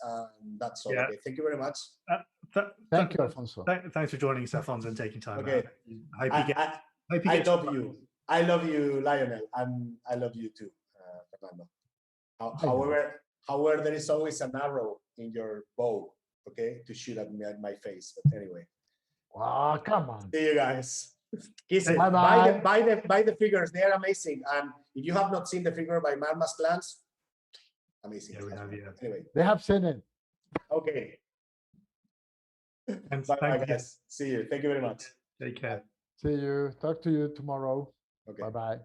That's all. Yeah. Okay, thank you very much. Thank you, Alfonso. Thanks for joining us, Alfonso, and taking time. Okay. I love you. I love you, Lionel, and I love you too, Fernando. However, there is always an arrow in your bow, okay, to shoot at me at my face. But anyway. Wow, come on. See you guys. Kisses. Buy the figures. They are amazing. And if you have not seen the figure by Marmas Clans, amazing. Yeah, we have, yeah. Anyway. They have seen it. Okay. And bye, guys. See you. Thank you very much. Take care. See you. Talk to you tomorrow. Okay. Bye-bye.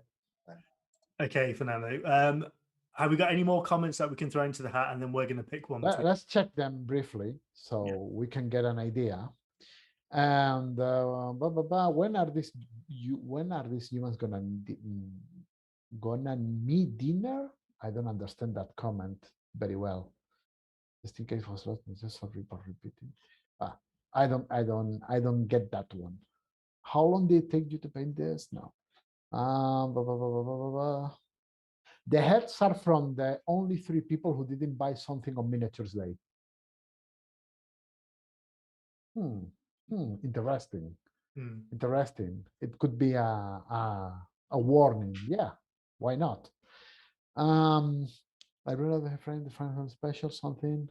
Okay, Fernando. Have we got any more comments that we can throw into the hat, and then we're going to pick one? Let's check them briefly so we can get an idea. And when are these humans gonna meet dinner? I don't understand that comment very well. Just in case was lost, just sorry for repeating. I don't get that one. How long did it take you to paint this? No. The heads are from the only 3 people who didn't buy something on Miniatures Day. Interesting. Interesting. It could be a warning. Yeah, why not? I read the friend special something.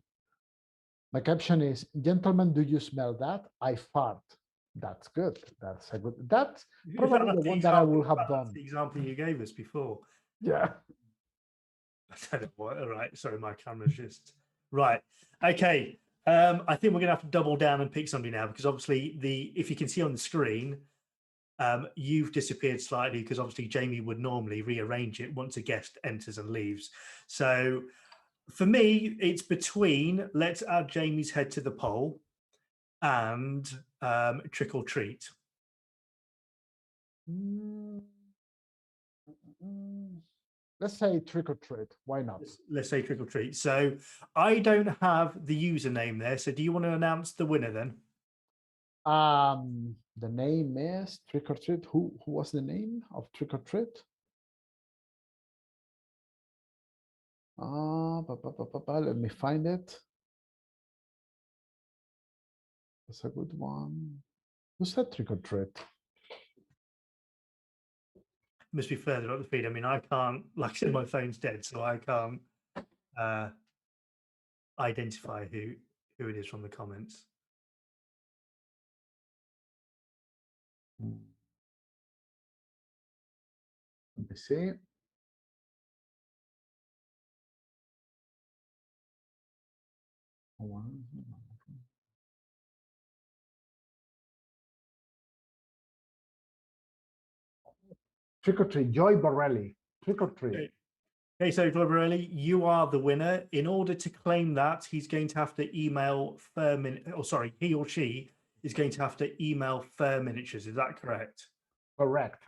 My caption is, gentlemen, do you smell that? I fart. That's good. That's a good. That's probably the one that I will have done. The example you gave us before. Yeah. I don't know what. All right. Sorry, my camera's just right. Okay. I think we're gonna have to double down and pick somebody now, because obviously if you can see on the screen, you've disappeared slightly, because obviously Jamie would normally rearrange it once a guest enters and leaves. So for me, it's between let's add Jamie's head to the poll and trick or treat. Let's say trick or treat. Why not? Let's say trick or treat. So I don't have the username there. So do you want to announce the winner then? The name is trick or treat. Who was the name of trick or treat? Let me find it. That's a good one. Who said trick or treat? Must be further up the feed. I mean, I can't, like I said, my phone's dead, so I can't identify who it is from the comments. Let me see. Trick or treat, Joy Borelli. Trick or treat. Okay, so Joy Borelli, you are the winner. In order to claim that, he's going to have to email he or she is going to have to email Fer Miniatures. Is that correct? Correct.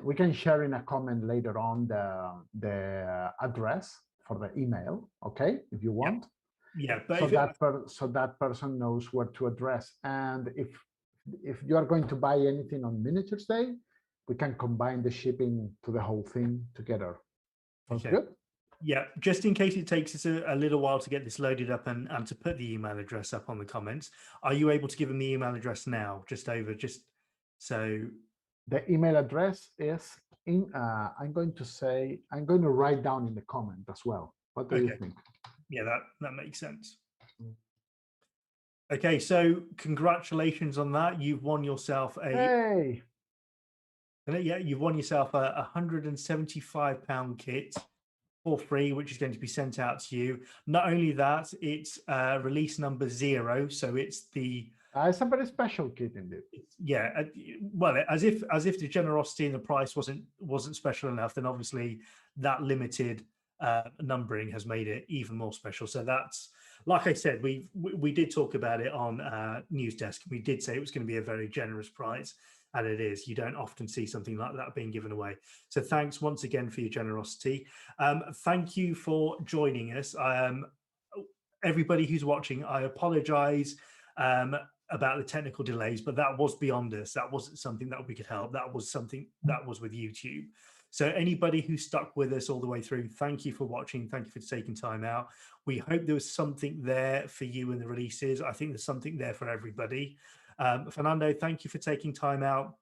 We can share in a comment later on the address for the email, okay, if you want. Yeah, but so that person knows where to address. And if you are going to buy anything on Miniatures Day, we can combine the shipping to the whole thing together. Sounds good? Yeah, just in case it takes us a little while to get this loaded up and to put the email address up on the comments, are you able to give them the email address now? So the email address is I'm going to write down in the comment as well. What do you think? Yeah, that makes sense. Okay, so congratulations on that. You've won yourself you've won yourself a £175 kit for free, which is going to be sent out to you. Not only that, it's release number 0, so it's the it's a very special kit indeed. Yeah, well, as if the generosity and the price wasn't special enough, then obviously that limited numbering has made it even more special. So that's, like I said, we did talk about it on News Desk. We did say it was going to be a very generous prize, and it is. You don't often see something like that being given away. So thanks once again for your generosity. Thank you for joining us. Everybody who's watching, I apologize about the technical delays, but that was beyond us. That wasn't something that we could help. That was something that was with YouTube. So anybody who stuck with us all the way through, thank you for watching. Thank you for taking time out. We hope there was something there for you in the releases. I think there's something there for everybody. Fernando, thank you for taking time out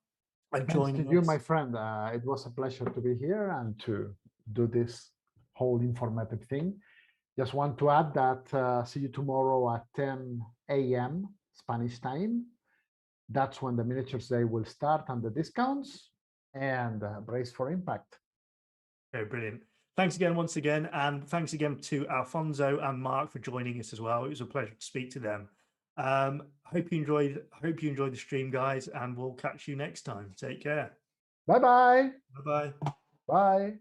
and joining us. You, my friend. It was a pleasure to be here and to do this whole informative thing. Just want to add that see you tomorrow at 10 a.m. Spanish time. That's when the Miniatures Day will start and the discounts, and brace for impact. Okay, brilliant. Thanks again, once again, and thanks again to Alfonso and Mark for joining us as well. It was a pleasure to speak to them. Hope you enjoyed the stream, guys, and we'll catch you next time. Take care. Bye-bye. Bye-bye. Bye.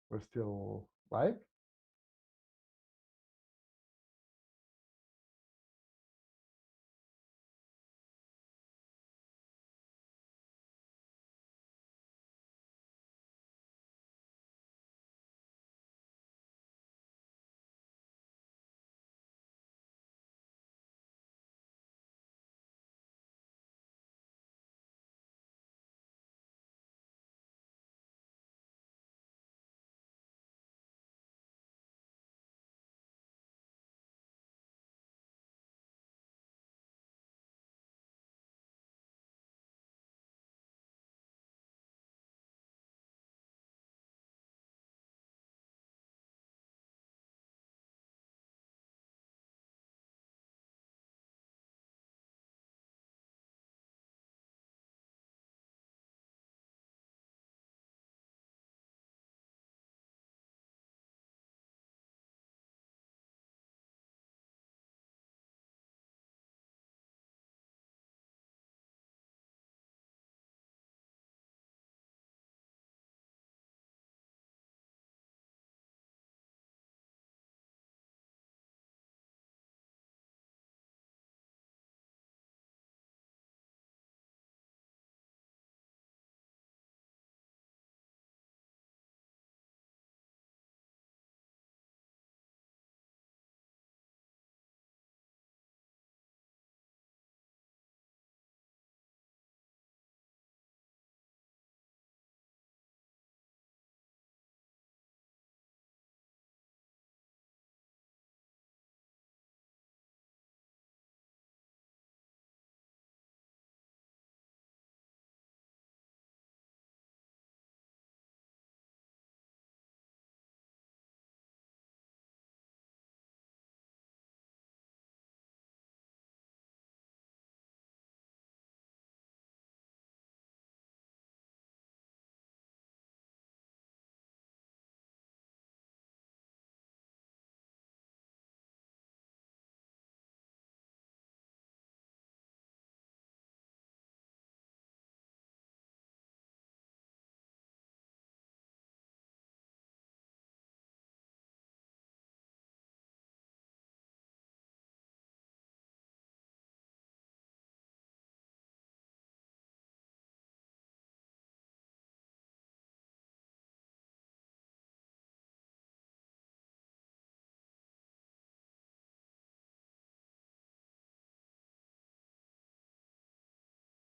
We're still live.